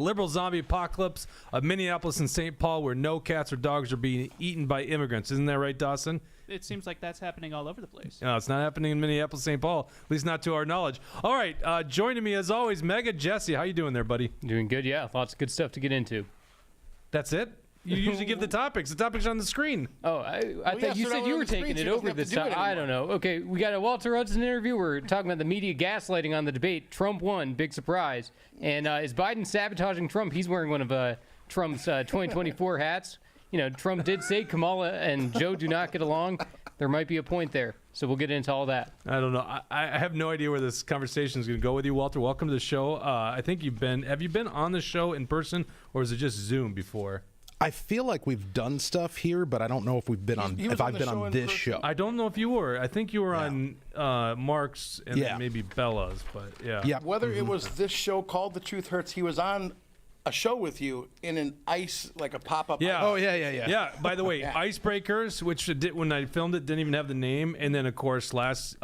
Liberal zombie apocalypse of Minneapolis and St. Paul, where no cats or dogs are being eaten by immigrants. Isn't that right, Dawson? It seems like that's happening all over the place. No, it's not happening in Minneapolis, St. Paul, at least not to our knowledge. All right, joining me as always, MAGA Jesse. How you doing there, buddy? Doing good, yeah. Lots of good stuff to get into. That's it? You usually give the topics. The topics are on the screen. Oh, I thought you said you were taking it over this time. I don't know. Okay, we got a Walter Hudson interview. We're talking about the media gaslighting on the debate. Trump won, big surprise. And is Biden sabotaging Trump? He's wearing one of Trump's 2024 hats. You know, Trump did say Kamala and Joe do not get along. There might be a point there. So we'll get into all that. I don't know. I have no idea where this conversation is going to go with you, Walter. Welcome to the show. I think have you been on the show in person, or is it just Zoom before? I feel like we've done stuff here, but I don't know if we've been on. If I've been on this show, I don't know if you were. I think you were on Mark's and then maybe Bella's, but yeah. Yeah. Whether it was this show called The Truth Hurts, he was on a show with you in an ice, like a pop-up. Yeah. Oh yeah. Yeah. By the way, Icebreakers, which when I filmed it, didn't even have the name, and then of course last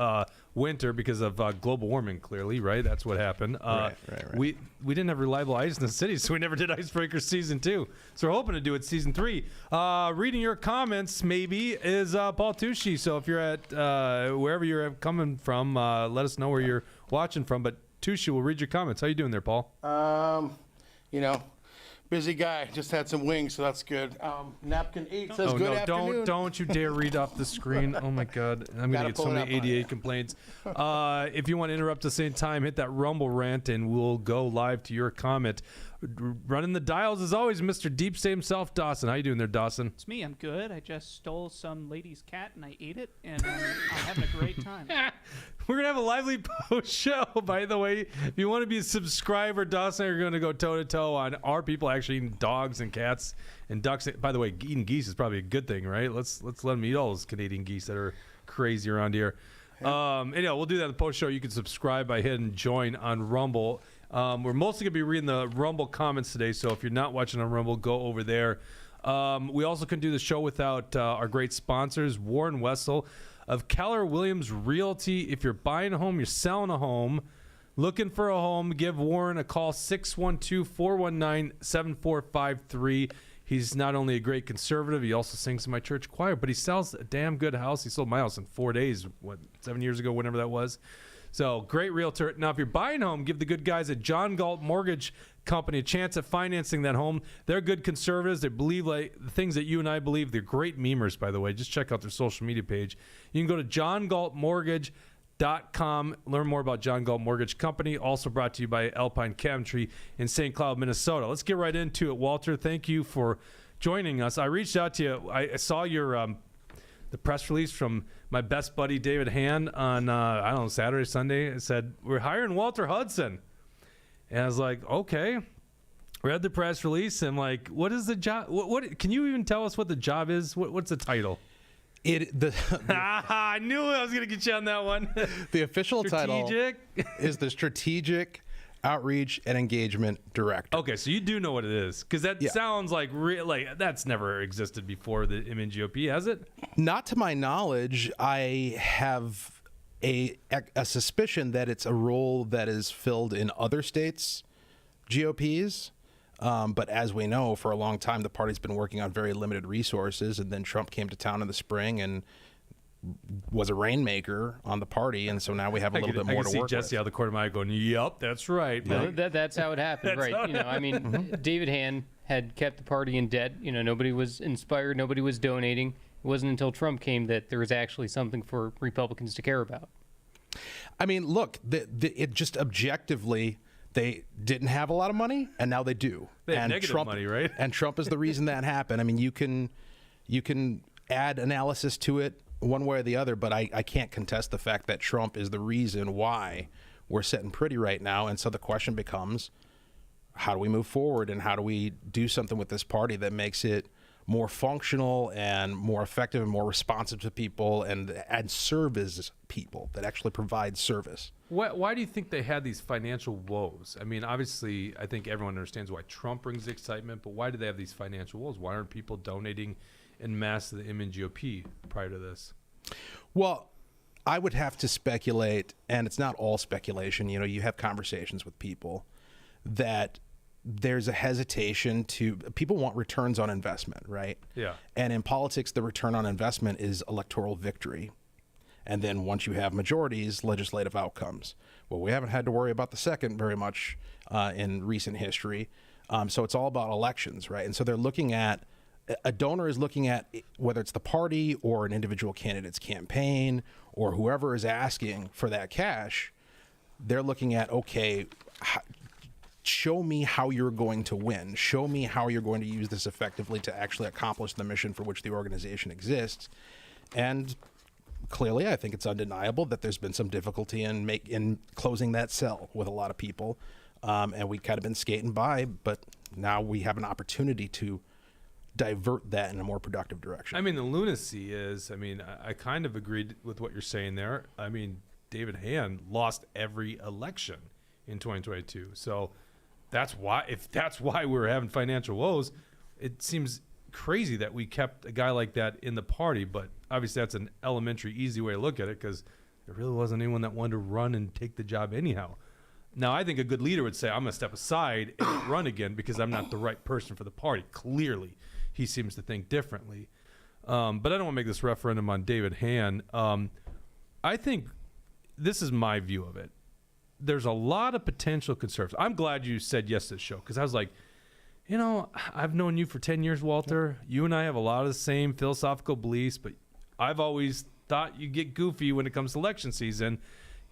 winter, because of global warming, clearly, right? That's what happened. Right. We didn't have reliable ice in the city, so we never did Icebreakers season 2. So we're hoping to do it season 3. Reading your comments maybe is Paul Tushy. So if you're at wherever you're coming from, let us know where you're watching from. But Tushy will read your comments. How you doing there, Paul? You know, busy guy. Just had some wings, so that's good. Napkin 8 says good afternoon. Don't you dare read off the screen. Oh my God, I'm gonna get so many ADA complaints. If you want to interrupt us anytime, hit that Rumble rant and we'll go live to your comment. Running the dials as always, Mr. Deep State himself, Dawson. How you doing there, Dawson? It's me. I'm good. I just stole some lady's cat and I ate it, and I'm having a great time. We're gonna have a lively post show, by the way. If you want to be a subscriber, Dawson, are going to go toe to toe on our people actually eating dogs and cats and ducks. By the way, eating geese is probably a good thing, right? Let's let them eat all those Canadian geese that are crazy around here. Anyhow, we'll do that in the post show. You can subscribe by hitting join on Rumble. We're mostly going to be reading the Rumble comments today, so if you're not watching on Rumble, go over there. We also couldn't do the show without our great sponsors, Warren Wessel of Keller Williams Realty. If you're buying a home, you're selling a home, looking for a home, give Warren a call, 612-419-7453. He's not only a great conservative, he also sings in my church choir, but he sells a damn good house. He sold my house in 4 days, 7 years ago, whenever that was. So, great realtor. Now, if you're buying a home, give the good guys at John Galt Mortgage Company a chance at financing that home. They're good conservatives. They believe like the things that you and I believe. They're great memers, by the way. Just check out their social media page. You can go to johngaltmortgage.com. Learn more about John Galt Mortgage Company. Also brought to you by Alpine Cabinetry in St. Cloud, Minnesota. Let's get right into it, Walter. Thank you for joining us. I reached out to you. I saw your the press release from my best buddy David Hand on I don't know, Saturday, Sunday. It said we're hiring Walter Hudson, and I was like, okay. Read the press release and like, what is the job? What can you even tell us what the job is? What's the title? I knew I was gonna get you on that one. The official title is the Strategic Outreach and Engagement Director. Okay, so you do know what it is, because that sounds like that's never existed before the MNGOP, has it? Not to my knowledge. I have a suspicion that it's a role that is filled in other states' GOPs. But as we know, for a long time, the party's been working on very limited resources, and then Trump came to town in the spring and was a rainmaker on the party, and so now we have a little bit more to work with. I can see Jesse out of the corner of my eye going, "Yep, that's right." No, that's how it happened, right? You know, I mean, David Hand had kept the party in debt. You know, nobody was inspired, nobody was donating. It wasn't until Trump came that there was actually something for Republicans to care about. I mean, look, it just objectively, they didn't have a lot of money, and now they do. They have negative Trump, money, right? And Trump is the reason that happened. I mean, you can add analysis to it one way or the other, but I can't contest the fact that Trump is the reason why we're sitting pretty right now. And so the question becomes, how do we move forward, and how do we do something with this party that makes it more functional and more effective and more responsive to people and serve people that actually provide service? Why do you think they had these financial woes? I mean, obviously, I think everyone understands why Trump brings the excitement, but why do they have these financial woes? Why aren't people donating en masse to the MNGOP prior to this? Well, I would have to speculate, and it's not all speculation. You know, you have conversations with people that there's a hesitation people want returns on investment, right? Yeah. And in politics, the return on investment is electoral victory. And then once you have majorities, legislative outcomes. Well, we haven't had to worry about the second very much in recent history. So it's all about elections, right? And so they're looking at, a donor is looking at whether it's the party or an individual candidate's campaign or whoever is asking for that cash. They're looking at, okay, show me how you're going to win. Show me how you're going to use this effectively to actually accomplish the mission for which the organization exists. And clearly, I think it's undeniable that there's been some difficulty in closing that cell with a lot of people. And we kind of been skating by, but now we have an opportunity to divert that in a more productive direction. I mean, the lunacy is, I kind of agreed with what you're saying there. I mean, David Hand lost every election in 2022. So if that's why we're having financial woes, it seems crazy that we kept a guy like that in the party. But obviously that's an elementary, easy way to look at it, because there really wasn't anyone that wanted to run and take the job anyhow. Now, I think a good leader would say, I'm going to step aside and run again because I'm not the right person for the party. Clearly, he seems to think differently. But I don't want to make this referendum on David Hand. I think this is my view of it. There's a lot of potential conservatives. I'm glad you said yes to the show, because I was like, I've known you for 10 years, Walter. You and I have a lot of the same philosophical beliefs, but I've always thought you get goofy when it comes to election season.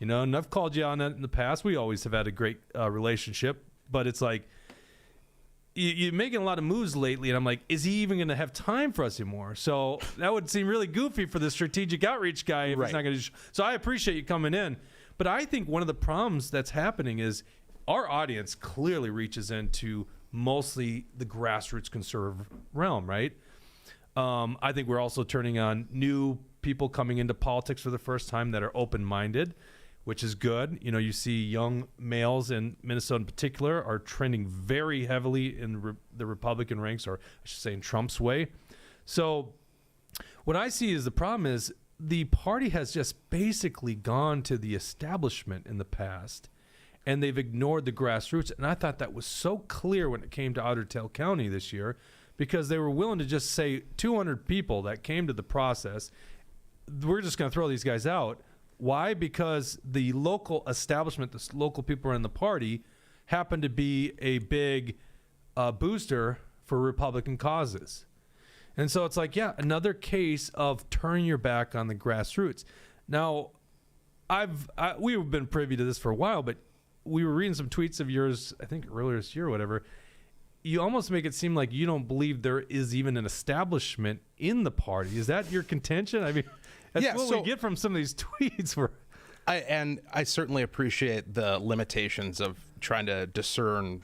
And I've called you on that in the past. We always have had a great relationship, but it's like, you're making a lot of moves lately, and I'm like, is he even going to have time for us anymore? So that would seem really goofy for the strategic outreach guy if he's not going to. So I appreciate you coming in, but I think one of the problems that's happening is our audience clearly reaches into mostly the grassroots conservative realm, right? I think we're also turning on new people coming into politics for the first time that are open-minded, which is good. You see young males in Minnesota in particular are trending very heavily in the Republican ranks, or I should say in Trump's way. So what I see is the problem is the party has just basically gone to the establishment in the past, and they've ignored the grassroots. And I thought that was so clear when it came to Otter Tail County this year, because they were willing to just say 200 people that came to the process, we're just going to throw these guys out. Why? Because the local establishment, the local people in the party, happen to be a big booster for Republican causes. And so it's like, another case of turning your back on the grassroots. Now, we've been privy to this for a while, but we were reading some tweets of yours, I think earlier this year or whatever. You almost make it seem like you don't believe there is even an establishment in the party. Is that your contention? I mean, that's what we get from some of these tweets. I certainly appreciate the limitations of trying to discern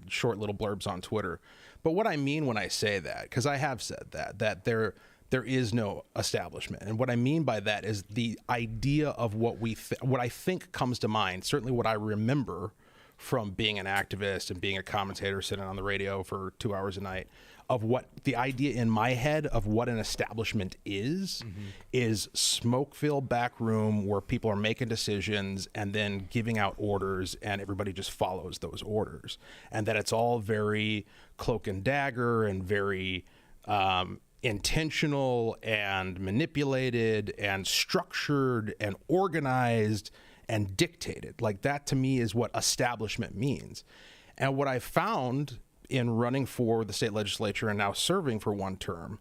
short little blurbs on Twitter. But what I mean when I say that, because I have said that there is no establishment. And what I mean by that is the idea of what I think comes to mind, certainly what I remember from being an activist and being a commentator sitting on the radio for 2 hours a night, of what the idea in my head of what an establishment is smoke-filled back room where people are making decisions and then giving out orders, and everybody just follows those orders. And that it's all very cloak and dagger and very intentional and manipulated and structured and organized and dictated. Like, that to me is what establishment means. And what I found in running for the state legislature and now serving for one term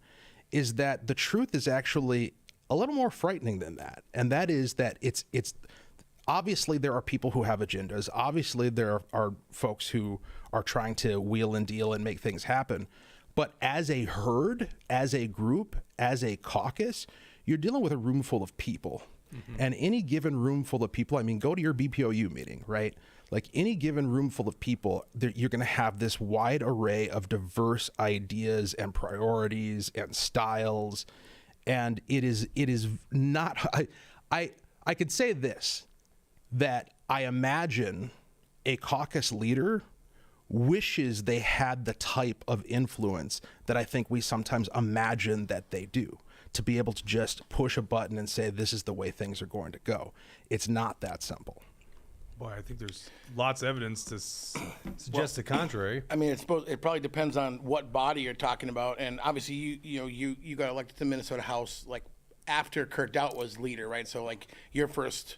is that the truth is actually a little more frightening than that. And that is that it's obviously there are people who have agendas. Obviously there are folks who are trying to wheel and deal and make things happen. But as a herd, as a group, as a caucus, you're dealing with a room full of people. Mm-hmm. And any given room full of people, I mean, go to your BPOU meeting, right? Like, any given room full of people, you're going to have this wide array of diverse ideas and priorities and styles. And it is not, I could say this, that I imagine a caucus leader wishes they had the type of influence that I think we sometimes imagine that they do, to be able to just push a button and say, this is the way things are going to go. It's not that simple. Boy, I think there's lots of evidence to suggest the contrary. I mean, it probably depends on what body you're talking about, and obviously you got elected to the Minnesota House like after Kurt Dowd was leader, right? So like your first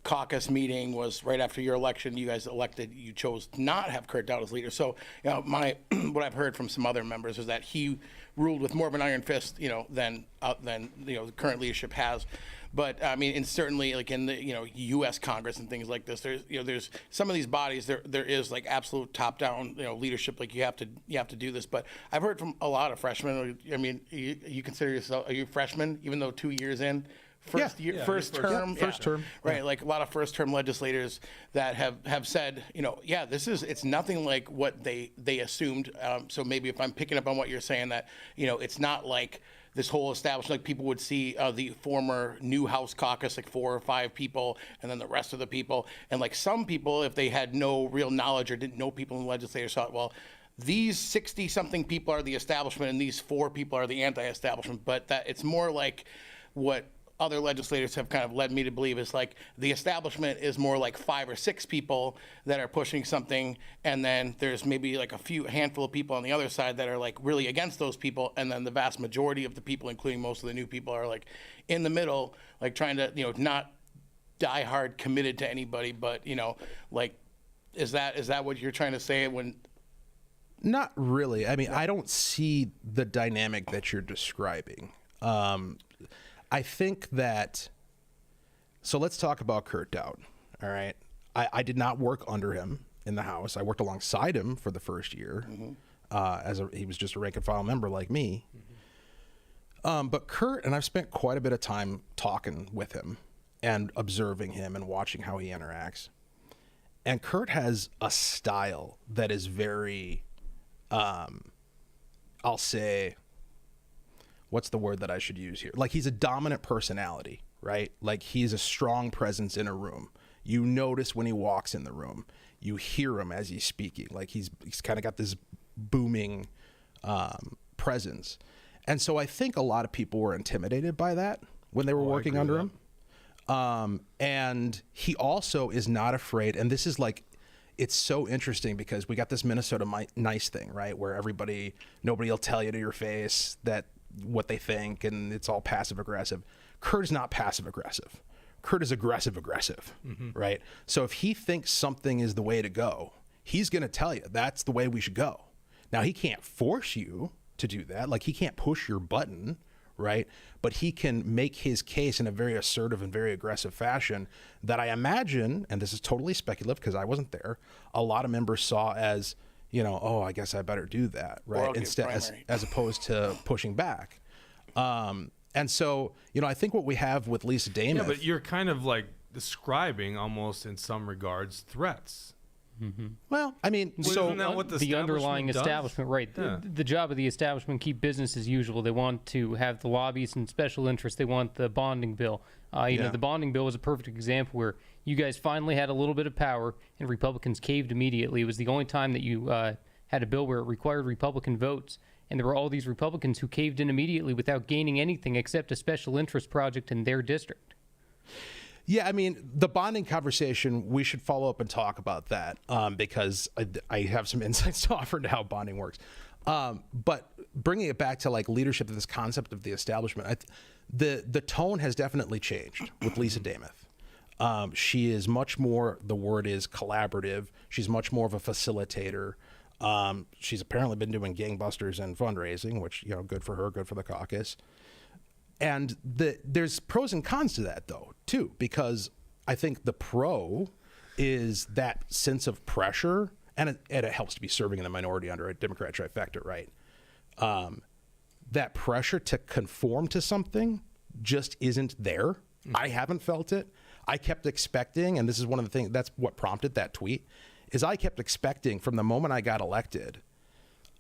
caucus meeting was right after your election. You guys elected. You chose to not have Kurt Dowd as leader. So what I've heard from some other members is that he ruled with more of an iron fist, than the current leadership has. But I mean, and certainly like in the U.S. Congress and things like this, there's some of these bodies there is like absolute top down leadership. Like you have to do this. But I've heard from a lot of freshmen. I mean, you consider yourself, are you a freshman even though 2 years in? First term, right? Like a lot of first-term legislators that have said, it's nothing like what they assumed. So maybe if I'm picking up on what you're saying, that it's not like this whole establishment, like people would see the former new House caucus, like 4 or 5 people, and then the rest of the people, and like some people, if they had no real knowledge or didn't know people in the legislature, thought, well, these 60-something people are the establishment, and these 4 people are the anti-establishment. But that it's more like what other legislators have kind of led me to believe is like the establishment is more like 5 or 6 people that are pushing something, and then there's maybe like a handful of people on the other side that are like really against those people, and then the vast majority of the people, including most of the new people, are like in the middle, like trying to not die hard committed to anybody, but like is that what you're trying to say when? Not really. I mean, I don't see the dynamic that you're describing. I think that, so let's talk about Kurt Dowd, all right? I did not work under him in the House. I worked alongside him for the first year. He was just a rank and file member like me. But Kurt, and I've spent quite a bit of time talking with him and observing him and watching how he interacts. And Kurt has a style that is very, I'll say, what's the word that I should use here? Like he's a dominant personality, right? Like he's a strong presence in a room. You notice when he walks in the room. You hear him as he's speaking. Like he's kind of got this booming presence. And so I think a lot of people were intimidated by that when they were working under him. And he also is not afraid. And this is like, it's so interesting because we got this Minnesota nice thing, right? Where nobody will tell you to your face that what they think, and it's all passive aggressive. Kurt is not passive aggressive. Kurt is aggressive, right? So if he thinks something is the way to go, he's going to tell you that's the way we should go. Now he can't force you to do that. Like he can't push your button, right? But he can make his case in a very assertive and very aggressive fashion that I imagine, and this is totally speculative because I wasn't there, a lot of members saw as, I guess I better do that, right? Instead, as opposed to pushing back. And so, I think what we have with Lisa Dameth. Yeah, but you're kind of like describing almost in some regards threats. Well, I mean, isn't that what the underlying does? establishment, right? Yeah. The job of the establishment, keep business as usual. They want to have the lobbies and special interests. They want the bonding bill. The bonding bill was a perfect example where you guys finally had a little bit of power and Republicans caved immediately. It was the only time that you had a bill where it required Republican votes. And there were all these Republicans who caved in immediately without gaining anything except a special interest project in their district. Yeah, I mean, the bonding conversation, we should follow up and talk about that because I have some insights to offer into how bonding works. But bringing it back to like leadership, this concept of the establishment, the tone has definitely changed with Lisa Dameth. She is much more, the word is collaborative. She's much more of a facilitator. She's apparently been doing gangbusters and fundraising, which, good for her, good for the caucus. And there's pros and cons to that, though, too, because I think the pro is that sense of pressure, and it helps to be serving in the minority under a Democrat trifecta, right? That pressure to conform to something just isn't there. I haven't felt it. I kept expecting, and this is one of the things, that's what prompted that tweet, is I kept expecting from the moment I got elected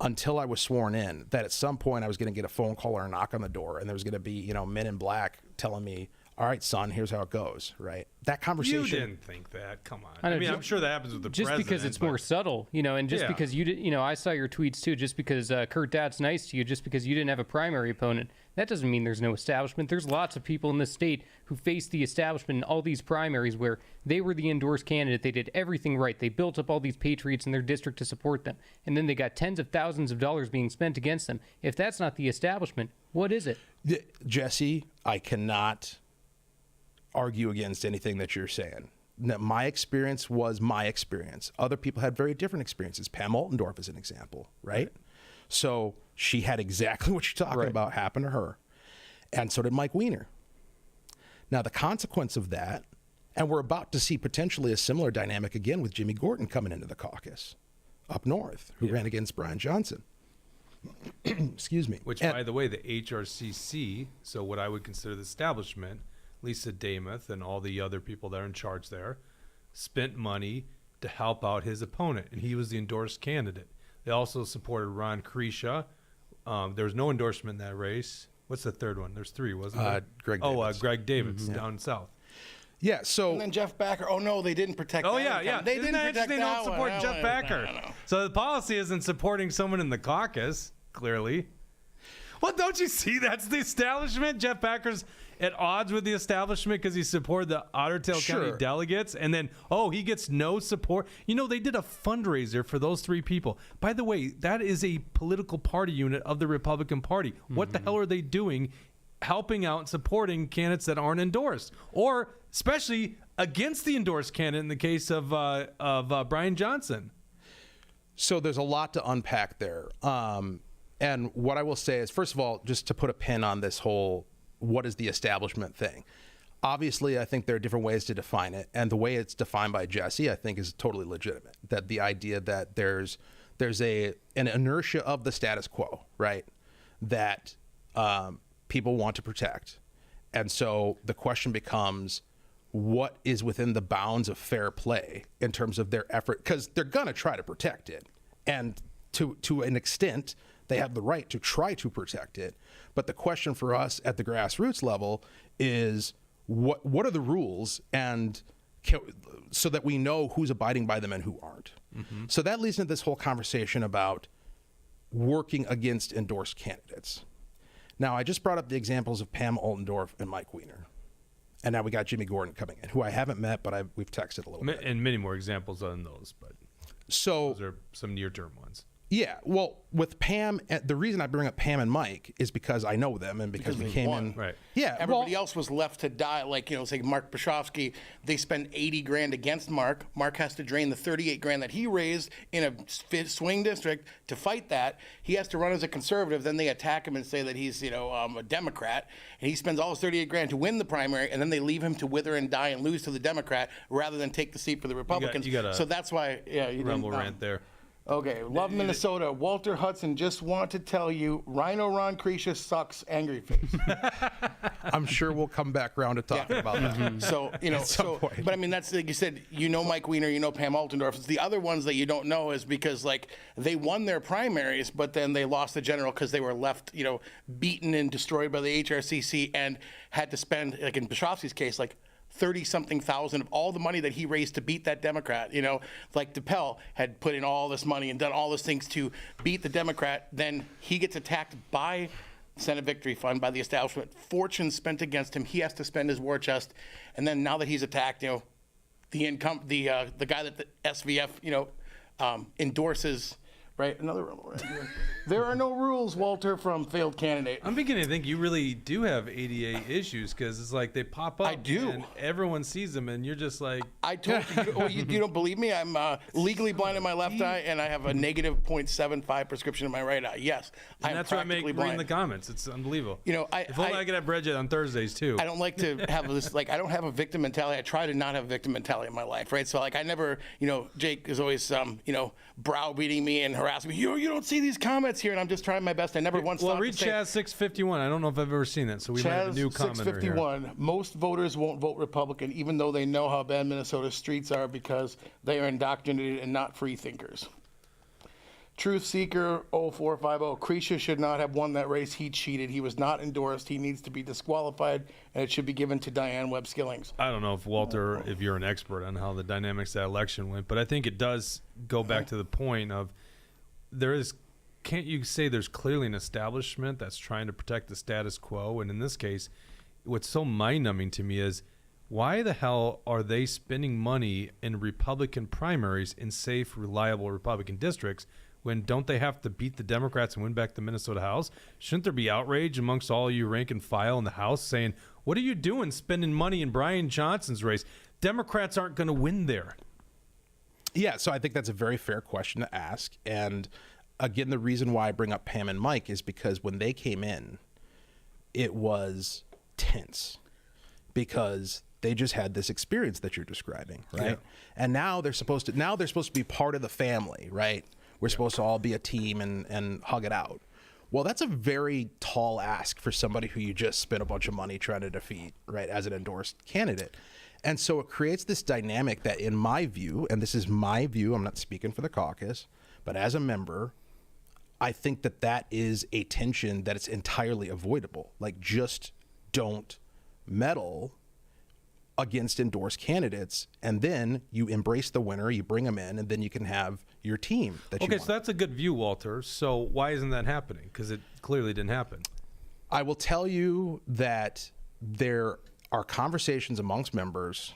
until I was sworn in that at some point I was going to get a phone call or a knock on the door, and there was going to be, men in black telling me, all right, son, here's how it goes, right? That conversation. You didn't think that. Come on. I know, I mean, I'm sure that happens with the just president. because it's more subtle, and just because you did, I saw your tweets too. Just because Kurt Dott's nice to you, just because you didn't have a primary opponent, that doesn't mean there's no establishment. There's lots of people in this state who faced the establishment in all these primaries where they were the endorsed candidate. They did everything right. They built up all these patriots in their district to support them, and then they got tens of thousands of dollars being spent against them. If that's not the establishment, what is it? Jesse, I cannot argue against anything that you're saying. My experience was my experience. Other people had very different experiences. Pam Altendorf is an example, right? So she had exactly what you're talking about happen to her. And so did Mike Weiner. Now, the consequence of that, and we're about to see potentially a similar dynamic again with Jimmy Gordon coming into the caucus up north, who ran against Brian Johnson. Excuse me. Which, by the way, the HRCC, so what I would consider the establishment, Lisa Damath and all the other people that are in charge there, spent money to help out his opponent, and he was the endorsed candidate. They also supported Ron Krisha. There was no endorsement in that race. What's the third one? There's three, wasn't there? Greg Davids. Greg Davids down south. Yeah, so... And then Jeff Backer. Oh, no, they didn't protect that. Oh, yeah. They didn't protect They that don't support one. Jeff Backer. No. So the policy isn't supporting someone in the caucus, clearly. Well, don't you see that's the establishment? Jeff Backer's at odds with the establishment because he supported the Otter Tail County delegates, and then, he gets no support. They did a fundraiser for those three people. By the way, that is a political party unit of the Republican Party. What the hell are they doing helping out and supporting candidates that aren't endorsed? Or especially against the endorsed candidate in the case of Brian Johnson? So there's a lot to unpack there. And what I will say is, first of all, just to put a pin on this whole what is the establishment thing. Obviously, I think there are different ways to define it. And the way it's defined by Jesse, I think, is totally legitimate. That the idea that there's an inertia of the status quo, right, that people want to protect. And so the question becomes, what is within the bounds of fair play in terms of their effort? Because they're going to try to protect it. And to an extent, they have the right to try to protect it. But the question for us at the grassroots level is what are the rules, and so that we know who's abiding by them and who aren't. So that leads into this whole conversation about working against endorsed candidates. Now, I just brought up the examples of Pam Altendorf and Mike Weiner. And now we got Jimmy Gordon coming in, who I haven't met, but we've texted a little bit. And many more examples on those, but those are some near-term ones. Yeah, well, with Pam, the reason I bring up Pam and Mike is because I know them and because we came in. Right. Yeah, Everybody else was left to die. Like, say Mark Brzezowski, they spend $80,000 against Mark. Mark has to drain the $38,000 that he raised in a swing district to fight that. He has to run as a conservative. Then they attack him and say that he's, a Democrat. And he spends all his $38,000 to win the primary, and then they leave him to wither and die and lose to the Democrat rather than take the seat for the Republicans. So that's why, you Rumble rant there. Okay, love Minnesota. Walter Hudson, just want to tell you, Rhino Ron Krisha sucks, angry face. I'm sure we'll come back around to talking about that. So, but I mean, that's like you said, Mike Weiner, Pam Altendorf. It's the other ones that you don't know is because, they won their primaries, but then they lost the general because they were left, beaten and destroyed by the HRCC and had to spend, like in Brzezowski's case, 30-something thousand of all the money that he raised to beat that Democrat. Like DePel had put in all this money and done all those things to beat the Democrat. Then he gets attacked by Senate Victory Fund, by the establishment. Fortune spent against him. He has to spend his war chest. And then now that he's attacked, the guy that the SVF, endorses. Right, another rumble. Right? There are no rules, Walter, from failed candidate. I'm beginning to think you really do have ADA issues because it's like they pop up. I do. And everyone sees them, and you're just like. I told you, you don't believe me? I'm legally blind in my left eye, and I have a negative 0.75 prescription in my right eye. Yes, and that's what I make reading the comments. It's unbelievable. If only I could have Bridget on Thursdays too. I don't like to have this. I don't have a victim mentality. I try to not have a victim mentality in my life, right? So I never, Jake is always, browbeating me and harassing me. You don't see these comments here, and I'm just trying my best. I never once thought read to say, Chaz 651. I don't know if I've ever seen that, so we might have a new commenter 651. here. Most voters won't vote Republican, even though they know how bad Minnesota's streets are because they are indoctrinated and not free thinkers. Truth Seeker 0450, Creasha should not have won that race. He cheated. He was not endorsed. He needs to be disqualified, and it should be given to Diane Webb-Skillings. I don't know if Walter, if you're an expert on how the dynamics of that election went, but I think it does go back to the point of can't you say there's clearly an establishment that's trying to protect the status quo? And in this case, what's so mind-numbing to me is, why the hell are they spending money in Republican primaries in safe, reliable Republican districts when don't they have to beat the Democrats and win back the Minnesota House? Shouldn't there be outrage amongst all you rank and file in the House saying, what are you doing spending money in Brian Johnson's race? Democrats aren't going to win there. Yeah, so I think that's a very fair question to ask. And again, the reason why I bring up Pam and Mike is because when they came in, it was tense because they just had this experience that you're describing, right? Yeah. And now they're supposed to be part of the family, right? We're supposed to all be a team and hug it out. Well, that's a very tall ask for somebody who you just spent a bunch of money trying to defeat, right, as an endorsed candidate. And so it creates this dynamic that, in my view, and this is my view, I'm not speaking for the caucus, but as a member, I think that is a tension that is entirely avoidable. Like, just don't meddle against endorsed candidates, and then you embrace the winner, you bring them in, and then you can have your team that you want. So that's a good view, Walter. So why isn't that happening? Because it clearly didn't happen. I will tell you that there are conversations amongst members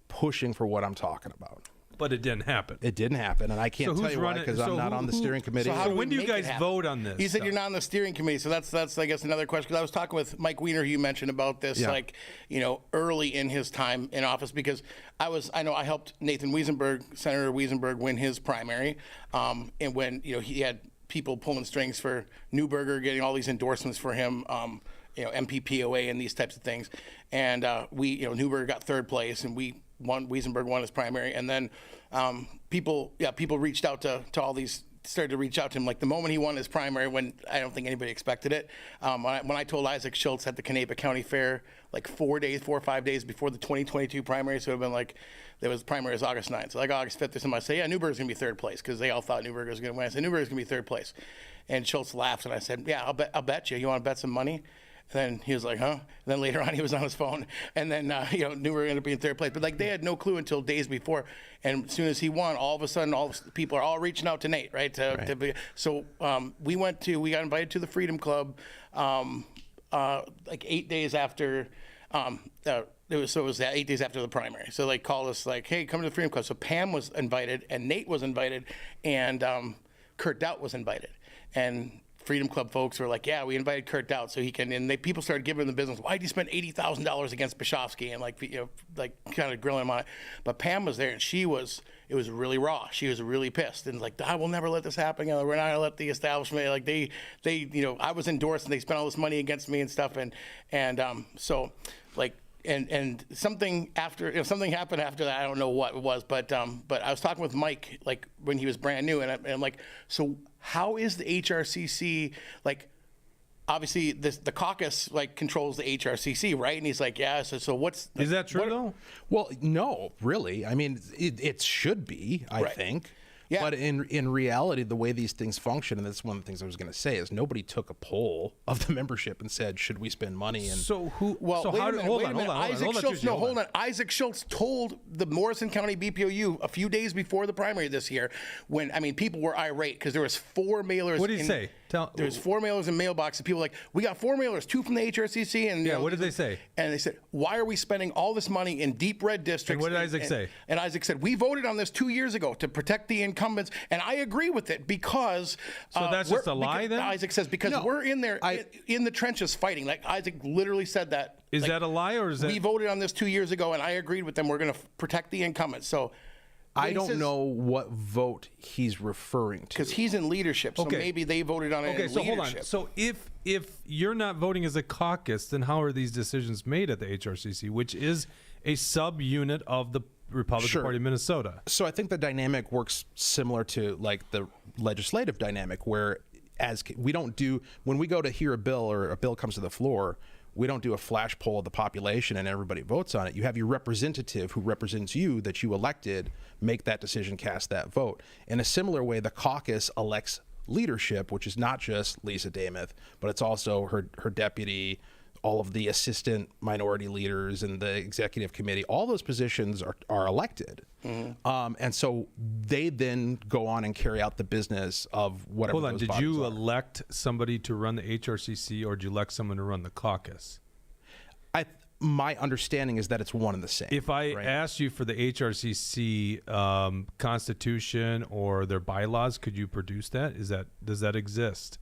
pushing for what I'm talking about. But it didn't happen. It didn't happen, and I can't tell you why, because I'm not on the steering committee. So when do you guys vote on this? You said you're not on the steering committee, so that's I guess another question. Because I was talking with Mike Weiner, who you mentioned about this, early in his time in office, because I know I helped Nathan Wiesenberg, Senator Wiesenberg, win his primary, and when he had people pulling strings for Neuberger, getting all these endorsements for him. MPPOA and these types of things, and Neuberger got third place, and Wiesenberg won his primary, and then people reached out to all these, started to reach out to him like the moment he won his primary, when I don't think anybody expected it. When I told Isaac Schultz at the Canepa County Fair like 4 or 5 days before the 2022 primary, so it would have been like, there was primary was August 9th, so like August 5th or something, I say, yeah, Neuberger's gonna be third place, because they all thought Neuberger was gonna win. I said, Neuberger's gonna be third place, and Schultz laughed, and I said, yeah, I'll bet you want to bet some money? And then he was like, huh? And then later on, he was on his phone. And then, Neuberger ended up being third place. But, they had no clue until days before. And as soon as he won, all of a sudden, all the people are all reaching out to Nate, right? So we got invited to the Freedom Club 8 days after, it was 8 days after the primary. So they called us like, hey, come to the Freedom Club. So Pam was invited, and Nate was invited, and Kurt Doubt was invited. And Freedom Club folks were like, yeah, we invited Kurt Doubt so he can, and people started giving him the business. Why did you spend $80,000 against Bishofsky? And kind of grilling him on it. But Pam was there, and it was really raw. She was really pissed, and like, I will never let this happen. We're not gonna let the establishment, I was endorsed, and they spent all this money against me and stuff, and something happened after that. I don't know what it was, but I was talking with Mike when he was brand new, and I'm like, so how is the HRCC obviously the caucus controls the HRCC, right? And he's like, yeah. So what's is that true though? Well, no, really. I mean, it should be. I think. Yeah. But in reality, the way these things function, and that's one of the things I was going to say, is nobody took a poll of the membership and said, should we spend money? And so who? Well, so hold on. Isaac Schultz told the Morrison County BPOU a few days before the primary this year, when people were irate because there was 4 mailers. What did he say? There was 4 mailers in mailboxes. People were like, we got 4 mailers, 2 from the HRCC, and what did they say? And they said, why are we spending all this money in deep red districts? And what did Isaac say? And Isaac said, we voted on this 2 years ago to protect the incumbents, and I agree with it because. So that's just a lie, then? Isaac says because we're in there in the trenches fighting. Isaac literally said that. Is that a lie, or is that? We voted on this 2 years ago, and I agreed with them. We're going to protect the incumbents. So. I don't know what vote he's referring to. Because he's in leadership, so maybe they voted on it in leadership. Hold on. So if you're not voting as a caucus, then how are these decisions made at the HRCC, which is a subunit of the Republican Party of Minnesota? So I think the dynamic works similar to the legislative dynamic, where when we go to hear a bill or a bill comes to the floor, we don't do a flash poll of the population and everybody votes on it. You have your representative who represents you that you elected make that decision, cast that vote. In a similar way, the caucus elects leadership, which is not just Lisa Dameth, but it's also her deputy, all of the assistant minority leaders and the executive committee. All those positions are elected. And so they then go on and carry out the business of whatever. Hold on, those did bodies you are. elect somebody to run the HRCC, or did you elect someone to run the caucus? My understanding is that it's one and the same. If I asked you for the HRCC constitution or their bylaws, could you produce that? Does that exist?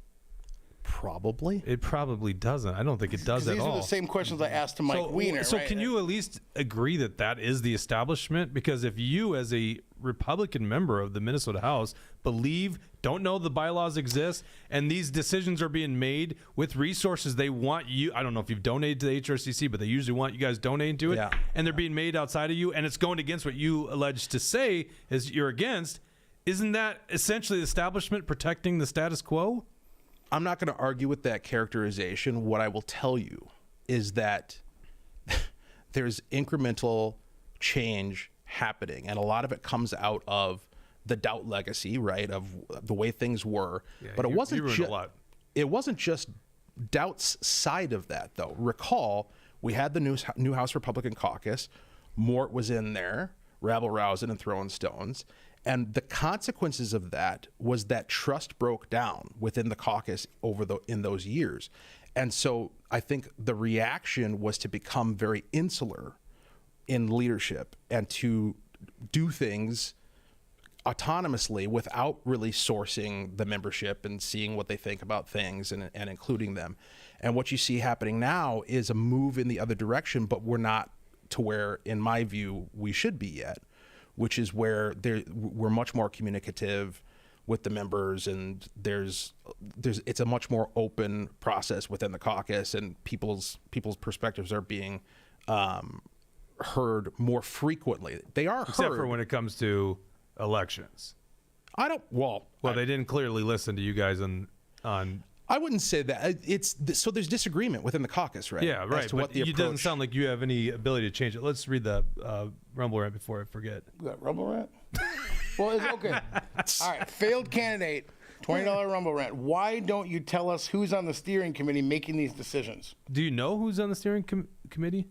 Probably. It probably doesn't. I don't think it does at These all. are the same questions I asked to Mike Weiner. So right? can you at least agree that that is the establishment? Because if you, as a Republican member of the Minnesota House, don't know the bylaws exist, and these decisions are being made with resources they want you, I don't know if you've donated to the HRCC, but they usually want you guys donating to it, Yeah. and they're being made outside of you, and it's going against what you allege to say is you're against, isn't that essentially the establishment protecting the status quo? I'm not going to argue with that characterization. What I will tell you is that there's incremental change happening, and a lot of it comes out of the Doubt legacy, right, of the way things were. Yeah, but you ruined a lot. It wasn't just Doubt's side of that, though. Recall, we had the new House Republican caucus. Mort was in there, rabble-rousing and throwing stones. And the consequences of that was that trust broke down within the caucus in those years. And so I think the reaction was to become very insular in leadership and to do things autonomously without really sourcing the membership and seeing what they think about things and including them. And what you see happening now is a move in the other direction, but we're not to where, in my view, we should be yet, which is where we're much more communicative with the members, and it's a much more open process within the caucus, and people's perspectives are being heard more frequently. They are Except heard. for when it comes to elections. They didn't clearly listen to you guys on I wouldn't say that. So there's disagreement within the caucus, right? Yeah, right. As to But what the it doesn't sound like you have any ability to change it. Let's read the Rumble rant before I forget. You got Rumble rant? Well, it's okay. All right. Failed candidate, $20 Rumble rant. Why don't you tell us who's on the steering committee making these decisions? Do you know who's on the steering committee?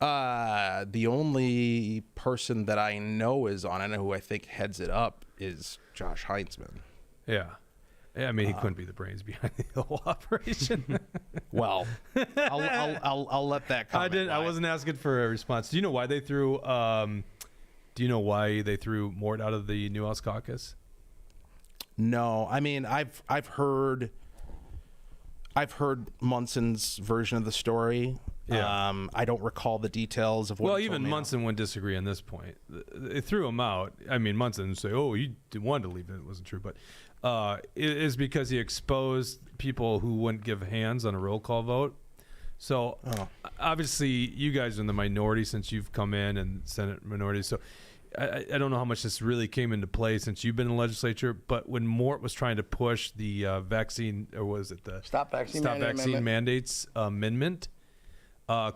The only person that I know is on it, who I think heads it up, is Josh Heinzman. Yeah. I mean, he couldn't be the brains behind the whole operation. Well, I'll let that come. I wasn't asking for a response. Do you know why they threw? Mort out of the New House caucus? No, I mean I've heard Munson's version of the story. Yeah. I don't recall the details of what. Well, he told even me. Munson wouldn't disagree on this point. They threw him out. I mean, Munson would say, "Oh, you wanted to leave." It wasn't true, but it is because he exposed people who wouldn't give hands on a roll call vote. So obviously, you guys are in the minority since you've come in, and Senate minority. So I don't know how much this really came into play since you've been in the legislature. But when Mort was trying to push the vaccine, or was it the Stop Vaccine Mandates amendment?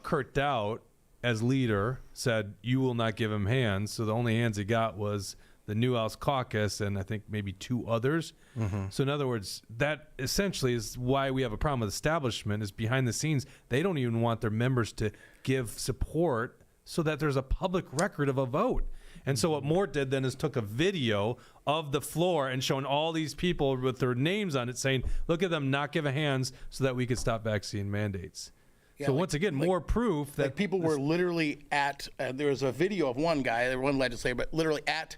Kurt Doubt, as leader, said, you will not give him hands. So the only hands he got was the New House caucus and I think maybe two others. Mm-hmm. So in other words, that essentially is why we have a problem with establishment, is behind the scenes. They don't even want their members to give support so that there's a public record of a vote. And so what Mort did then is took a video of the floor and shown all these people with their names on it saying, look at them not giving hands so that we could stop vaccine mandates. Yeah, so once again, more proof that people were literally at, there was a video of one guy, one legislator, but literally at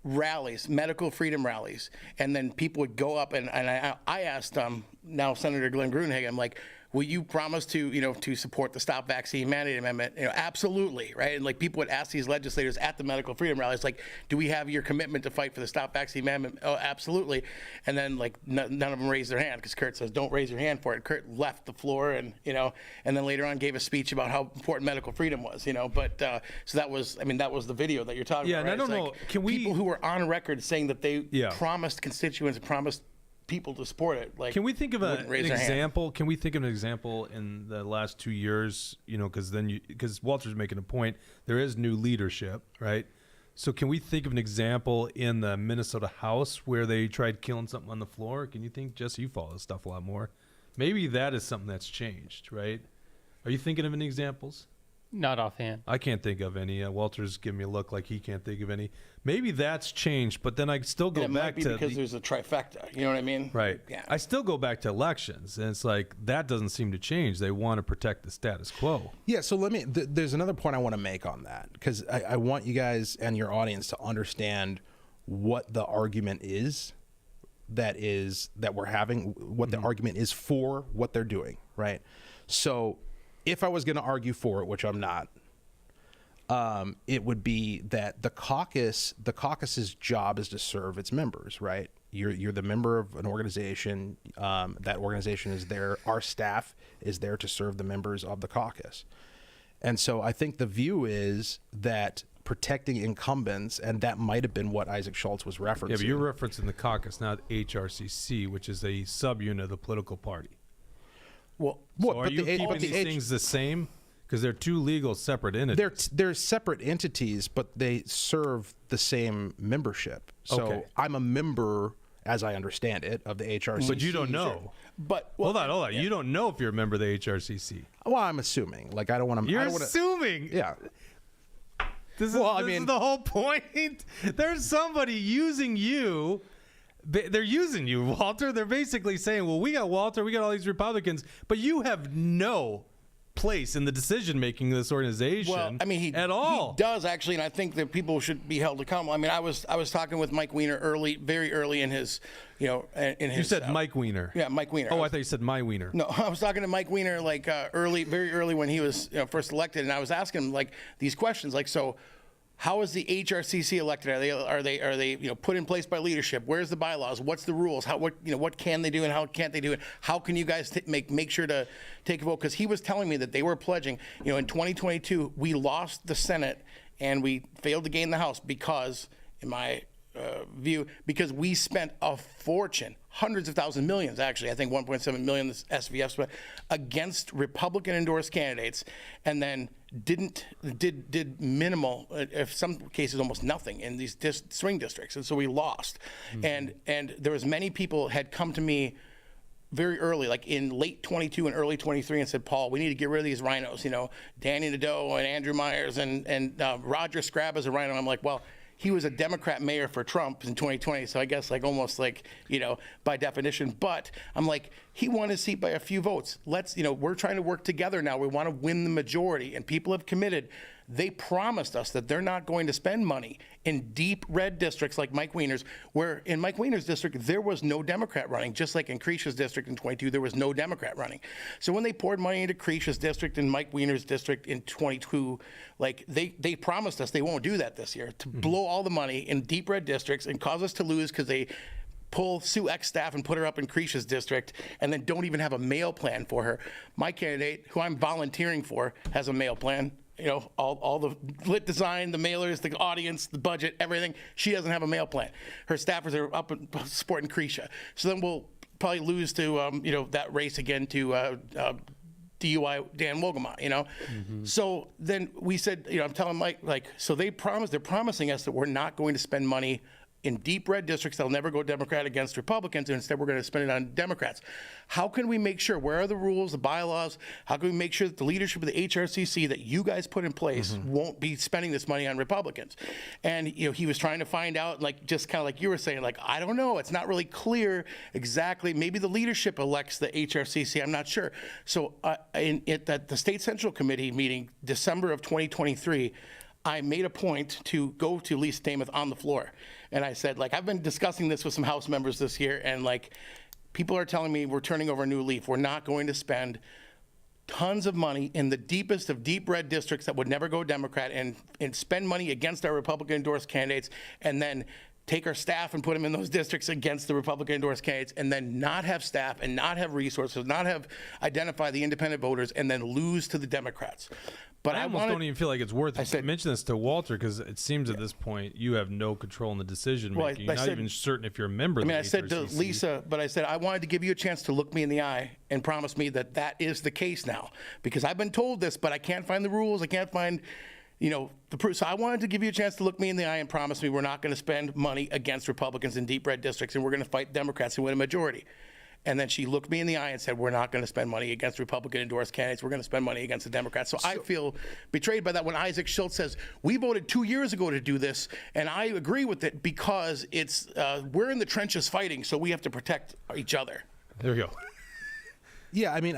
rallies, medical freedom rallies. And then people would go up and I asked now Senator Glenn Gruenhagen, I'm like, will you promise to support the Stop Vaccine Mandate Amendment? Absolutely, right? And like people would ask these legislators at the medical freedom rallies, like, do we have your commitment to fight for the Stop Vaccine Amendment? Oh, absolutely. And then like none of them raised their hand because Kurt says, don't raise your hand for it. Kurt left the floor and then later on gave a speech about how important medical freedom was, But so that was the video that you're talking about. Yeah, and right? I don't know. Can we? People who were on record saying that they promised constituents, promised people to support it. Like, can we think of an wouldn't raise their hand. example? Can we think of an example in the last 2 years? You know, because Walter's making a point. There is new leadership, right? So can we think of an example in the Minnesota House where they tried killing something on the floor? Can you think, Jesse, you follow this stuff a lot more. Maybe that is something that's changed, right? Are you thinking of any examples? Not offhand. I can't think of any. Walter's giving me a look like he can't think of any. Maybe that's changed, but then I still go And it back might be to because there's a trifecta. You know what I mean? right. Yeah. I still go back to elections, and it's like that doesn't seem to change. They want to protect the status quo. Yeah, so let me. There's another point I want to make on that because I want you guys and your audience to understand what the argument is that we're having, what the argument is for what they're doing, right? So, if I was going to argue for it, which I'm not, it would be that the caucus's job is to serve its members, right? You're the member of an organization. That organization is there. Our staff is there to serve the members of the caucus. And so I think the view is that protecting incumbents, and that might have been what Isaac Schultz was referencing. Yeah, but you're referencing the caucus, not HRCC, which is a subunit of the political party. Well, So are you keeping these things the same? Because they're two legal separate entities. They're separate entities, but they serve the same membership. So Okay. I'm a member, as I understand it, of the HRCC. But you don't know. but Hold on. You don't know if you're a member of the HRCC. Well, I'm assuming. Like, I don't want to. You're I don't wanna, assuming. Yeah. This is, Well, I this is mean- the whole point. There's somebody using you. They're using you, Walter. They're basically saying, well, we got Walter, we got all these Republicans, but you have no place in the decision making of this organization. Well, I mean, he does actually, and I think that people should be held accountable. I mean, I was talking with Mike Weiner very early in his, in his. You said Mike Weiner. Yeah, Mike Weiner. Oh, I thought you said my Weiner. No, I was talking to Mike Weiner like very early when he was first elected, and I was asking him like these questions, like, so how is the HRCC elected? Are they put in place by leadership? Where's the bylaws? What's the rules? What can they do and how can't they do it? How can you guys make sure to take a vote? Because he was telling me that they were pledging. In 2022 we lost the Senate and we failed to gain the House because, in my view, because we spent a fortune, hundreds of thousands, millions actually, I think 1.7 million this SVF spent, against Republican endorsed candidates, and then did minimal, in some cases almost nothing in these swing districts, and so we lost. And there was many people had come to me very early, like in late 22 and early 23, and said, Paul, we need to get rid of these rhinos. Danny Nadeau and Andrew Myers and Roger Scrab is a rhino. I'm like, well, he was a Democrat mayor for Trump in 2020, so I guess almost by definition. But I'm like, he won his seat by a few votes. We're trying to work together now. We want to win the majority, and people have committed. They promised us that they're not going to spend money in deep red districts like Mike Weiner's, where in Mike Weiner's district, there was no Democrat running, just like in Creech's district in 22, there was no Democrat running. So when they poured money into Creech's district and Mike Weiner's district in 22, they promised us they won't do that this year, to blow all the money in deep red districts and cause us to lose because they pull Sue X staff and put her up in Creech's district and then don't even have a mail plan for her. My candidate, who I'm volunteering for, has a mail plan. All the lit design, the mailers, the audience, the budget, everything. She doesn't have a mail plan. Her staffers are up and supporting Creesha. So then we'll probably lose to, that race again to DUI Dan Wogelma, So then we said, I'm telling Mike, so they're promising us that we're not going to spend money in deep red districts. They'll never go Democrat against Republicans, and instead we're going to spend it on Democrats. How can we make sure, where are the rules, the bylaws, how can we make sure that the leadership of the HRCC that you guys put in place won't be spending this money on Republicans? And he was trying to find out, just kind of like you were saying, I don't know, it's not really clear exactly. Maybe the leadership elects the HRCC, I'm not sure. So at the State Central Committee meeting, December of 2023, I made a point to go to Lisa Namath on the floor. And I said, I've been discussing this with some House members this year, and people are telling me we're turning over a new leaf. We're not going to spend tons of money in the deepest of deep red districts that would never go Democrat and spend money against our Republican endorsed candidates and then take our staff and put them in those districts against the Republican endorsed candidates, and then not have staff and not have resources, not have identify the independent voters, and then lose to the Democrats. But I almost don't even feel like it's worth it to mention this to Walter, because it seems at this point you have no control in the decision making. You're not even certain if you're a member of the HRCC. I said to Lisa, but I said I wanted to give you a chance to look me in the eye and promise me that that is the case now, because I've been told this, but I can't find the rules. I can't find, the proof. So I wanted to give you a chance to look me in the eye and promise me we're not going to spend money against Republicans in deep red districts, and we're going to fight Democrats and win a majority. And then she looked me in the eye and said, we're not going to spend money against Republican endorsed candidates. We're going to spend money against the Democrats. So I feel betrayed by that when Isaac Schultz says, we voted 2 years ago to do this. And I agree with it because it's we're in the trenches fighting, so we have to protect each other. There we go. Yeah, I mean,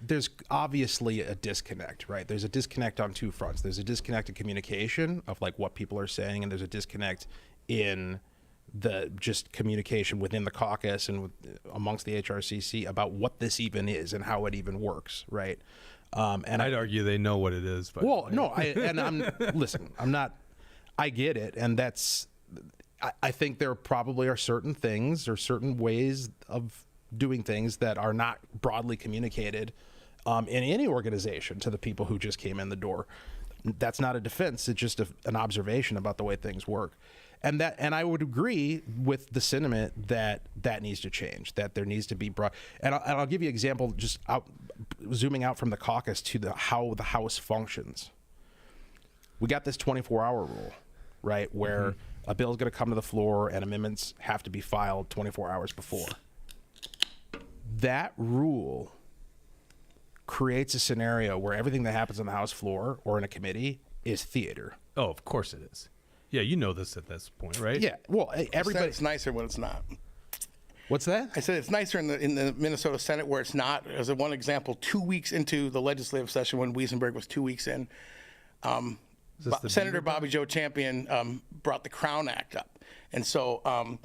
there's obviously a disconnect, right? There's a disconnect on two fronts. There's a disconnect in communication of like what people are saying, and there's a disconnect in the just communication within the caucus and amongst the HRCC about what this even is and how it even works, right? And I'd argue they know what it is. But I get it, and I think there probably are certain things or certain ways of doing things that are not broadly communicated in any organization to the people who just came in the door. That's not a defense. It's just an observation about the way things work. And I would agree with the sentiment that needs to change, that there needs to be broad. And I'll give you an example, just zooming out from the caucus to how the House functions. We got this 24-hour rule, right, where a bill is going to come to the floor and amendments have to be filed 24 hours before. That rule creates a scenario where everything that happens on the House floor or in a committee is theater. Oh, of course it is. Yeah, you know this at this point, right? Yeah. Well, everybody. It's nicer when it's not. What's that? I said it's nicer in the Minnesota Senate where it's not. As a one example, 2 weeks into the legislative session when Wiesenberg was 2 weeks in, Senator Bobby Joe Champion brought the Crown Act up, and so.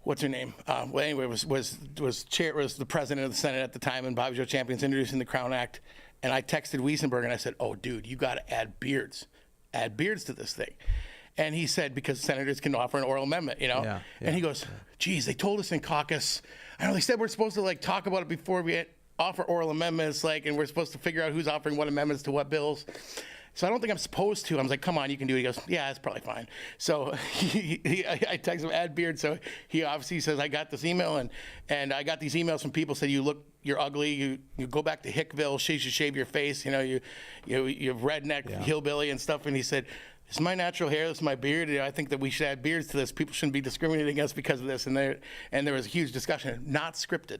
What's her name? Well, anyway, was the president of the Senate at the time, and Bobby Joe Champion's introducing the Crown Act, and I texted Wiesenberg and I said, "Oh, dude, you got to add beards to this thing," and he said because senators can offer an oral amendment, Yeah. And he goes, "Geez, they told us in caucus. I know they said we're supposed to like talk about it before we offer oral amendments, and we're supposed to figure out who's offering what amendments to what bills." So I don't think I'm supposed to. I was like, come on, you can do it. He goes, yeah, that's probably fine. So I text him, add beard. So he obviously says, I got this email, and I got these emails from people saying, you're ugly. You go back to Hickville. She should shave your face. You're redneck, hillbilly and stuff. And he said, this is my natural hair. This is my beard. I think that we should add beards to this. People shouldn't be discriminated against because of this. And there was a huge discussion, not scripted,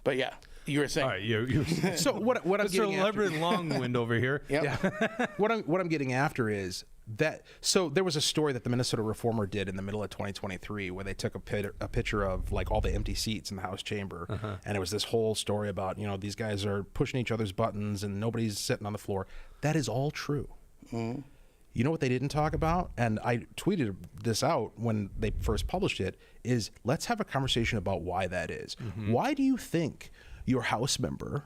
But yeah. You were saying. All right, So what I'm getting after. Mr. Longwind over here. Yep. Yeah. What I'm getting after is that. So there was a story that the Minnesota Reformer did in the middle of 2023 where they took a picture of like all the empty seats in the House chamber, and it was this whole story about these guys are pushing each other's buttons and nobody's sitting on the floor. That is all true. Mm-hmm. You know what they didn't talk about? And I tweeted this out when they first published it, is let's have a conversation about why that is. Mm-hmm. Why do you think your House member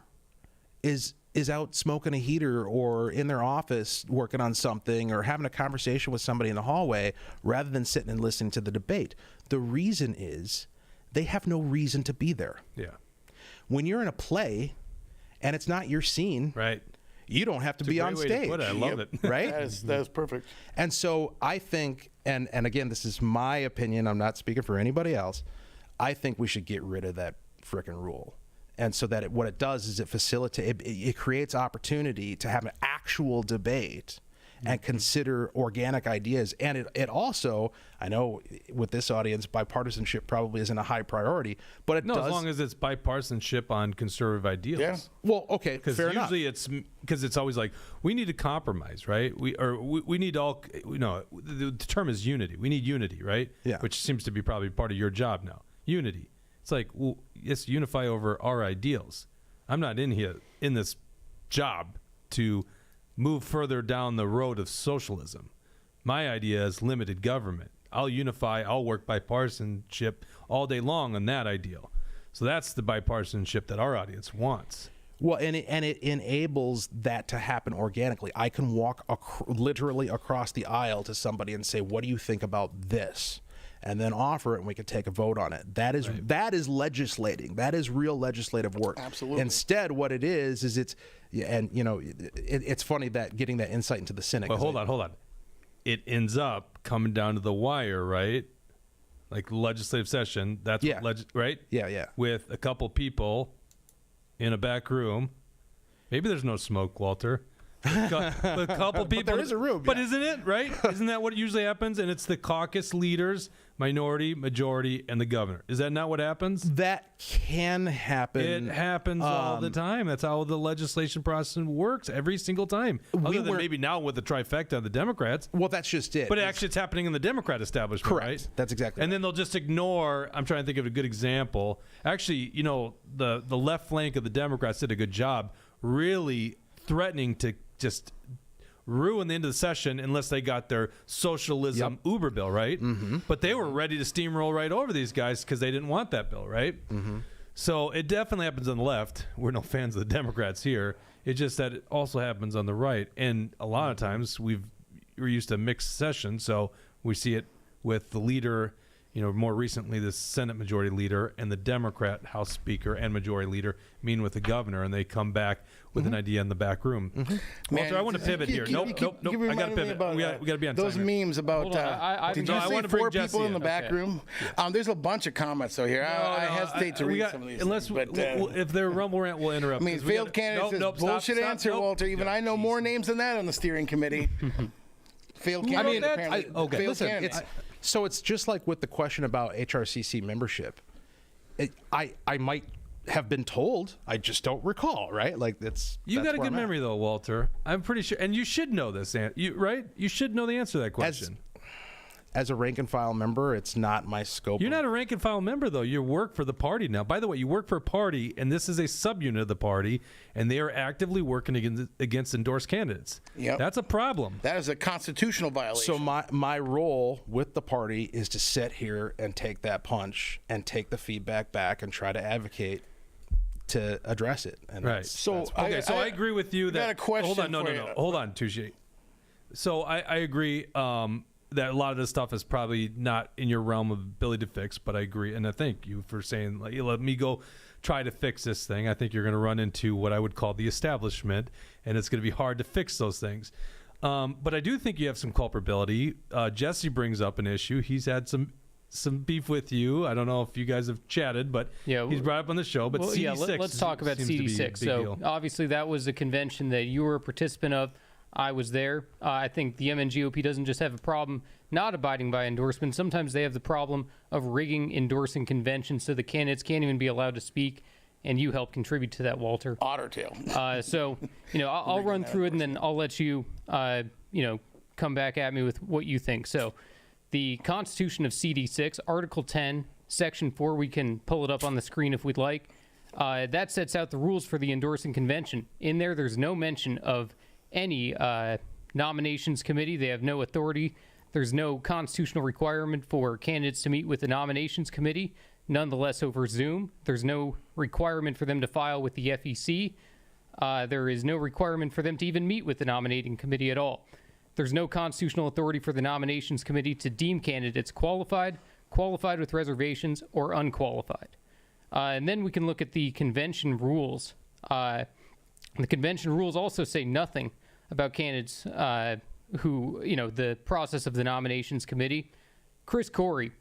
is out smoking a heater or in their office working on something or having a conversation with somebody in the hallway rather than sitting and listening to the debate? The reason is they have no reason to be there. Yeah. When you're in a play and it's not your scene, right, you don't have to be on stage. I love it. Right? That is perfect. And so I think, and again, this is my opinion, I'm not speaking for anybody else, I think we should get rid of that frickin' rule. And so that what it does is it creates opportunity to have an actual debate and consider organic ideas. And it also, I know with this audience, bipartisanship probably isn't a high priority, but it does. As long as it's bipartisanship on conservative ideals. Yeah. Well, okay, fair enough. Usually it's because it's always like, we need to compromise, right? We need all, the term is unity. We need unity, right? Yeah. Which seems to be probably part of your job now. Unity. It's like, well, let's unify over our ideals. I'm not in this job to move further down the road of socialism. My idea is limited government. I'll unify, I'll work bipartisanship all day long on that ideal. So that's the bipartisanship that our audience wants. Well, and it enables that to happen organically. I can walk literally across the aisle to somebody and say, what do you think about this? and then offer it, and we could take a vote on it. That is legislating. That is real legislative work. Absolutely. Instead, what it is and it's funny that getting that insight into the Senate. But hold on. It ends up coming down to the wire, right? Like legislative session. That's what right? Yeah. With a couple people in a back room. Maybe there's no smoke, Walter. A couple people. But there is a room. But isn't it, right? Isn't that what usually happens? And it's the caucus leaders, minority, majority, and the governor. Is that not what happens? That can happen. It happens all the time. That's how the legislation process works every single time. Other than maybe now with the trifecta of the Democrats. Well, that's just it. But actually, it's happening in the Democrat establishment, correct. right? That's exactly And right. then they'll just ignore. I'm trying to think of a good example. Actually, the left flank of the Democrats did a good job, really threatening to just ruin the end of the session unless they got their socialism Uber bill, right? Mm-hmm. But they were ready to steamroll right over these guys because they didn't want that bill, right? Mm-hmm. So it definitely happens on the left. We're no fans of the Democrats here. It's just that it also happens on the right. And a lot of times we're used to mixed sessions, so we see it with the leader, more recently the Senate Majority Leader and the Democrat House Speaker and Majority Leader meeting with the governor, and they come back with an idea in the back room. Mm-hmm. Walter, I want to pivot here. Nope. I got to pivot. We got to be on those time here. memes about. Did you I say want to bring 4 Jesse people in the in. back room? There's a bunch of comments though here. I hesitate to read some of these. Unless things, but, if they're rumble rant, we'll interrupt. I mean, failed candidates is bullshit answer, Walter. Even I know more names than that on the steering committee. Failed candidates. Okay, listen. It's just like with the question about HRCC membership. I might have been told. I just don't recall. Right? Like You got a good I'm memory at. though, Walter. I'm pretty sure, and you should know this. Right? You should know the answer to that question. As a rank and file member, it's not my scope. You're not a rank and file member, though. You work for the party now. By the way, you work for a party, and this is a subunit of the party, and they are actively working against endorsed candidates. Yep. That's a problem. That is a constitutional violation. So my role with the party is to sit here and take that punch and take the feedback back and try to advocate to address it. And Right. So I agree with you that. got a question Hold on, no. for you. Hold on, Touche. So I agree. That a lot of this stuff is probably not in your realm of ability to fix, but I agree. And I thank you for saying, like, let me go try to fix this thing. I think you're going to run into what I would call the establishment, and it's going to be hard to fix those things. But I do think you have some culpability. Jesse brings up an issue. He's had some beef with you. I don't know if you guys have chatted, but he's brought up on the show. But CD6 let's talk about CD6. So obviously that was a convention that you were a participant of. I was there. I think the MNGOP doesn't just have a problem not abiding by endorsements. Sometimes they have the problem of rigging endorsing conventions so the candidates can't even be allowed to speak, and you help contribute to that, Walter. Otter tail. So, I'll run through it, and then I'll let you, come back at me with what you think. So the Constitution of CD6, Article 10, Section 4, we can pull it up on the screen if we'd like. That sets out the rules for the endorsing convention. In there's no mention of any nominations committee. They have no authority. There's no constitutional requirement for candidates to meet with the nominations committee, nonetheless over Zoom. There's no requirement for them to file with the FEC. There is no requirement for them to even meet with the nominating committee at all. There's no constitutional authority for the nominations committee to deem candidates qualified, qualified with reservations, or unqualified. And then we can look at the convention rules. The convention rules also say nothing about candidates who, the process of the nominations committee. Chris Cory,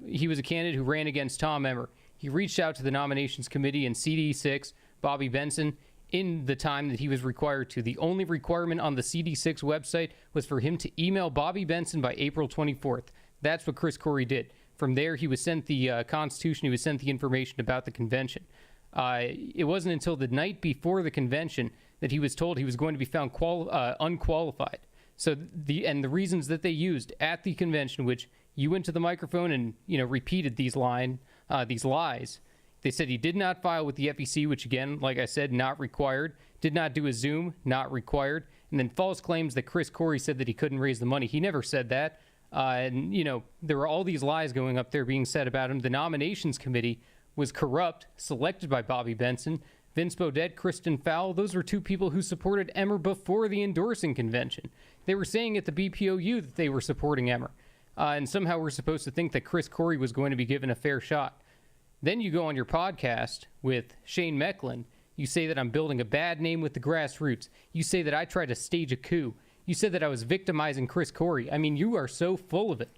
he was a candidate who ran against Tom Emmer. He reached out to the nominations committee and CD6, Bobby Benson, in the time that he was required to. The only requirement on the CD6 website was for him to email Bobby Benson by April 24th. That's what Chris Cory did. From there, he was sent the Constitution. He was sent the information about the convention. It wasn't until the night before the convention that he was told he was going to be found unqualified. So the reasons that they used at the convention, which you went to the microphone and repeated these lies. They said he did not file with the FEC, which again, like I said, not required. Did not do a Zoom, not required. And then false claims that Chris Cory said that he couldn't raise the money. He never said that. There were all these lies going up there being said about him. The nominations committee was corrupt, selected by Bobby Benson. Vince Bodette, Kristen Fowle, those were two people who supported Emmer before the endorsing convention. They were saying at the BPOU that they were supporting Emmer. and somehow we're supposed to think that Chris Cory was going to be given a fair shot. Then you go on your podcast with Shane Mecklin. You say that I'm building a bad name with the grassroots. You say that I tried to stage a coup. You said that I was victimizing Chris Cory. I mean, you are so full of it.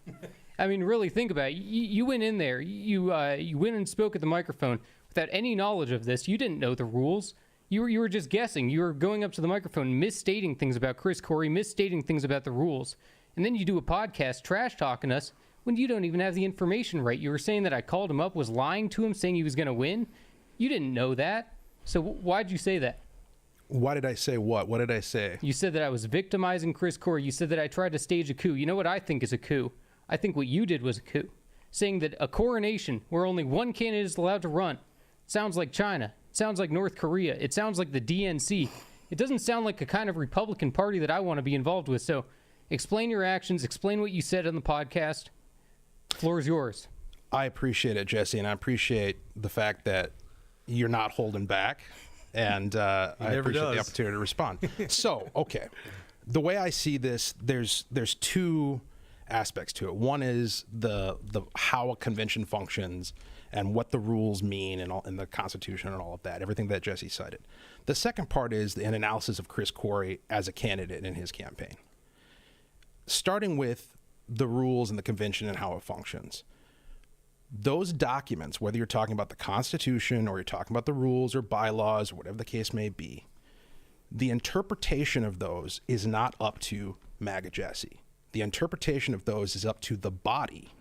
I mean, really think about it. You went in there. You went and spoke at the microphone without any knowledge of this. You didn't know the rules. You were just guessing. You were going up to the microphone, misstating things about Chris Cory, misstating things about the rules. And then you do a podcast trash-talking us when you don't even have the information right. You were saying that I called him up, was lying to him, saying he was going to win. You didn't know that. So why'd you say that? Why did I say what? What did I say? You said that I was victimizing Chris Cory. You said that I tried to stage a coup. You know what I think is a coup? I think what you did was a coup. Saying that a coronation where only one candidate is allowed to run sounds like China. It sounds like North Korea. It sounds like the DNC. It doesn't sound like a kind of Republican Party that I want to be involved with. So explain your actions. Explain what you said on the podcast. Floor is yours. I appreciate it, Jesse, and I appreciate the fact that you're not holding back. And I appreciate the opportunity to respond. So, okay. The way I see this, there's two aspects to it. One is the how a convention functions and what the rules mean and the Constitution and all of that, everything that Jesse cited. The second part is an analysis of Chris Cory as a candidate in his campaign. Starting with the rules and the convention and how it functions. Those documents, whether you're talking about the Constitution or you're talking about the rules or bylaws or whatever the case may be, the interpretation of those is not up to MAGA Jesse. The interpretation of those is up to the body.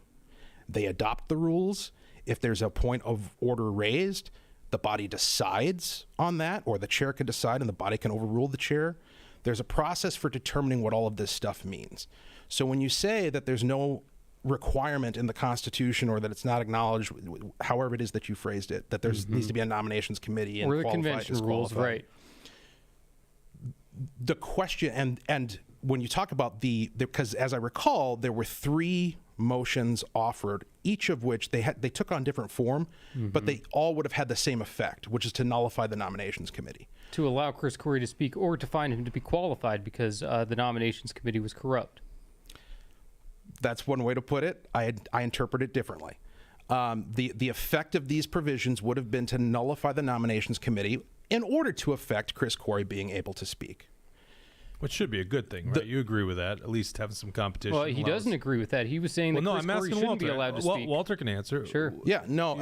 They adopt the rules. If there's a point of order raised, the body decides on that, or the chair can decide and the body can overrule the chair. There's a process for determining what all of this stuff means. So when you say that there's no requirement in the Constitution or that it's not acknowledged, however it is that you phrased it, that there's needs to be a nominations committee and or the convention rules, right? The question, and when you talk about because as I recall, there were 3 motions offered, each of which they took on different form, but they all would have had the same effect, which is to nullify the nominations committee. To allow Chris Cory to speak or to find him to be qualified because the nominations committee was corrupt. That's one way to put it. I interpret it differently. The effect of these provisions would have been to nullify the nominations committee in order to affect Chris Cory being able to speak. Which should be a good thing, right? You agree with that? At least having some competition. Well, he doesn't agree with that. He was saying that Chris Cory shouldn't be allowed to speak. Walter can answer. Sure. Yeah, no,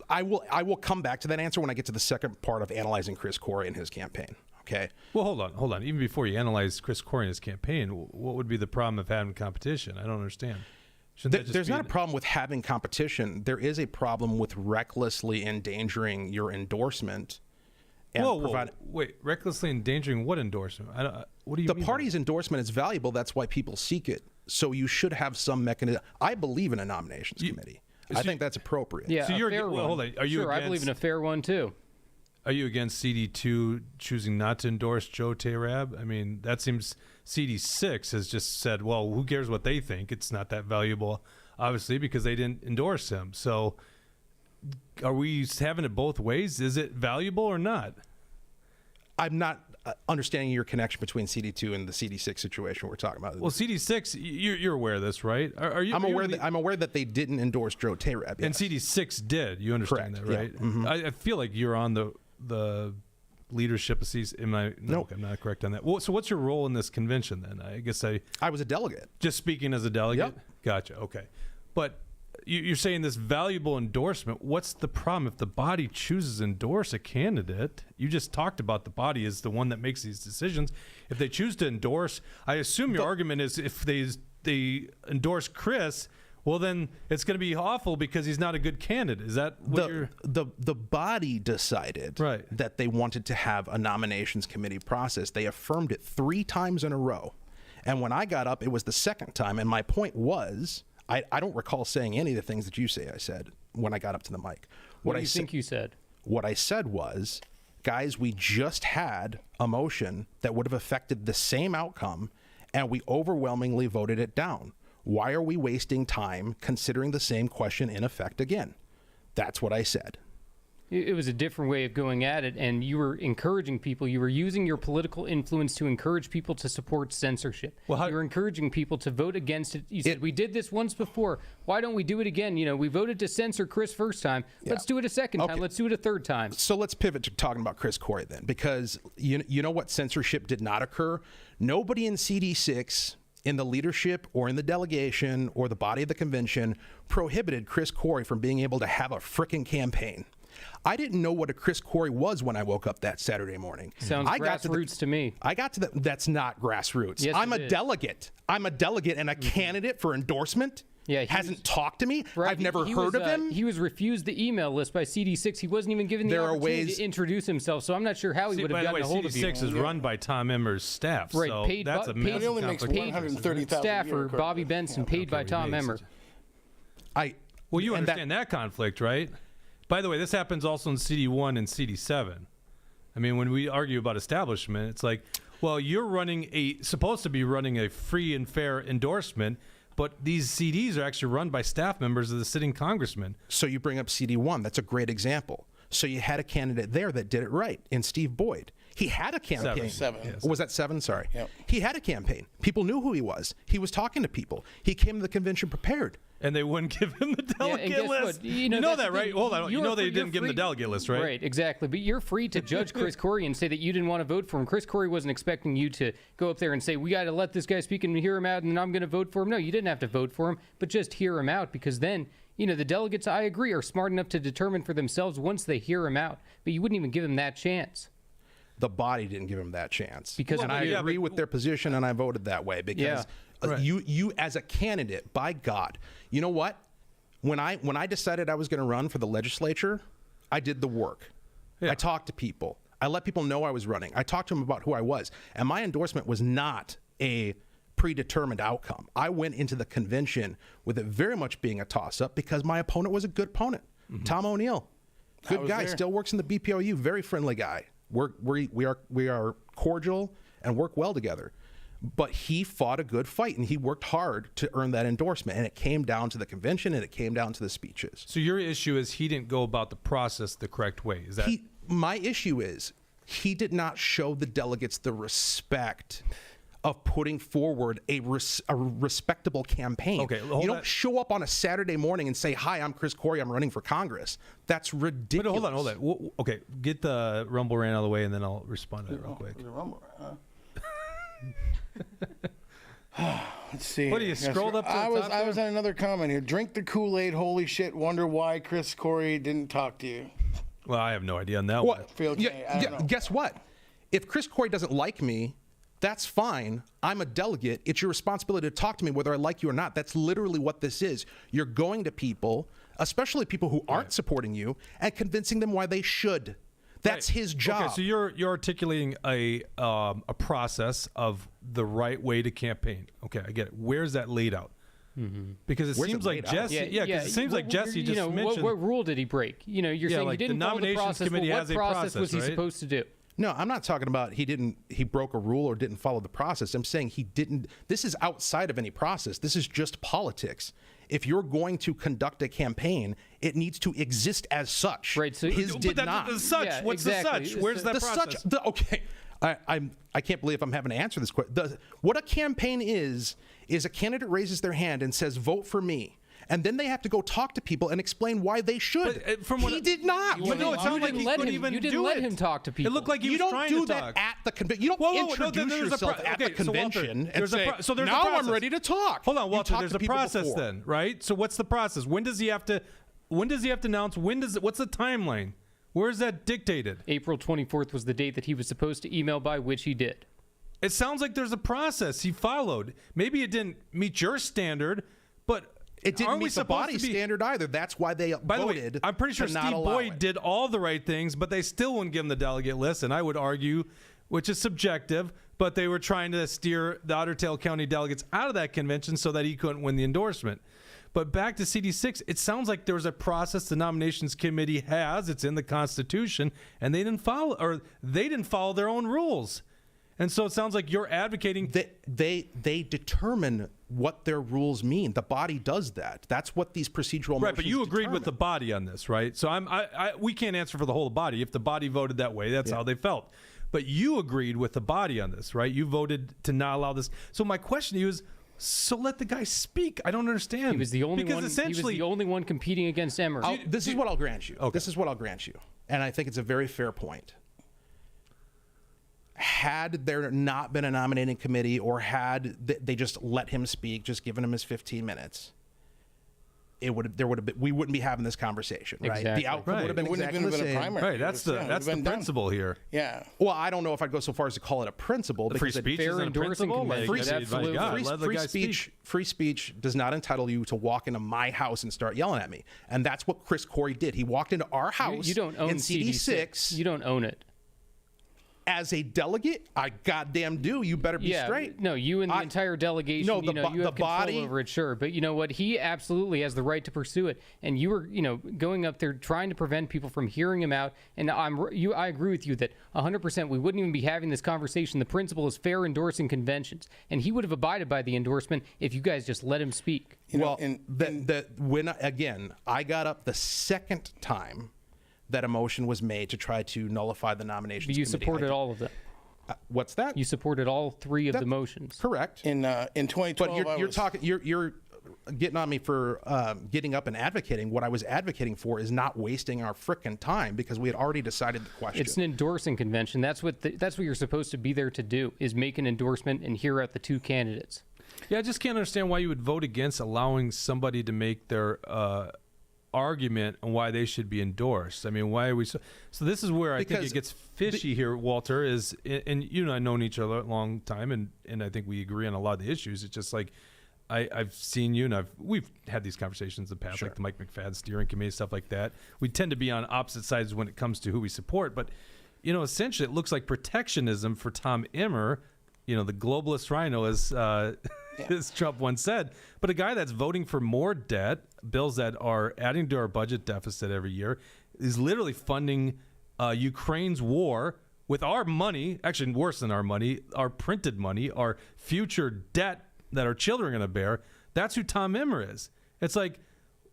I will come back to that answer when I get to the second part of analyzing Chris Cory and his campaign. Okay. Well, hold on. Even before you analyze Chris Cory and his campaign, what would be the problem of having competition? I don't understand. There's not a problem with having competition. There is a problem with recklessly endangering your endorsement. And wait, recklessly endangering what endorsement? What do you mean? The party's endorsement is valuable. That's why people seek it. So you should have some mechanism. I believe in a nominations committee. I think that's appropriate. Yeah, so a fair one. Hold on. Are you sure, I believe in a fair one, too. Are you against CD2 choosing not to endorse Joe Tayrab? I mean, that seems CD6 has just said, well, who cares what they think? It's not that valuable, obviously, because they didn't endorse him. So are we having it both ways? Is it valuable or not? I'm not understanding your connection between CD2 and the CD6 situation we're talking about. Well, CD6, you're aware of this, right? Are you? I'm aware that they didn't endorse Joe Tayrab. Yes. And CD6 did. You understand Correct. that, right? Yeah. Mm-hmm. I feel like you're on the leadership of CD6. No, nope. I'm not correct on that. Well, so what's your role in this convention then? I guess I was a delegate. Just speaking as a delegate? Yep. Gotcha. Okay. But you're saying this valuable endorsement. What's the problem if the body chooses to endorse a candidate? You just talked about the body is the one that makes these decisions. If they choose to endorse, I assume your argument is if they endorse Chris, well, then it's going to be awful because he's not a good candidate. Is that what the body decided that they wanted to have a nominations committee process? They affirmed it 3 times in a row. And when I got up, it was the second time. And my point was, I don't recall saying any of the things that you say I said when I got up to the mic. What do you think you said? What I said was, guys, we just had a motion that would have affected the same outcome, and we overwhelmingly voted it down. Why are we wasting time considering the same question in effect again? That's what I said. It was a different way of going at it, and you were encouraging people. You were using your political influence to encourage people to support censorship. Well, you were encouraging people to vote against it. You said, we did this once before. Why don't we do it again? You know, we voted to censor Chris first time. Let's do it a second time. Let's do it a third time. So let's pivot to talking about Chris Cory then, because you know what censorship did not occur? Nobody in CD6, in the leadership or in the delegation or the body of the convention, prohibited Chris Cory from being able to have a frickin' campaign. I didn't know what a Chris Cory was when I woke up that Saturday morning. Sounds grassroots to me. I got to that's not grassroots. Yes, I'm it a is. delegate. I'm a delegate and a candidate for endorsement. Yeah, hasn't talked to me. Right. I've never He heard was, of him. He was refused the email list by CD6. He wasn't even given the There are opportunity ways- to introduce himself, so I'm not sure how he See, would have by the gotten way, a hold of you. CD6 is run by Tom Emmer's staff, Right, so paid that's bu- a paid- massive It only makes conflict of $130,000 interest. a year, Staffer correct? Bobby Benson, paid by Tom Emmer. Well, that conflict, right? By the way, this happens also in CD1 and CD7. I mean, when we argue about establishment, it's like, well, you're supposed to be running a free and fair endorsement, but these CDs are actually run by staff members of the sitting congressman. So you bring up CD1. That's a great example. So you had a candidate there that did it right in Steve Boyd. He had a campaign. Seven. Or was that 7? Sorry. Yep. He had a campaign. People knew who he was. He was talking to people. He came to the convention prepared. And they wouldn't give him the and delegate guess list. what? You know that's that, the right? thing. Hold on. You You're know they free- didn't give him the free- delegate list, right? Right, exactly. But you're free to judge Chris Cory and say that you didn't want to vote for him. Chris Cory wasn't expecting you to go up there and say, we got to let this guy speak and hear him out, and I'm going to vote for him. No, you didn't have to vote for him, but just hear him out, because then, you know, the delegates, I agree, are smart enough to determine for themselves once they hear him out. But you wouldn't even give him that chance. The body didn't give him that chance. Because I agree with their position, and I voted that way because Right. you as a candidate, by God, you know what? When I decided I was going to run for the legislature, I did the work. Yeah. I talked to people. I let people know I was running. I talked to them about who I was, and my endorsement was not a predetermined outcome. I went into the convention with it very much being a toss-up because my opponent was a good opponent. Tom O'Neill, good guy, there. still works in the BPOU, very friendly guy. We are cordial and work well together. But he fought a good fight, and he worked hard to earn that endorsement. And it came down to the convention, and it came down to the speeches. So your issue is he didn't go about the process the correct way. Is that My issue is he did not show the delegates the respect of putting forward a respectable campaign. Okay, you don't show up on a Saturday morning and say, "Hi, I'm Chris Cory. I'm running for Congress." That's ridiculous. But hold on. Okay, get the Rumble rant out of the way, and then I'll respond to that real quick. Let's see. What, you scrolled up to the I was top I there? was on another comment here. Drink the Kool-Aid. Holy shit. Wonder why Chris Cory didn't talk to you. Well, I have no idea on that one. What? Feel okay, I don't know. Guess what? If Chris Cory doesn't like me, that's fine. I'm a delegate. It's your responsibility to talk to me whether I like you or not. That's literally what this is. You're going to people, especially people who aren't supporting you, and convincing them why they should. That's Right. his job. Okay, so you're articulating a process of the right way to campaign. Okay, I get it. Where's that laid out? Because it Where's seems it like laid out? Jesse. Yeah, because it seems like Jesse just mentioned. What rule did he break? You know, you're saying like he the didn't follow the nominations process. committee Well, has what a process was he process, right? supposed to do? No, I'm not talking about he broke a rule or didn't follow the process. I'm saying he didn't. This is outside of any process. This is just politics. If you're going to conduct a campaign, it needs to exist as such. Right, so- his But did that- not. the such. Yeah, What's exactly. the such? Where's that the process? such. Okay, I can't believe I'm having to answer this question. What a campaign is a candidate raises their hand and says, "Vote for me." And then they have to go talk to people and explain why they should. But, from what he I- did not. But no, it You sounded like didn't he let couldn't him- even you didn't do let it. him talk to people. It looked like he You was don't trying do to that talk. at the convention. You don't Whoa, no, introduce there's a yourself pro- at the okay, so Walter, convention and there's a say, pro- so there's a "Now I'm process." ready to talk." Hold on, You Walter. talked There's to a people process before. then, right? So what's the process? When does he have to announce? What's the timeline? Where is that dictated? April 24th was the date that he was supposed to email by, which he did. It sounds like there's a process he followed. Maybe it didn't meet your standard, but It didn't aren't we meet the supposed body to be- standard either. That's why they By the way, voted. I'm pretty sure to not Steve allow Boyd it. did all the right things, but they still wouldn't give him the delegate list. And I would argue, which is subjective, but they were trying to steer the Otter Tail County delegates out of that convention so that he couldn't win the endorsement. But back to CD6, it sounds like there was a process the nominations committee has. It's in the Constitution, and they didn't follow their own rules. And so it sounds like you're advocating. They determine what their rules mean. The body does that. That's what these procedural motions Right, but you agreed with determine. the body on this, right? So we can't answer for the whole body. If the body voted that way, that's how they felt. But you agreed with the body on this, right? You voted to not allow this. So my question to you is, so let the guy speak. I don't understand. He was the only because one. Essentially, He was the only one competing against Emmer. This is what I'll grant you. Okay. This is what I'll grant you. And I think it's a very fair point. Had there not been a nominating committee, or had they just let him speak, just given him his 15 minutes, we wouldn't be having this conversation, right? Exactly. The outcome Right. would have been It wouldn't exactly have the been a same. primary. right? That's Yeah, it the would've been done. principle here. Yeah. Well, I don't know if I'd go so far as to call it a principle. The free because speech fair isn't a endorsing principle. convention. Like, Free- absolutely. absolutely. Let the guy speak. Free speech does not entitle you to walk into my house and start yelling at me. And that's what Cory did. He walked into our house You don't own in CD6. You don't own it. As a delegate, I goddamn do. You better be straight. No, you and the entire delegation, no, you the have control body- over it, sure. But you know what? He absolutely has the right to pursue it. And you were, going up there trying to prevent people from hearing him out. And I agree with you that 100% we wouldn't even be having this conversation. The principle is fair endorsing conventions. And he would have abided by the endorsement if you guys just let him speak. When I got up the second time that a motion was made to try to nullify the nominations But you committee. supported all of them. What's that? You supported all three of the motions. Correct. In 2012, But you're getting on me for getting up and advocating. What I was advocating for is not wasting our frickin' time, because we had already decided the question. It's an endorsing convention. That's what you're supposed to be there to do, is make an endorsement and hear out the two candidates. Yeah, I just can't understand why you would vote against allowing somebody to make their argument on why they should be endorsed. I mean, why are we so this is where I think it gets fishy here, Walter, is, and you and I have known each other a long time, and I think we agree on a lot of the issues. It's just like I've seen you, and we've had these conversations in the past, like the Mike McFadden steering committee, stuff like that. We tend to be on opposite sides when it comes to who we support, but essentially it looks like protectionism for Tom Emmer, the globalist rhino, as Trump once said, but a guy that's voting for more debt, bills that are adding to our budget deficit every year, is literally funding Ukraine's war with our money, actually worse than our money, our printed money, our future debt that our children are going to bear. That's who Tom Emmer is. It's like,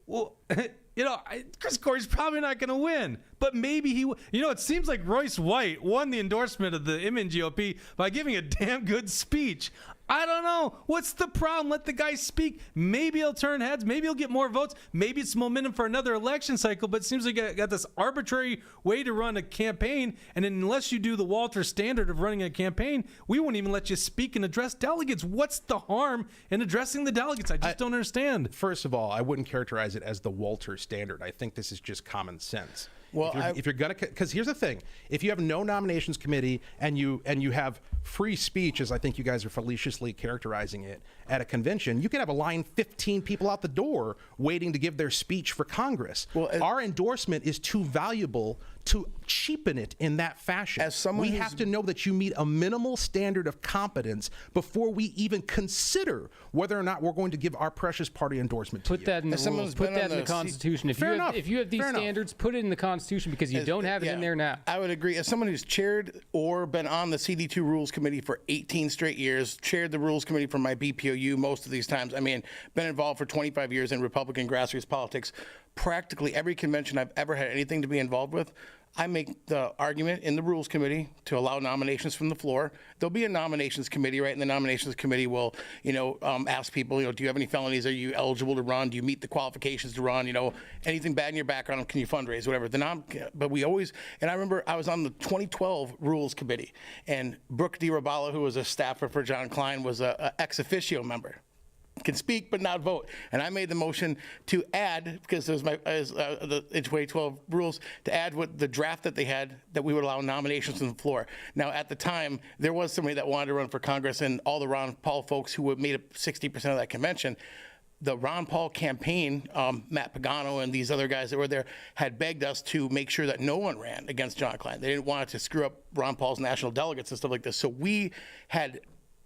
well, Chris Cory's probably not going to win, but maybe he it seems like Royce White won the endorsement of the MNGOP by giving a damn good speech. I don't know. What's the problem? Let the guy speak. Maybe he'll turn heads. Maybe he'll get more votes. Maybe it's momentum for another election cycle, but it seems like you got this arbitrary way to run a campaign, and unless you do the Walter standard of running a campaign, we won't even let you speak and address delegates. What's the harm in addressing the delegates? I just don't understand. First of all, I wouldn't characterize it as the Walter standard. I think this is just common sense. Well, if you're gonna, because here's the thing: if you have no nominations committee and you have free speech, as I think you guys are fallaciously characterizing it, at a convention, you could have a line 15 people out the door waiting to give their speech for Congress. Well, our endorsement is too valuable to cheapen it in that fashion. As someone we who's- have to know that you meet a minimal standard of competence before we even consider whether or not we're going to give our precious party endorsement to Put you. that in the As someone rules. who's Put been that on in the the Constitution. Fair enough. If you have these Fair enough. standards, put it in the Constitution, because you don't have it in there now. I would agree. As someone who's chaired or been on the CD2 Rules Committee for 18 straight years, chaired the Rules Committee for my BPOU most of these times, been involved for 25 years in Republican grassroots politics, practically every convention I've ever had anything to be involved with, I make the argument in the Rules Committee to allow nominations from the floor. There'll be a nominations committee, right? And the nominations committee will, ask people, do you have any felonies? Are you eligible to run? Do you meet the qualifications to run? Anything bad in your background? Can you fundraise? Whatever. But we always, and I remember I was on the 2012 Rules Committee, and Brooke DiRabala, who was a staffer for John Klein, was a ex officio member. Can speak but not vote, and I made the motion to add, because it was the 2012 rules, to add what the draft that they had, that we would allow nominations on the floor. Now, at the time, there was somebody that wanted to run for Congress, and all the Ron Paul folks who made up 60% of that convention. The Ron Paul campaign, Matt Pagano and these other guys that were there, had begged us to make sure that no one ran against John Klein. They didn't want it to screw up Ron Paul's national delegates and stuff like this. So we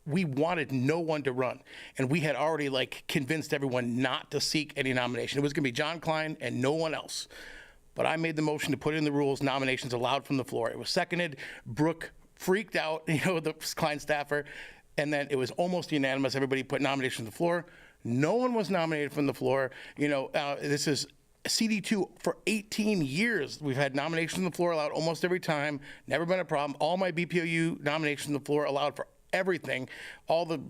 wanted no one to run, and we had already convinced everyone not to seek any nomination. It was going to be John Klein and no one else. But I made the motion to put in the rules, nominations allowed from the floor. It was seconded. Brooke freaked out, the Klein staffer. and then it was almost unanimous. Everybody put nominations on the floor. No one was nominated from the floor. This is CD2 for 18 years. We've had nominations on the floor allowed almost every time. Never been a problem. All my BPOU nominations on the floor allowed for everything, all the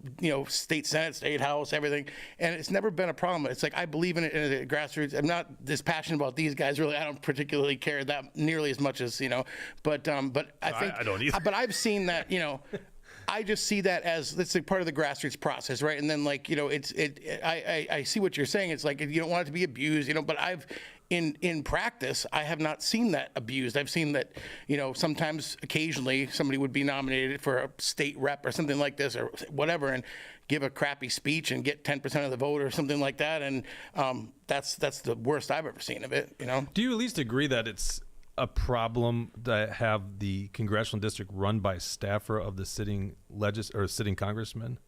state senate, state house, everything, and it's never been a problem. It's like I believe in it in the grassroots. I'm not this passionate about these guys really. I don't particularly care that nearly as much as but I think I don't either. But I've seen that I just see that as that's like part of the grassroots process, right? And then I see what you're saying. It's like you don't want it to be abused, but I've in practice I have not seen that abused. I've seen that sometimes occasionally somebody would be nominated for a state rep or something like this or whatever and give a crappy speech and get 10% of the vote or something like that, and that's the worst I've ever seen of it. Do you at least agree that it's a problem to have the congressional district run by a staffer of the sitting sitting congressman?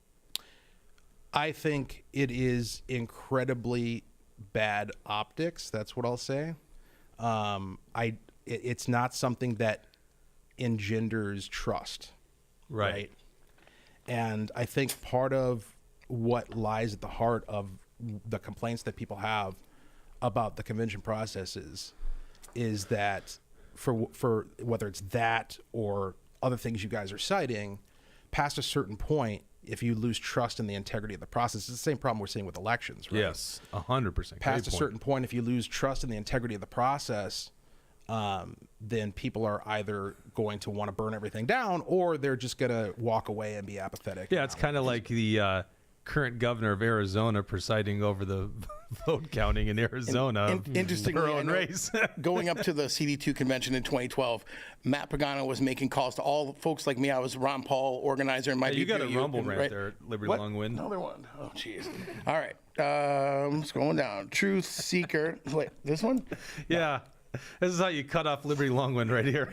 I think it is incredibly bad optics. That's what I'll say. It's not something that engenders trust, right? And I think part of what lies at the heart of the complaints that people have about the convention processes is that for whether it's that or other things you guys are citing, past a certain point, if you lose trust in the integrity of the process, it's the same problem we're seeing with elections, right? Yes, 100%. Past a certain point, if you lose trust in the integrity of the process, then people are either going to want to burn everything down or they're just going to walk away and be apathetic. Yeah, it's kind of like the current governor of Arizona presiding over the vote counting in Arizona. Interestingly, her own race. Going up to the CD2 convention in 2012, Matt Pagano was making calls to all folks like me. I was Ron Paul organizer in my You got a BPOU, rumble rant right there, Liberty What? Longwind. Another one. Oh, jeez. All right. Scrolling down. Truth Seeker. Wait, this one? Yeah. This is how you cut off Liberty Longwind right here.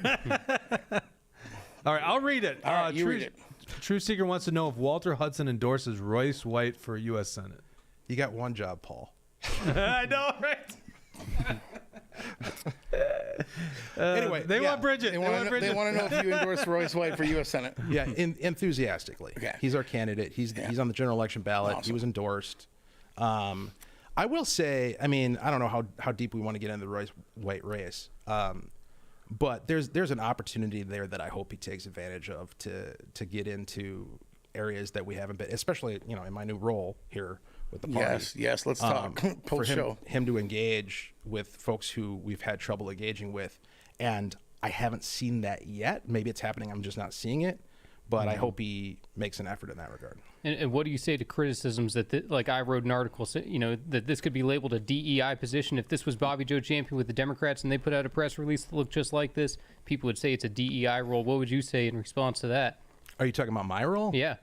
All right, I'll read it. All right, you read it. Truth Seeker wants to know if Walter Hudson endorses Royce White for U.S. Senate. You got one job, Paul. I know, right? Anyway, they want Bridget. They want to know if you endorse Royce White for U.S. Senate. Yeah, enthusiastically. Okay. He's our candidate. He's on the general election ballot. Awesome. He was endorsed. I will say, I don't know how deep we want to get into the Royce White race, but there's an opportunity there that I hope he takes advantage of to get into areas that we haven't been, especially in my new role here with the party. Yes. Let's talk For post-show. him to engage with folks who we've had trouble engaging with, and I haven't seen that yet. Maybe it's happening. I'm just not seeing it. But I hope he makes an effort in that regard. And what do you say to criticisms that, like I wrote an article, that this could be labeled a DEI position? If this was Bobby Joe Champion with the Democrats and they put out a press release that looked just like this, people would say it's a DEI role. What would you say in response to that? Are you talking about my role? Yeah.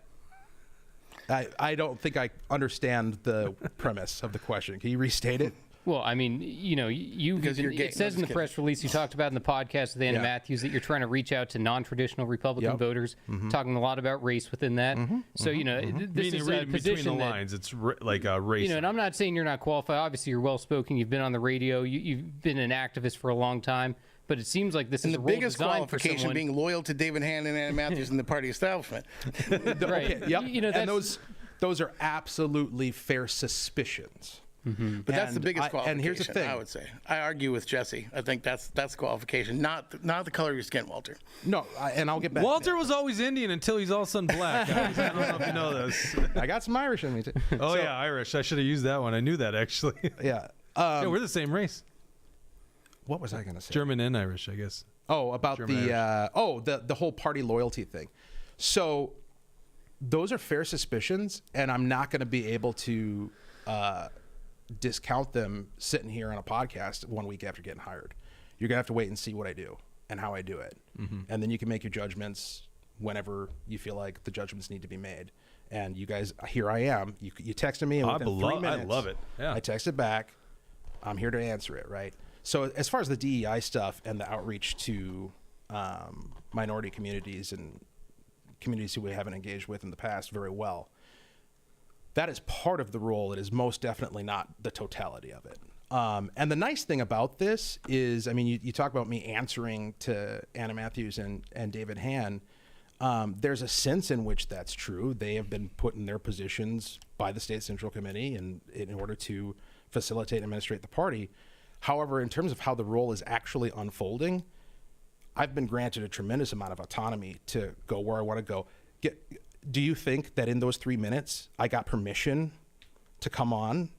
I don't think I understand the premise of the question. Can you restate it? Well, it says in the press release you talked about in the podcast with Anna Matthews that you're trying to reach out to non-traditional Republican voters, talking a lot about race within that. So, this is a between position the lines, it's like a race. and I'm not saying you're not qualified. Obviously, you're well-spoken. You've been on the radio. You've been an activist for a long time. But it seems like this is a role biggest designed for qualification someone. being loyal to David Hand and Anna Matthews and the party establishment. Right. Okay, yep. That's, and those are absolutely fair suspicions. But that's the biggest qualification. And here's the thing. I would say. I argue with Jesse. I think that's qualification, not the color of your skin, Walter. No, and I'll get back. Walter was always Indian until he's all of a sudden black. I don't know if you know this. I got some Irish in me too. Oh, yeah, Irish. I should have used that one. I knew that, actually. Yeah. Yeah, we're the same race. What was I going to say? German and Irish, I guess. Oh, about German the whole party loyalty thing. So those are fair suspicions, and I'm not going to be able to discount them sitting here on a podcast 1 week after getting hired. You're going to have to wait and see what I do and how I do it. And then you can make your judgments whenever you feel like the judgments need to be made. And you guys, here I am. You texted me, and within 3 minutes, I love it. Yeah. I texted back. I'm here to answer it, right? So as far as the DEI stuff and the outreach to minority communities and communities who we haven't engaged with in the past very well, that is part of the role. It is most definitely not the totality of it. And the nice thing about this is, you talk about me answering to Anna Matthews and David Hand. There's a sense in which that's true. They have been put in their positions by the State Central Committee and in order to facilitate and administrate the party. However, in terms of how the role is actually unfolding, I've been granted a tremendous amount of autonomy to go where I want to go. Do you think that in those 3 minutes I got permission to come on?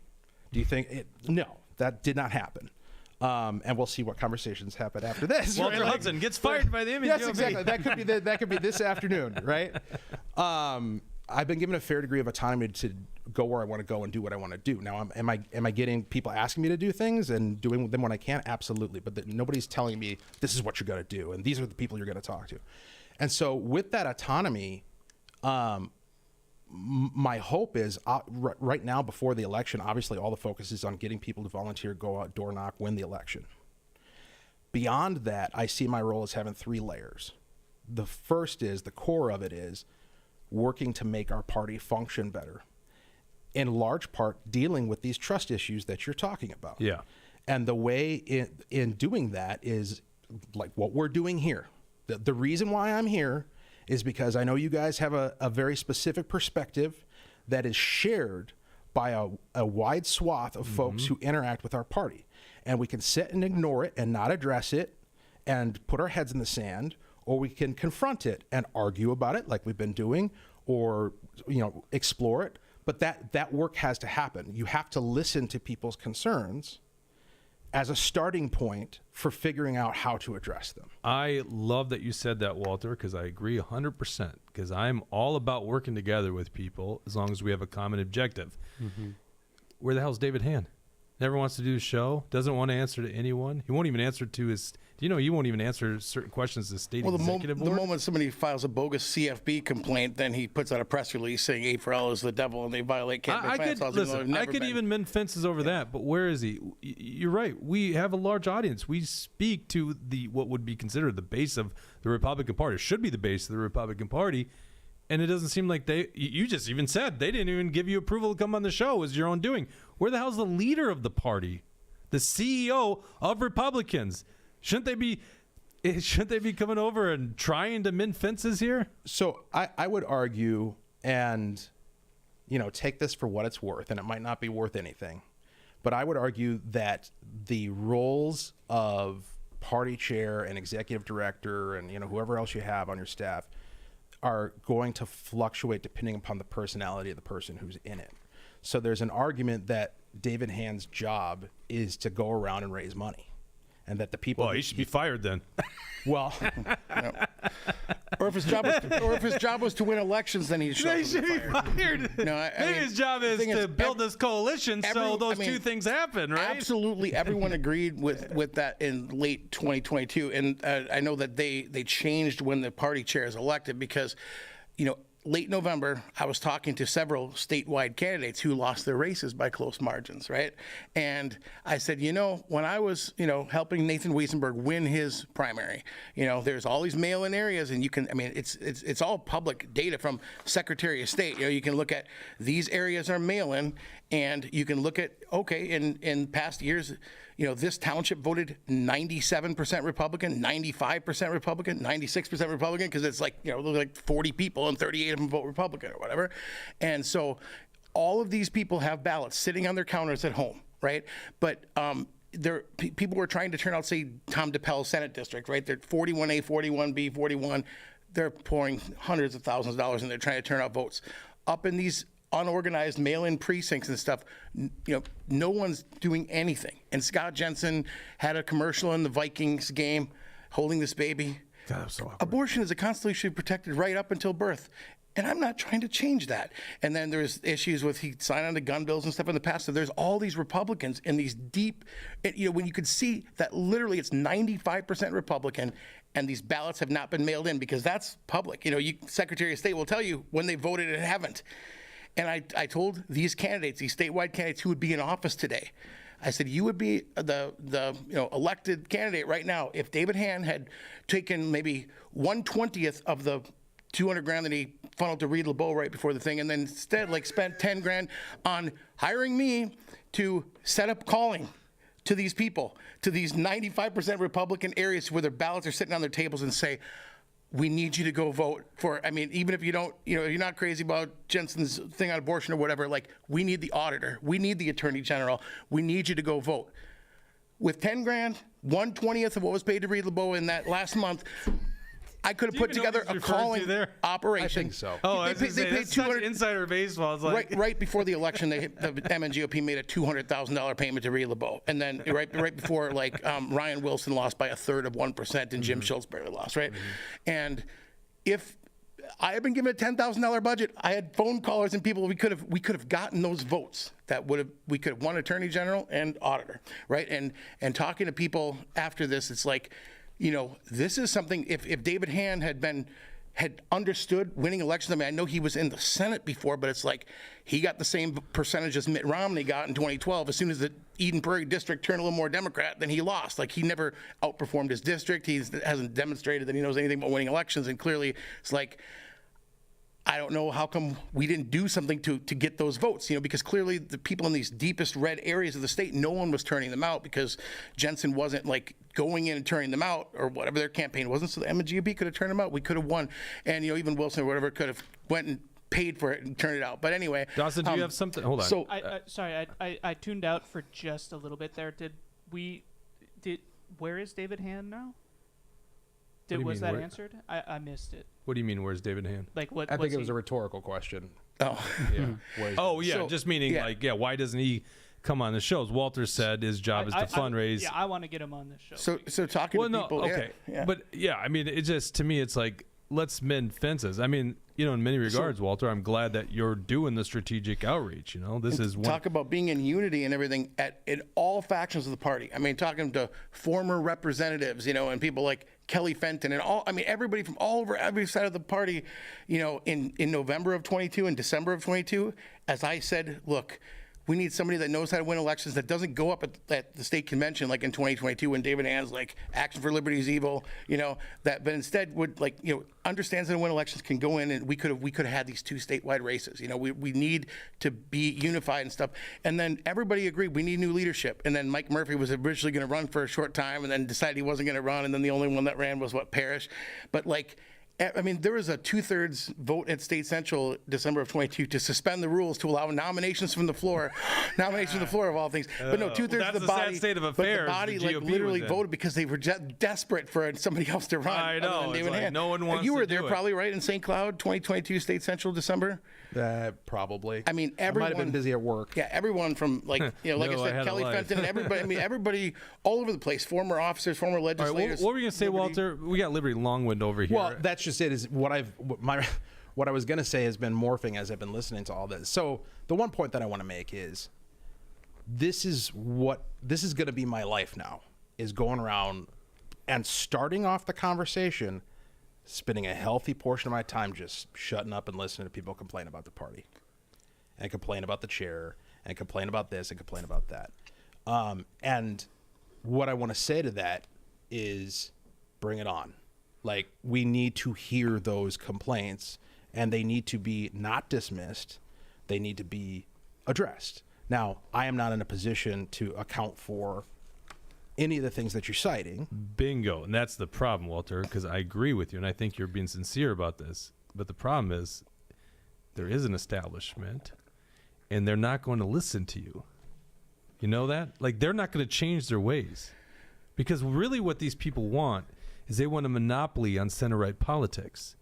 Do you think no, that did not happen. And we'll see what conversations happen after this. Walter Hudson gets fired by the MNGOP. Yes, exactly. That could be this afternoon, right? I've been given a fair degree of autonomy to go where I want to go and do what I want to do. Now, am I getting people asking me to do things and doing them when I can? Absolutely. But nobody's telling me this is what you're going to do and these are the people you're going to talk to. And so with that autonomy, my hope is right now before the election, obviously all the focus is on getting people to volunteer, go out, door knock, win the election. Beyond that, I see my role as having 3 layers. The first is, the core of it is working to make our party function better. In large part, dealing with these trust issues that you're talking about. Yeah. And the way in doing that is like what we're doing here. The reason why I'm here is because I know you guys have a very specific perspective that is shared by a wide swath of folks who interact with our party. And we can sit and ignore it and not address it and put our heads in the sand, or we can confront it and argue about it like we've been doing, or explore it. But that work has to happen. You have to listen to people's concerns as a starting point for figuring out how to address them. I love that you said that, Walter, because I agree 100%, because I'm all about working together with people as long as we have a common objective. Where the hell's David Hand? Never wants to do a show, doesn't want to answer to anyone. He won't even answer to his... Do you know he won't even answer certain questions to the state executive board? The moment somebody files a bogus CFB complaint, then he puts out a press release saying A4L is the devil and they violate campaign laws. I could even mend fences over that, but where is he? You're right. We have a large audience. We speak to what would be considered the base of the Republican Party. It should be the base of the Republican Party. And it doesn't seem like you just even said they didn't even give you approval to come on the show. It was your own doing. Where the hell's the leader of the party? The CEO of Republicans? Shouldn't they be coming over and trying to mend fences here? So I would argue, and take this for what it's worth, and it might not be worth anything, but I would argue that the roles of party chair and executive director and whoever else you have on your staff are going to fluctuate depending upon the personality of the person who's in it. So there's an argument that David Hand's job is to go around and raise money. And that the people... Well, he should be fired then. Well... Or if his job was to win elections, then he should be fired. No, maybe his job is to build this coalition so those two things happen, right? Absolutely. Everyone agreed with that in late 2022. And I know that they changed when the party chair is elected because, late November, I was talking to several statewide candidates who lost their races by close margins, right? And I said, when I was, helping Nathan Wiesenberg win his primary, there's all these mail-in areas, and it's all public data from Secretary of State. You can look at these areas are mail-in, and you can look at, in past years, this township voted 97% Republican, 95% Republican, 96% Republican, because it's like 40 people and 38 of them vote Republican or whatever. And so all of these people have ballots sitting on their counters at home, right? But people were trying to turn out, say, Tom DePell's Senate district, right? They're 41A, 41B, 41. They're pouring hundreds of thousands of dollars and they're trying to turn out votes. Up in these unorganized mail-in precincts and stuff, no one's doing anything. And Scott Jensen had a commercial in the Vikings game holding this baby. God, that was so awkward. Abortion is a constitutionally protected right up until birth. And I'm not trying to change that. And then there's issues with he signed on to gun bills and stuff in the past. So there's all these Republicans in these deep, when you could see that literally it's 95% Republican and these ballots have not been mailed in because that's public. Secretary of State will tell you when they voted and haven't. And I told these candidates, these statewide candidates who would be in office today, I said, you would be the elected candidate right now if David Hand had taken maybe 1/20th of the $200,000 that he funneled to Reed LeBeau right before the thing, and then instead spent $10,000 on hiring me to set up calling to these people, to these 95% Republican areas where their ballots are sitting on their tables, and say, we need you to go vote for, I mean, even if you don't, you're not crazy about Jensen's thing on abortion or whatever, like, we need the auditor. We need the attorney general. We need you to go vote. With 10 grand, 1/20th of what was paid to Reed LeBeau in that last month, I could have put together a calling operation. I think so. Oh, they paid $200 insider baseball. It's like right before the election. The MNGOP made a $200,000 payment to Reed LeBeau, and then right before, like, Ryan Wilson lost by 1/3 of 1%, and Jim Schultz barely lost, right? And if I had been given a $10,000 budget, I had phone callers and people. We could have gotten those votes. We could have won attorney general and auditor, right? And talking to people after this, it's like, this is something. If David Hand had understood winning elections, I mean, I know he was in the Senate before, but it's like he got the same percentage as Mitt Romney got in 2012. As soon as the Eden Prairie district turned a little more Democrat, then he lost. Like, he never outperformed his district. He hasn't demonstrated that he knows anything about winning elections, and clearly it's like, I don't know how come we didn't do something to get those votes, because clearly the people in these deepest red areas of the state, no one was turning them out because Jensen wasn't, like, going in and turning them out, or whatever their campaign wasn't. So the MNGOP could have turned them out. We could have won. And, even Wilson or whatever could have went and paid for it and turned it out. But anyway. Dawson, do you have something? Hold on. So, I tuned out for just a little bit there. Where is David Hand now? Was that answered? I missed it. What do you mean, where's David Hand? Like, what? I think it was a rhetorical question. Oh. Yeah. Just meaning, why doesn't he come on the shows? Walter said his job is to fundraise. I want to get him on this show. So talking to people. Okay. Yeah. But, I mean, it just, to me, it's like, let's mend fences. I mean, in many regards, Walter, I'm glad that you're doing the strategic outreach. This is talk about being in unity and everything in all factions of the party. I mean, talking to former representatives, and people like Kelly Fenton and everybody from all over every side of the party, in November of 22 and December of 22, as I said, look, we need somebody that knows how to win elections, that doesn't go up at the state convention like in 2022 when David Hand's like, Action for Liberty is evil, but instead would, like, understands how to win elections, can go in, and we could have had these 2 statewide races. We need to be unified and stuff. And then everybody agreed we need new leadership. And then Mike Murphy was originally going to run for a short time and then decided he wasn't going to run. And then the only one that ran was Parrish. But, like, I mean, there was a 2/3 vote at State Central December of 22 to suspend the rules to allow nominations from the floor of all things. But no, 2/3 of the body. Sad state of but affairs. the body literally voted because they were desperate for somebody else to run. I know. Other than David Hand. No one wants You were to there do it. probably, right, in St. Cloud, 2022 State Central December. Probably. I mean, I everyone might have been busy at work. Yeah, everyone from, like, like No, I I said, had a Kelly life. Fenton and everybody. I mean, everybody all over the place. Former officers, former All right, legislators. what were you going to say, Liberty. Walter? We got Liberty Longwind over here. Well, that's just it. Is what I was going to say has been morphing as I've been listening to all this. So the one point that I want to make is this is going to be my life now, is going around and starting off the conversation, spending a healthy portion of my time just shutting up and listening to people complain about the party and complain about the chair and complain about this and complain about that. And what I want to say to that is bring it on. Like, we need to hear those complaints, and they need to be not dismissed. They need to be addressed. Now, I am not in a position to account for any of the things that you're citing. Bingo. And that's the problem, Walter, because I agree with you, and I think you're being sincere about this. But the problem is there is an establishment, and they're not going to listen to you. You know that? Like, they're not going to change their ways. Because really what these people want is they want a monopoly on center-right politics.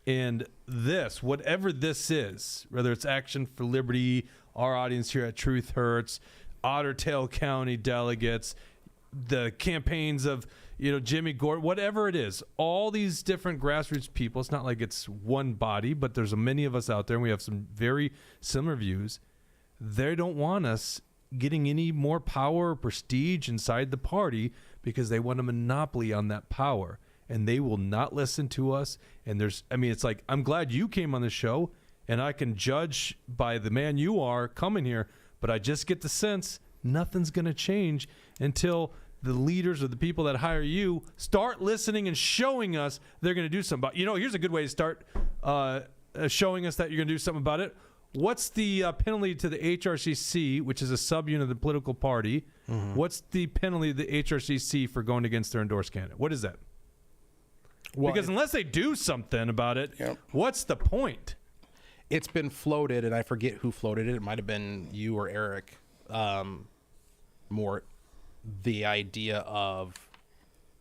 And this, whatever this is, whether it's Action for Liberty, our audience here at Truth Hurts, Otter Tail County delegates, the campaigns of, Jimmy Gore, whatever it is, all these different grassroots people, it's not like it's one body, but there's many of us out there, and we have some very similar views. They don't want us getting any more power or prestige inside the party because they want a monopoly on that power, and they will not listen to us. And it's like, I'm glad you came on the show, and I can judge by the man you are coming here, but I just get the sense nothing's going to change until the leaders or the people that hire you start listening and showing us they're going to do something about it. Here's a good way to start showing us that you're going to do something about it. What's the penalty to the HRCC, which is a subunit of the political party? Mm-hmm. What's the penalty to the HRCC for going against their endorsed candidate? What is that? Because unless they do something about it, Yep. what's the point? It's been floated, and I forget who floated it. It might have been you or Eric, Mort, the idea of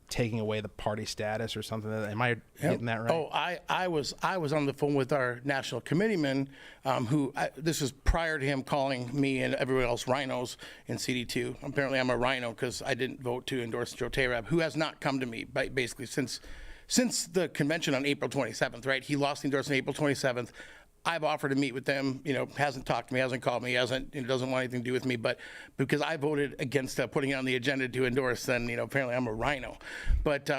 taking away the party status or something. Am I getting that right? Oh, I was on the phone with our national committeeman, this is prior to him calling me and everyone else rhinos in CD2. Apparently, I'm a rhino because I didn't vote to endorse Joe Tayrab, who has not come to me basically since the convention on April 27th. Right, he lost the endorsement April 27th. I've offered to meet with them, hasn't talked to me, hasn't called me, doesn't want anything to do with me, but because I voted against putting it on the agenda to endorse, then, apparently I'm a rhino. But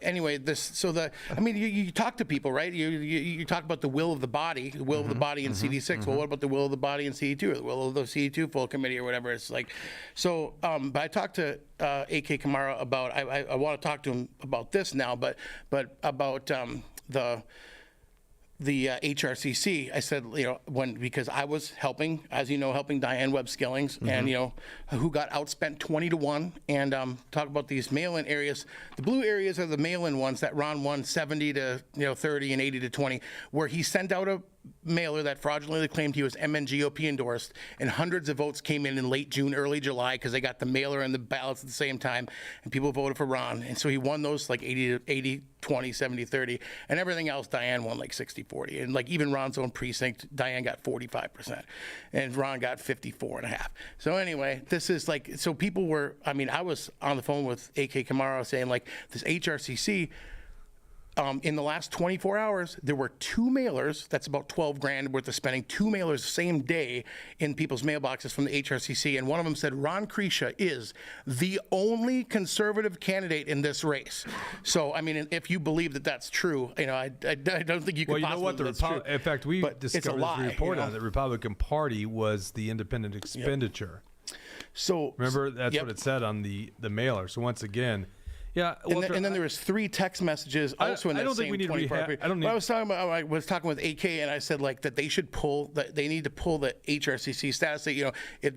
anyway, you talk to people, right? You talk about the will of the body, in CD6. Well, what about the will of the body in CD2, or the will of the CD2 full committee or whatever? It's like, so, but I talked to AK Kamala about, I want to talk to him about this now, but about the HRCC, I said, because I was helping, as you know, helping Diane Webb Skillings, and who got outspent 20-1, and talk about these mail-in areas. The blue areas are the mail-in ones that Ron won 70 to 30 and 80 to 20, where he sent out a mailer that fraudulently claimed he was MNGOP endorsed, and hundreds of votes came in late June, early July, because they got the mailer and the ballots at the same time, and people voted for Ron, and so he won those like 80, 20, 70, 30, and everything else Diane won like 60, 40, and like even Ron's own precinct, Diane got 45%, and Ron got 54.5. So anyway, this is like, so people were, I was on the phone with AK Kamara saying like, this HRCC, in the last 24 hours, there were 2 mailers, that's about 12 grand worth of spending, 2 mailers the same day in people's mailboxes from the HRCC, and one of them said Ron Krisha is the only conservative candidate in this race. So, if you believe that that's true, I don't think you can possibly believe that's true. In fact, we discovered this report on the Republican Party was the independent expenditure. Yep. So remember, that's what it said on the mailer. So once again, yeah, Walter, and then there was 3 text messages also in that same 24 hour period. I was talking with AK, and I said like that they should pull that they need to pull the HRCC status. That, if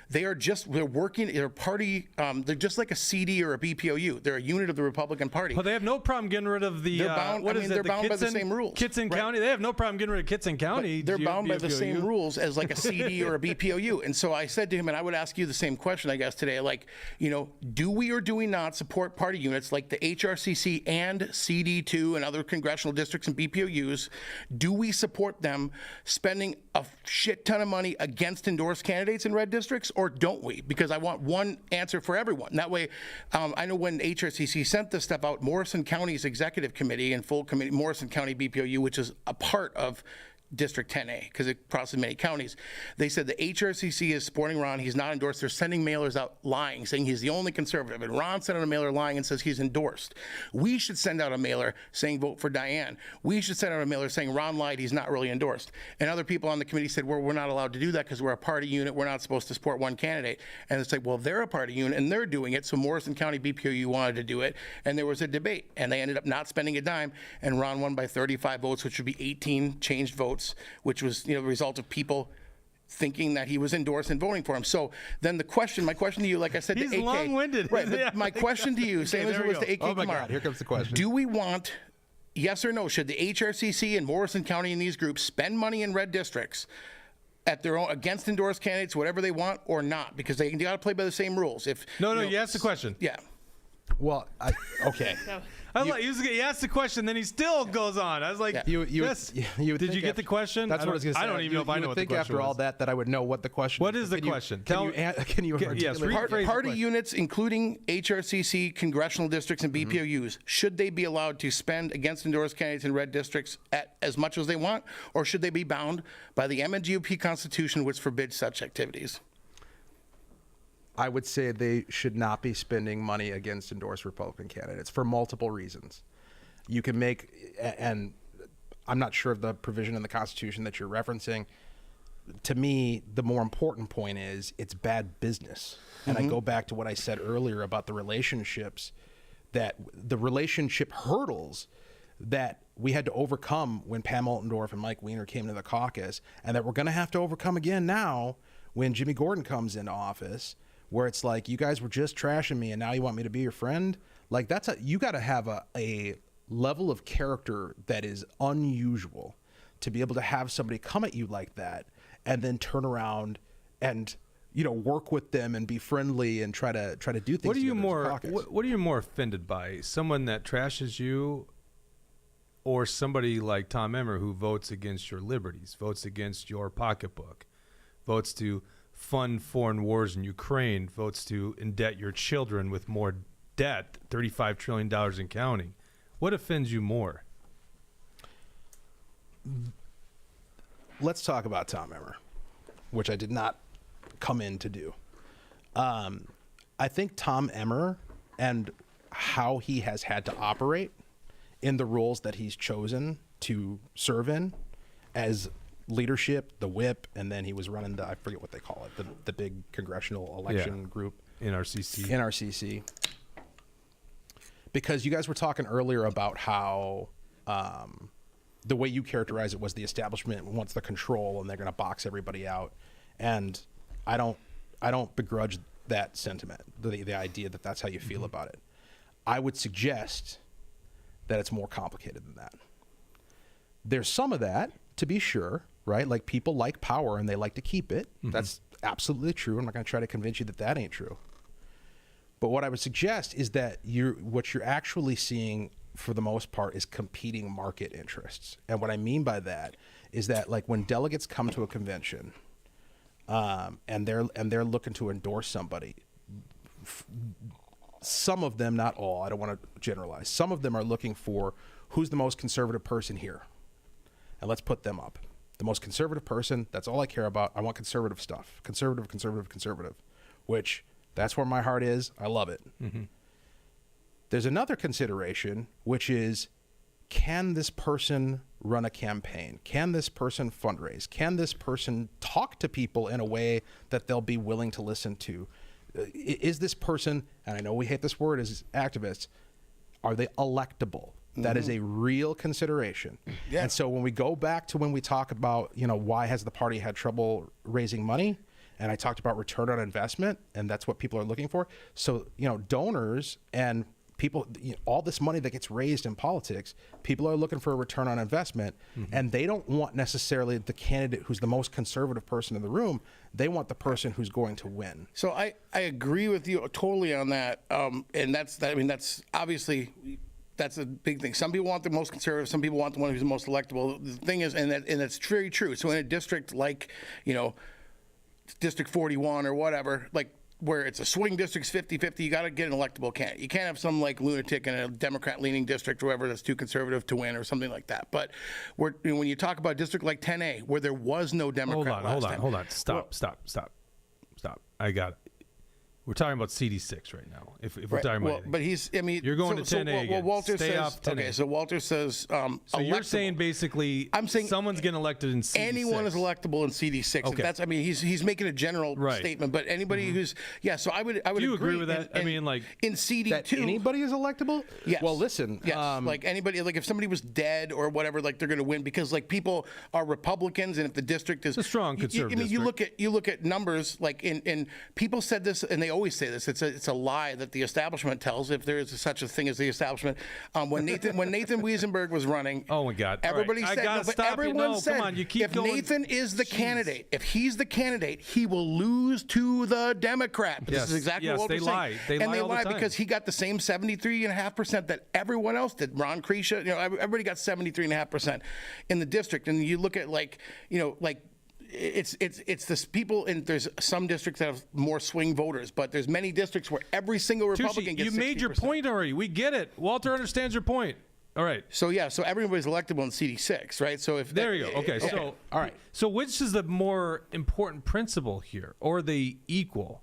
they're working, they're party, they're just like a CD or a BPOU. They're a unit of the Republican Party. Well, they have no problem getting rid of the. They're bound. They're bound by the same rules. Kitson County. They have no problem getting rid of Kitson County. But they're bound by the same rules as like a CD or a BPOU. And so I said to him, and I would ask you the same question, I guess today, like, do we or do we not support party units like the HRCC and CD2 and other congressional districts and BPOUs? Do we support them spending a shit ton of money against endorsed candidates in red districts, or don't we? Because I want one answer for everyone. That way, I know when HRCC sent this stuff out, Morrison County's executive committee and full committee, Morrison County BPOU, which is a part of District 10A, because it crosses many counties. They said the HRCC is supporting Ron. He's not endorsed. They're sending mailers out lying, saying he's the only conservative. And Ron sent out a mailer lying and says he's endorsed. We should send out a mailer saying vote for Diane. We should send out a mailer saying Ron lied, he's not really endorsed. And other people on the committee said, well, we're not allowed to do that because we're a party unit. We're not supposed to support one candidate. And it's like, well, they're a party unit and they're doing it. So Morrison County BPOU wanted to do it. And there was a debate. And they ended up not spending a dime. And Ron won by 35 votes, which would be 18 changed votes, which was the result of people thinking that he was endorsed and voting for him. So then my question to you, like I said, he's to AK, long-winded. Right? But my question to you, same as it was to AK Oh my Kamara. God, here comes the question. Do we want, yes or no, should the HRCC and Morrison County and these groups spend money in red districts at their own against endorsed candidates, whatever they want, or not? Because they got to play by the same rules. If you asked the question. Yeah. Well, okay. He asked the question, then he still goes on. I was like, Yeah. You did you get the question? That's what I was going to say. I don't even know if I know what the question after all that I would know what the question What is the question? Can you yes, articulate- rephrase the Party question. units, including HRCC, congressional districts, and BPOUs, should they be allowed to spend against endorsed candidates in red districts at as much as they want, or should they be bound by the MNGOP Constitution, which forbids such activities? I would say they should not be spending money against endorsed Republican candidates for multiple reasons. You can make, and I'm not sure of the provision in the Constitution that you're referencing. To me, the more important point is it's bad business. And I go back to what I said earlier about the relationships, that the relationship hurdles that we had to overcome when Pam Altendorf and Mike Weiner came to the caucus, and that we're going to have to overcome again now when Jimmy Gordon comes into office, where it's like, you guys were just trashing me and now you want me to be your friend? Like, you got to have a level of character that is unusual to be able to have somebody come at you like that and then turn around and work with them and be friendly and try to do things. What are you together as a more caucus. what are you more offended by? Someone that trashes you, or somebody like Tom Emmer who votes against your liberties, votes against your pocketbook, votes to fund foreign wars in Ukraine, votes to indebt your children with more debt, $35 trillion and counting? What offends you more? Let's talk about Tom Emmer, which I did not come in to do. I think Tom Emmer and how he has had to operate in the roles that he's chosen to serve in as leadership, the whip, and then he was running I forget what they call it, the big congressional election group. NRCC. Because you guys were talking earlier about how the way you characterize it was the establishment wants the control and they're going to box everybody out. And I don't begrudge that sentiment, the idea that that's how you feel about it. I would suggest that it's more complicated than that. There's some of that, to be sure, right? Like, people like power and they like to keep it. That's absolutely true. I'm not going to try to convince you that that ain't true. But what I would suggest is that what you're actually seeing for the most part is competing market interests. And what I mean by that is that, like, when delegates come to a convention and they're looking to endorse somebody, some of them, not all, I don't want to generalize, some of them are looking for who's the most conservative person here, and let's put them up. The most conservative person, that's all I care about. I want conservative stuff. Conservative, which that's where my heart is. I love it. There's another consideration, which is, can this person run a campaign? Can this person fundraise? Can this person talk to people in a way that they'll be willing to listen to? Is this person, and I know we hate this word as activists, are they electable? That is a real consideration. Yeah. And so when we go back to when we talk about, why has the party had trouble raising money? And I talked about return on investment, and that's what people are looking for. So, donors and people, all this money that gets raised in politics, people are looking for a return on investment, and they don't want necessarily the candidate who's the most conservative person in the room. They want the person who's going to win. So I agree with you totally on that. And that's obviously, that's a big thing. Some people want the most conservative. Some people want the one who's the most electable. The thing is, and that's very true. So in a district like, District 41 or whatever, like, where it's a swing district's 50-50, you got to get an electable candidate. You can't have some like lunatic in a Democrat-leaning district or whatever that's too conservative to win or something like that. But when you talk about a district like 10A, where there was no Democrat Hold on. Stop. I got it. We're talking about CD6 right now. If we're talking about anything. But you're going to 10A again. Walter Stay off off 10A. Okay, so Walter says so you're saying basically I'm saying someone's getting elected in CD6. Anyone is electable in CD6. Okay. That's he's making a general statement, but anybody who's so I would Do you agree with that? in CD2 that anybody is electable? Yes. Well, listen. Yes. Like anybody, like if somebody was dead or whatever, like they're going to win because like people are Republicans, and if the district is a strong conservative you look at numbers like in people said this, and they always say this. It's a lie that the establishment tells, if there is such a thing as the establishment. When Nathan Wiesenberg was running, oh my God, everybody said, everyone said, come on, you keep if going. Nathan is the candidate, if he's the candidate, he will lose to the Democrat. This is exactly what they we're lie. saying. They lie all the time. because he got the same 73.5% that everyone else did. Ron Krisha, everybody got 73.5% in the district. And you look at it's this people, and there's some districts that have more swing voters, but there's many districts where every single Republican gets 60%. You made your point already. We get it. Walter understands your point. All right. So so everybody's electable in CD6, right? So if there you go. Okay. So all right. So which is the more important principle here, or the equal?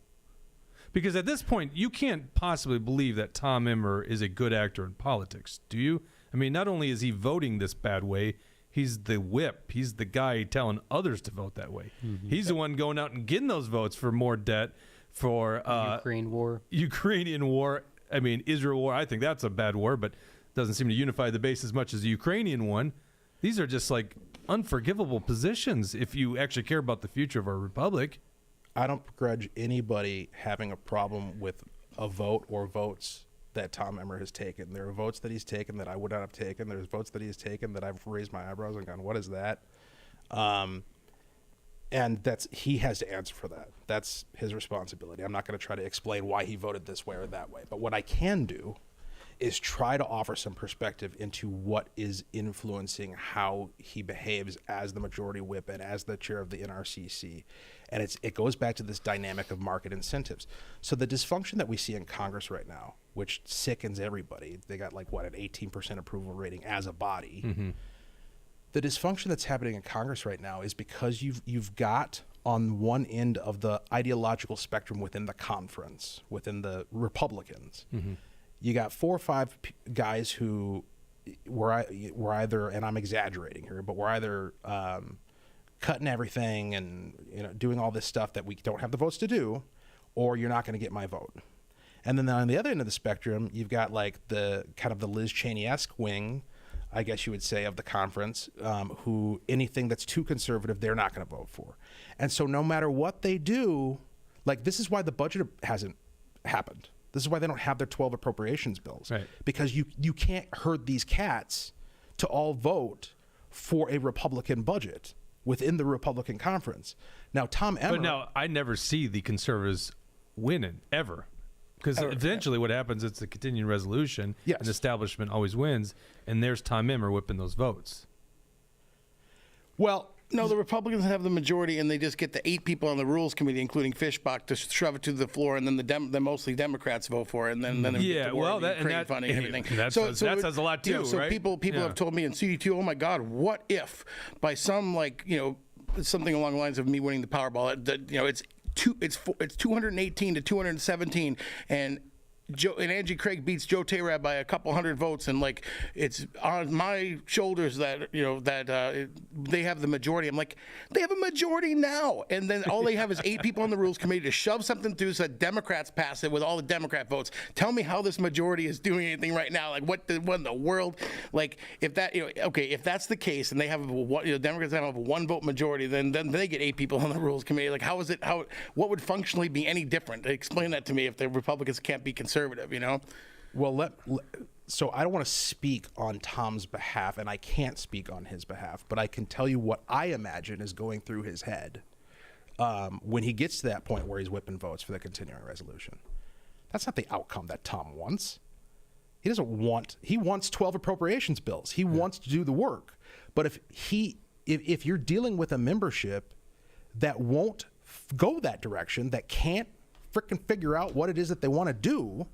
Because at this point, you can't possibly believe that Tom Emmer is a good actor in politics, do you? I mean, not only is he voting this bad way, he's the whip. He's the guy telling others to vote that way. He's the one going out and getting those votes for more debt, for Ukrainian war. I mean, Israel war. I think that's a bad war, but doesn't seem to unify the base as much as the Ukrainian one. These are just like unforgivable positions if you actually care about the future of our republic. I don't begrudge anybody having a problem with a vote or votes that Tom Emmer has taken. There are votes that he's taken that I would not have taken. There's votes that he's taken that I've raised my eyebrows and gone, what is that? And he has to answer for that. That's his responsibility. I'm not going to try to explain why he voted this way or that way. But what I can do is try to offer some perspective into what is influencing how he behaves as the majority whip and as the chair of the NRCC. And it goes back to this dynamic of market incentives. So the dysfunction that we see in Congress right now, which sickens everybody, they got like, what, an 18% approval rating as a body. Mm-hmm. The dysfunction that's happening in Congress right now is because you've got on one end of the ideological spectrum within the conference, within the Republicans, mm-hmm. you got 4 or 5 guys who were either, and I'm exaggerating here, but were either cutting everything and doing all this stuff that we don't have the votes to do, or you're not going to get my vote. And then on the other end of the spectrum, you've got like the kind of the Liz Cheney-esque wing, I guess you would say, of the conference, who anything that's too conservative, they're not going to vote for. And so no matter what they do, like this is why the budget hasn't happened. This is why they don't have their 12 appropriations bills. Right. Because you can't herd these cats to all vote for a Republican budget within the Republican conference. Now, Tom Emmer... But no, I never see the conservatives winning, ever. Because eventually what happens, it's a continuing resolution, yes. and the establishment always wins, and there's Tom Emmer whipping those votes. Well, no, the Republicans have the majority, and they just get the 8 people on the Rules Committee, including Fishbach, to shove it to the floor, and then the mostly Democrats vote for it, and then yeah, well, that funding and everything. That says a lot too, so right? people have told me in CD2, oh my God, what if by some something along the lines of me winning the Powerball, it's 218 to 217, and Angie Craig beats Joe Tayrab by a couple hundred votes, and like it's on my shoulders that they have the majority. I'm like, they have a majority now, and then all they have is 8 people on the Rules Committee to shove something through so that Democrats pass it with all the Democrat votes. Tell me how this majority is doing anything right now. Like what in the world? Like if that if that's the case, and they have Democrats have a 1 vote majority, then they get 8 people on the Rules Committee. Like what would functionally be any different? Explain that to me if the Republicans can't be conservative. Well, so I don't want to speak on Tom's behalf, and I can't speak on his behalf, but I can tell you what I imagine is going through his head when he gets to that point where he's whipping votes for the continuing resolution. That's not the outcome that Tom wants. He wants 12 appropriations bills. He wants to do the work. But if you're dealing with a membership that won't go that direction, that can't frickin' figure out what it is that they want to do,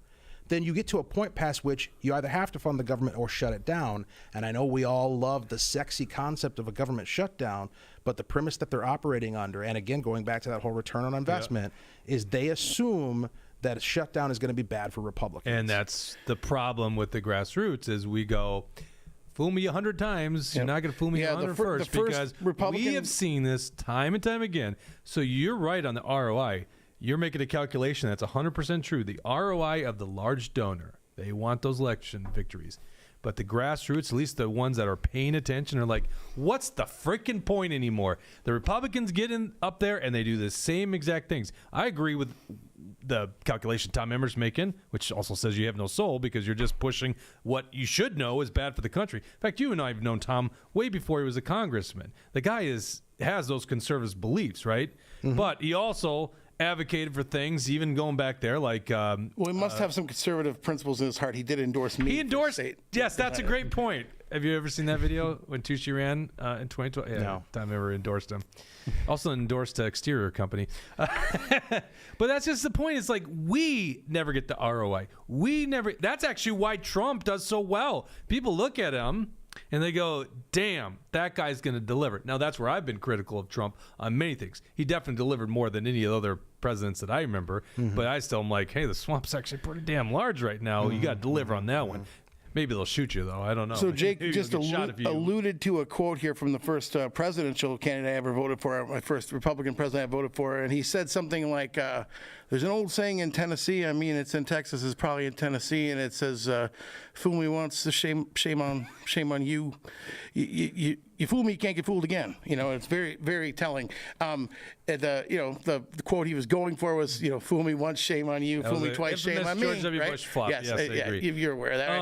then you get to a point past which you either have to fund the government or shut it down. And I know we all love the sexy concept of a government shutdown, but the premise that they're operating under, and again, going back to that whole return on investment, is they assume that a shutdown is going to be bad for Republicans. And that's the problem with the grassroots is we go, fool me 100 times, you're not going to fool me 100 first, because we have seen this time and time again. So you're right on the ROI. You're making a calculation that's 100% true. The ROI of the large donor, they want those election victories. But the grassroots, at least the ones that are paying attention, are like, what's the freaking point anymore? The Republicans get in up there and they do the same exact things. I agree with the calculation Tom Emmer's making, which also says you have no soul because you're just pushing what you should know is bad for the country. In fact, you and I have known Tom way before he was a congressman. The guy has those conservative beliefs, right? Mm-hmm. But he also advocated for things, even going back there, like... well, he must have some conservative principles in his heart. He did endorse me. He endorsed... Yes, that's a great point. Have you ever seen that video when Tucci ran in 2012? Yeah, no. Tom ever endorsed him. Also endorsed exterior company. But that's just the point. It's like, we never get the ROI. That's actually why Trump does so well. People look at him and they go, damn, that guy's going to deliver. Now, that's where I've been critical of Trump on many things. He definitely delivered more than any of the other presidents that I remember. Mm-hmm. But I still am like, hey, the swamp's actually pretty damn large right now. Mm-hmm. You got to deliver on that one. Maybe they'll shoot you, though. I don't know. So Jake just alluded to a quote here from the first presidential candidate I ever voted for, my first Republican president I voted for, and he said something like, there's an old saying in Tennessee. I mean, it's in Texas. It's probably in Tennessee, and it says, "Fool me once, shame on you. You fool me, you can't get fooled again." You know, it's very, very telling. The quote he was going for was, "Fool me once, shame on you. Fool me twice, shame on me." George W. Right? Bush flop. Yes, I agree. You're aware of that, right?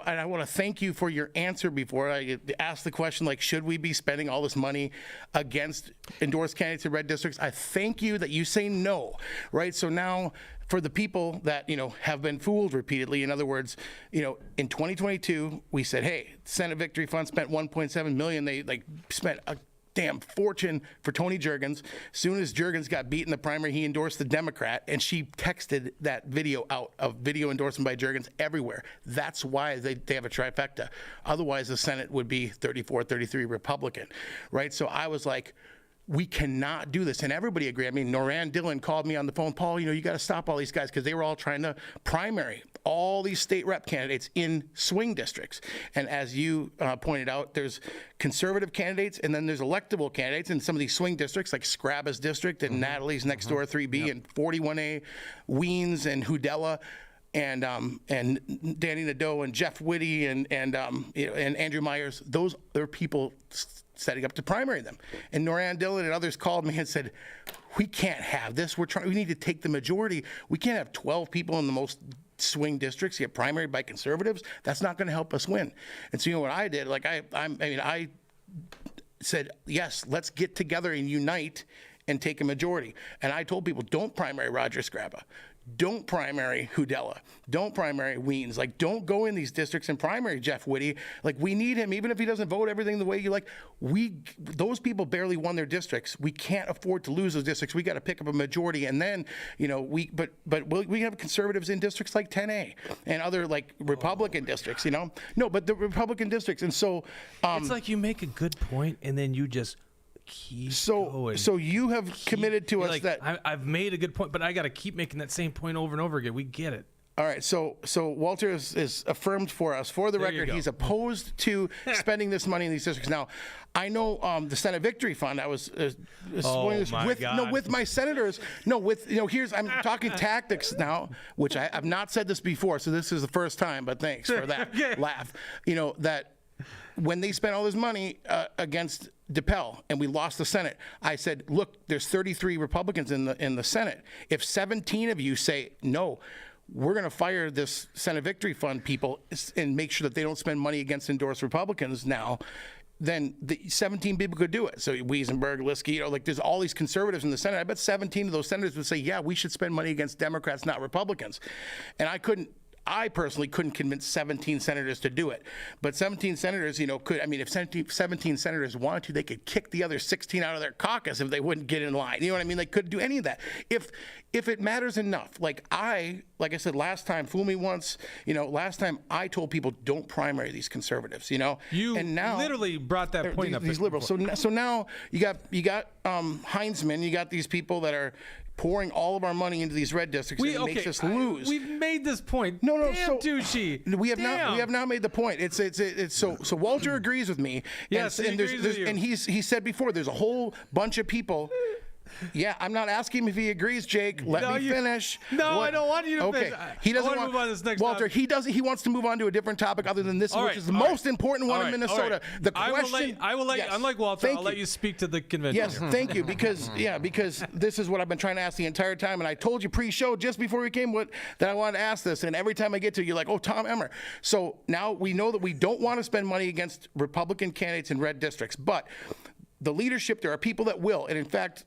And I want to thank you for your answer before I asked the question, like, should we be spending all this money against endorsed candidates in red districts? I thank you that you say no, right? So now, for the people that, have been fooled repeatedly, in other words, in 2022, we said, hey, Senate Victory Fund spent $1.7 million. They spent a damn fortune for Tony Jurgens. As soon as Jurgens got beat in the primary, he endorsed the Democrat, and she texted that video out of video endorsement by Jurgens everywhere. That's why they have a trifecta. Otherwise, the Senate would be 34-33 Republican, right? So I was like, we cannot do this. And everybody agreed. I mean, Noran Dillon called me on the phone, Paul, you got to stop all these guys, because they were all trying to primary all these state rep candidates in swing districts. And as you pointed out, there's conservative candidates, and then there's electable candidates in some of these swing districts, like Scraba's district and Natalie's next door 3B and 41A, Weens and Hudella. And Danny Nadeau and Jeff Whitty and Andrew Myers, those are people setting up to primary them. And Noran Dillon and others called me and said, we can't have this. We need to take the majority. We can't have 12 people in the most swing districts get primaried by conservatives. That's not going to help us win. And so what I did, like I said, yes, let's get together and unite and take a majority. And I told people, don't primary Roger Scraba. Don't primary Hudella. Don't primary Weens. Like, don't go in these districts and primary Jeff Whitty. Like, we need him, even if he doesn't vote everything the way you like. Those people barely won their districts. We can't afford to lose those districts. We got to pick up a majority, and then, we have conservatives in districts like 10A and other like Republican districts. No, but the Republican districts, and so it's like you make a good point, and then you just keep going. So you have committed to us that I've made a good point, but I got to keep making that same point over and over again. We get it. All right, so Walter is affirmed for us. For the record, he's opposed to spending this money in these districts. Now, I know the Senate Victory Fund. I was with my senators. I'm talking tactics now, which I've not said this before, so this is the first time. But thanks for that laugh. That when they spent all this money against DePel and we lost the Senate, I said, look, there's 33 Republicans in the Senate. If 17 of you say no, we're going to fire this Senate Victory Fund people and make sure that they don't spend money against endorsed Republicans now, then the 17 people could do it. So Wiesenberg, Liskey, there's all these conservatives in the Senate. I bet 17 of those senators would say, yeah, we should spend money against Democrats, not Republicans. And I personally couldn't convince 17 senators to do it. But 17 senators, could. I mean, if 17 senators wanted to, they could kick the other 16 out of their caucus if they wouldn't get in line. You know what I mean? They couldn't do any of that. If it matters enough, like I said last time, fool me once, last time I told people don't primary these conservatives, You and now, literally brought that point up. These liberals. So now you got Heinzman, you got these people that are pouring all of our money into these red districts, and it makes us lose. We've made this point. No. Damn, douchey. We have not made the point. It's so Walter agrees with me. Yes, and he agrees with you. And he said before, there's a whole bunch of people. Yeah, I'm not asking him if he agrees, Jake. Let me finish. No, I don't want you to finish. He doesn't want to move on to this next Walter, topic. he doesn't. He wants to move on to a different topic other than this, which is the most important one in Minnesota. The question. I will let you. Unlike Walter, I'll let you speak to the convention. Yes, thank you. Because this is what I've been trying to ask the entire time, and I told you pre-show just before we came that I wanted to ask this, and every time I get to it, you're like, oh, Tom Emmer. So now we know that we don't want to spend money against Republican candidates in red districts, but the leadership, there are people that will, and in fact,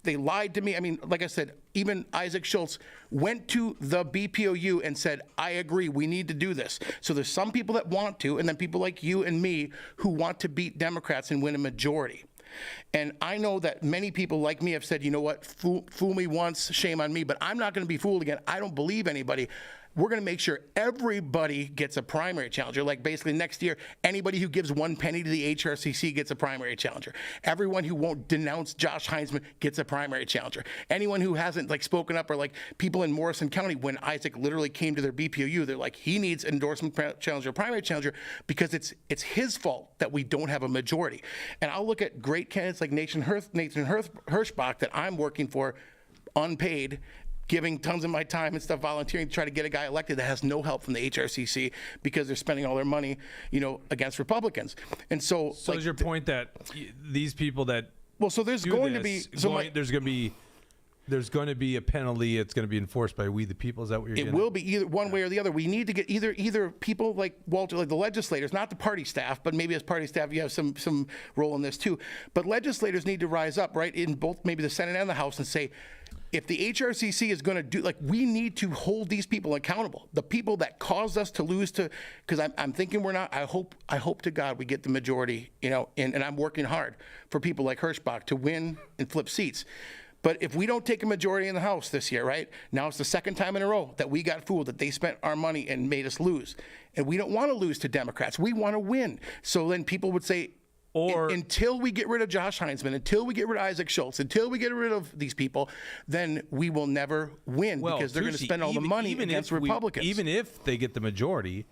they lied to me. I mean, like I said, even Isaac Schultz went to the BPOU and said, I agree, we need to do this. So there's some people that want to, and then people like you and me who want to beat Democrats and win a majority. And I know that many people like me have said, you know what, fool me once, shame on me, but I'm not going to be fooled again. I don't believe anybody. we're going to make sure everybody gets a primary challenger. Like basically next year, anybody who gives 1 penny to the HRCC gets a primary challenger. Everyone who won't denounce Josh Heinzman gets a primary challenger. Anyone who hasn't like spoken up, or like people in Morrison County, when Isaac literally came to their BPOU, they're like, he needs endorsement challenger, primary challenger, because it's his fault that we don't have a majority. And I'll look at great candidates like Nathan Hirschbach that I'm working for, unpaid, giving tons of my time and stuff, volunteering to try to get a guy elected that has no help from the HRCC because they're spending all their money, against Republicans. And so is your point that these people that so there's going to be there's going to be a penalty. It's going to be enforced by we the people. Is that what you're getting? It will be either one way or the other. We need to get either people like Walter, like the legislators, not the party staff, but maybe as party staff you have some role in this too. But legislators need to rise up, right, in both maybe the Senate and the House, and say, if the HRCC is going to do, we need to hold these people accountable. The people that caused us to lose because I'm thinking we're not. I hope to God we get the majority, and I'm working hard for people like Hirschbach to win and flip seats. But if we don't take a majority in the House this year, right, now it's the second time in a row that we got fooled, that they spent our money and made us lose. And we don't want to lose to Democrats. We want to win. So then people would say, until we get rid of Josh Heinzman, until we get rid of Isaac Schultz, until we get rid of these people, then we will never win, because they're going to spend all the money against Republicans. Even if they get the majority,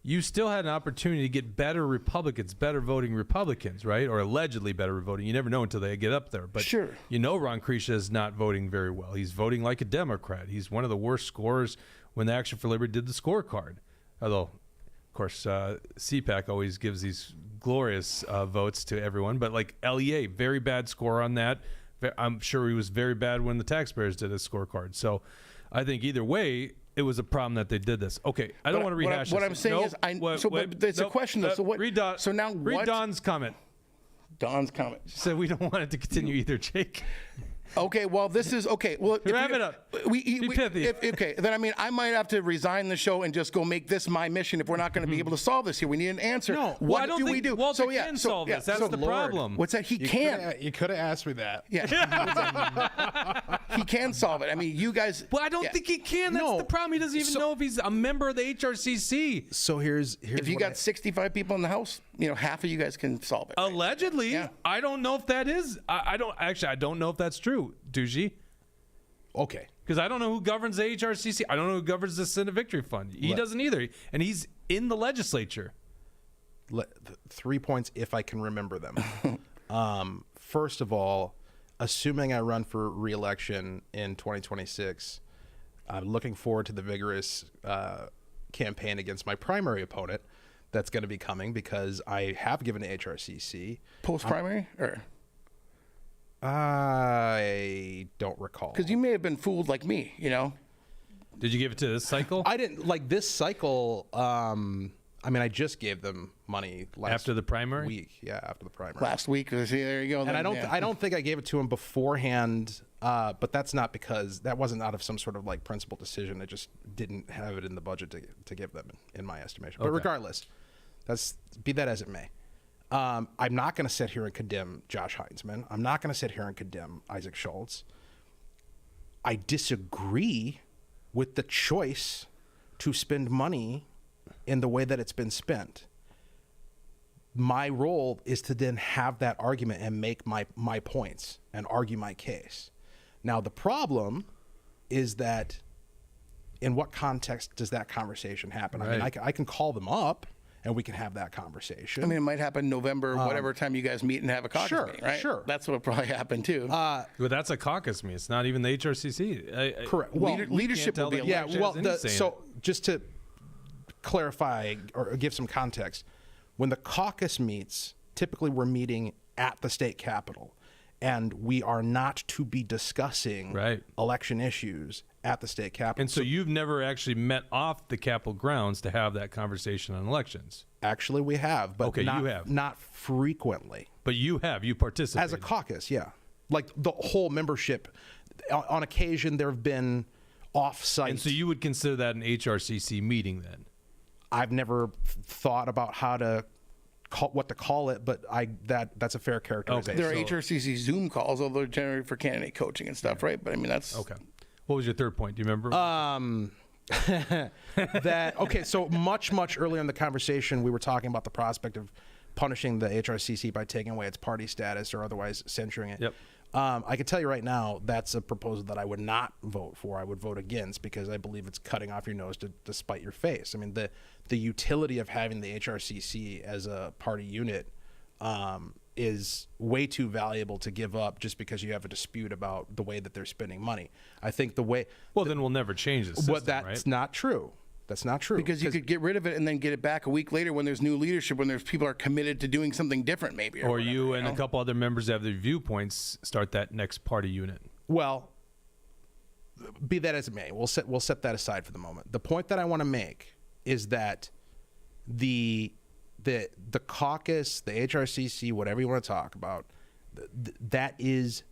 you still had an opportunity to get better Republicans, better voting Republicans, right? Or allegedly better voting. You never know until they get up there. But sure. Ron Krisha is not voting very well. He's voting like a Democrat. He's one of the worst scorers when the Action for Liberty did the scorecard. Although, of course, CPAC always gives these glorious votes to everyone. But like LEA, very bad score on that. I'm sure he was very bad when the taxpayers did a scorecard. So I think either way, it was a problem that they did this. Okay, I don't want to rehash this. What I'm saying is, but it's a question though. So what? Read Don's comment. Don's comment. She said we don't want it to continue either, Jake. Okay, well, this is okay. Well, wrap it up. Be pithy. Okay, then I might have to resign the show and just go make this my mission if we're not going to be able to solve this here. We need an answer. No, what do we do? Walter can solve this. That's the problem. What's that? He can. You could have asked me that. Yeah. He can solve it. I mean, you guys. Well, I don't think he can. That's the problem. He doesn't even know if he's a member of the HRCC. So here's if you got 65 people in the House, half of you guys can solve it. Right? Allegedly, yeah. I don't know if that is. I don't know if that's true. Duji? Okay. Because I don't know who governs the HRCC. I don't know who governs the Senate Victory Fund. He doesn't either. And he's in the legislature. 3 points if I can remember them. First of all, assuming I run for re-election in 2026, I'm looking forward to the vigorous campaign against my primary opponent that's going to be coming, because I have given to HRCC. Post-primary? I don't recall. Because you may have been fooled like me, Did you give it to this cycle? I didn't. Like this cycle, I just gave them money after the primary week. Yeah, after the primary. Last week. There you go. And I don't think I gave it to him beforehand, but that's not because that wasn't out of some sort of like principled decision. I just didn't have it in the budget to give them, in my estimation. But regardless, be that as it may. I'm not going to sit here and condemn Josh Heinzman. I'm not going to sit here and condemn Isaac Schultz. I disagree with the choice to spend money in the way that it's been spent. My role is to then have that argument and make my points and argue my case. Now, the problem is that in what context does that conversation happen? Right. I mean, I can call them up and we can have that conversation. I mean, it might happen November, whatever time you guys meet and have a caucus meeting, right? Sure. That's what probably happened too. Well, that's a caucus meeting. It's not even the HRCC. Correct. Well, leadership will be elected. Yeah. Well, so just to clarify or give some context, when the caucus meets, typically we're meeting at the state capitol, and we are not to be discussing election issues at the state capitol. And so you've never actually met off the Capitol grounds to have that conversation on elections? Actually, we have, but not frequently. But you participated. As a caucus, yeah. Like the whole membership. On occasion, there have been off-site. And so you would consider that an HRCC meeting then? I've never thought about what to call it, but that's a fair characterization. There are HRCC Zoom calls, although they're generally for candidate coaching and stuff, right? But I mean, that's... Okay. What was your third point? Do you remember? that okay, so much earlier in the conversation, we were talking about the prospect of punishing the HRCC by taking away its party status or otherwise censoring it. Yep. I can tell you right now, that's a proposal that I would not vote for. I would vote against because I believe it's cutting off your nose to spite your face. I mean, the utility of having the HRCC as a party unit is way too valuable to give up just because you have a dispute about the way that they're spending money. I think the way... Well, then we'll never change the system, that's right? not true. That's not true. Because you could get rid of it and then get it back a week later when there's new leadership, when there's people are committed to doing something different, maybe. Or you and a couple other members that have their viewpoints start that next party unit. Well, be that as it may, we'll set that aside for the moment. The point that I want to make is that the caucus, the HRCC, whatever you want to talk about, that is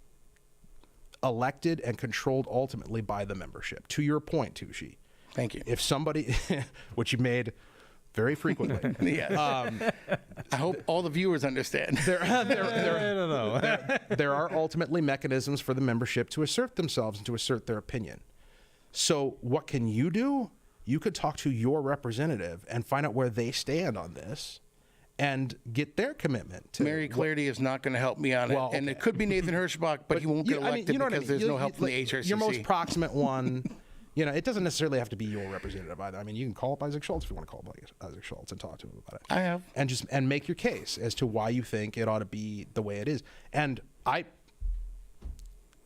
elected and controlled ultimately by the membership. To your point, Tushi. Thank you. If somebody, which you made very frequently. Yeah. I hope all the viewers understand. I don't know. There are ultimately mechanisms for the membership to assert themselves and to assert their opinion. So what can you do? You could talk to your representative and find out where they stand on this and get their commitment. To Mary Clarity is not going to help me on it. Well, And it could be Nathan Hirschbach, but he won't get elected because there's no help from the HRCC. Your most proximate one, it doesn't necessarily have to be your representative either. I mean, you can call up Isaac Schultz if you want to call up Isaac Schultz and talk to him about it. I have. And make your case as to why you think it ought to be the way it is. And I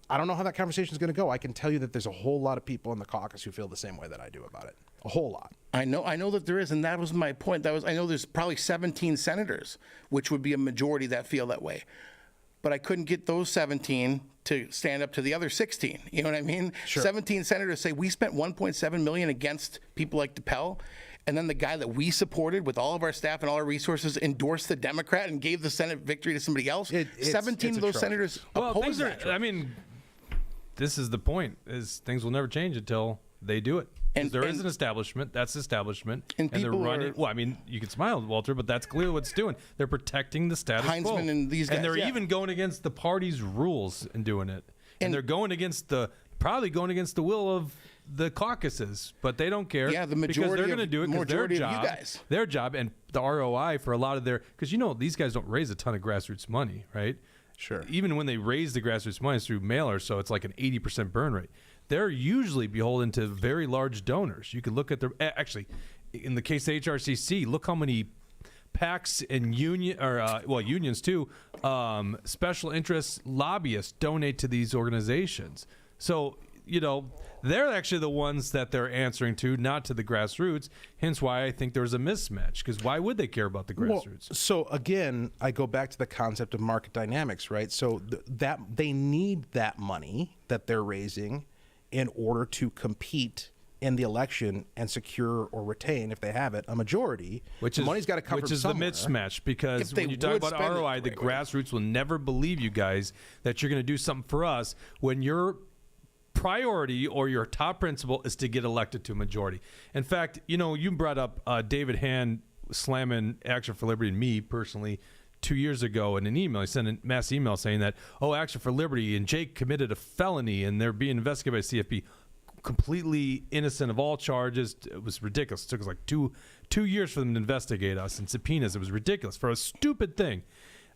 don't know how that conversation is going to go. I can tell you that there's a whole lot of people in the caucus who feel the same way that I do about it. A whole lot. I know that there is, and that was my point. I know there's probably 17 senators, which would be a majority that feel that way. But I couldn't get those 17 to stand up to the other 16. You know what I mean? Sure. 17 senators say we spent $1.7 million against people like DePel, and then the guy that we supported with all of our staff and all our resources endorsed the Democrat and gave the Senate victory to somebody else. 17 of those senators oppose that. I mean, this is the point: is things will never change until they do it. And there is an establishment. That's establishment. And they're people running. Well, I mean, you can smile, Walter, but that's clearly what it's doing. They're protecting the status quo. Heinzman and these guys, and they're even going against the party's rules in doing it. And they're going against probably going against the will of the caucuses, but they don't care. Yeah, the because majority they're going to do it because their job, you guys. their job, and the ROI for a lot of because these guys don't raise a ton of grassroots money, right? Sure. Even when they raise the grassroots money through mailers, so it's like an 80% burn rate. They're usually beholden to very large donors. You can look at actually, in the case of HRCC, look how many PACs and unions too, special interests lobbyists donate to these organizations. So, they're actually the ones that they're answering to, not to the grassroots. Hence why I think there's a mismatch, because why would they care about the grassroots? Well, so again, I go back to the concept of market dynamics, right? So that they need that money that they're raising in order to compete in the election and secure or retain, if they have it, a majority. The money's got to come from somewhere. The mismatch, because when you talk about ROI, the grassroots will never believe you guys that you're going to do something for us when your priority or your top principle is to get elected to a majority. In fact, you brought up David Hand slamming Action for Liberty and me personally 2 years ago in an email. He sent a mass email saying that, Action for Liberty and Jake committed a felony and they're being investigated by CFP. Completely innocent of all charges. It was ridiculous. It took us like two years for them to investigate us and subpoenas. It was ridiculous for a stupid thing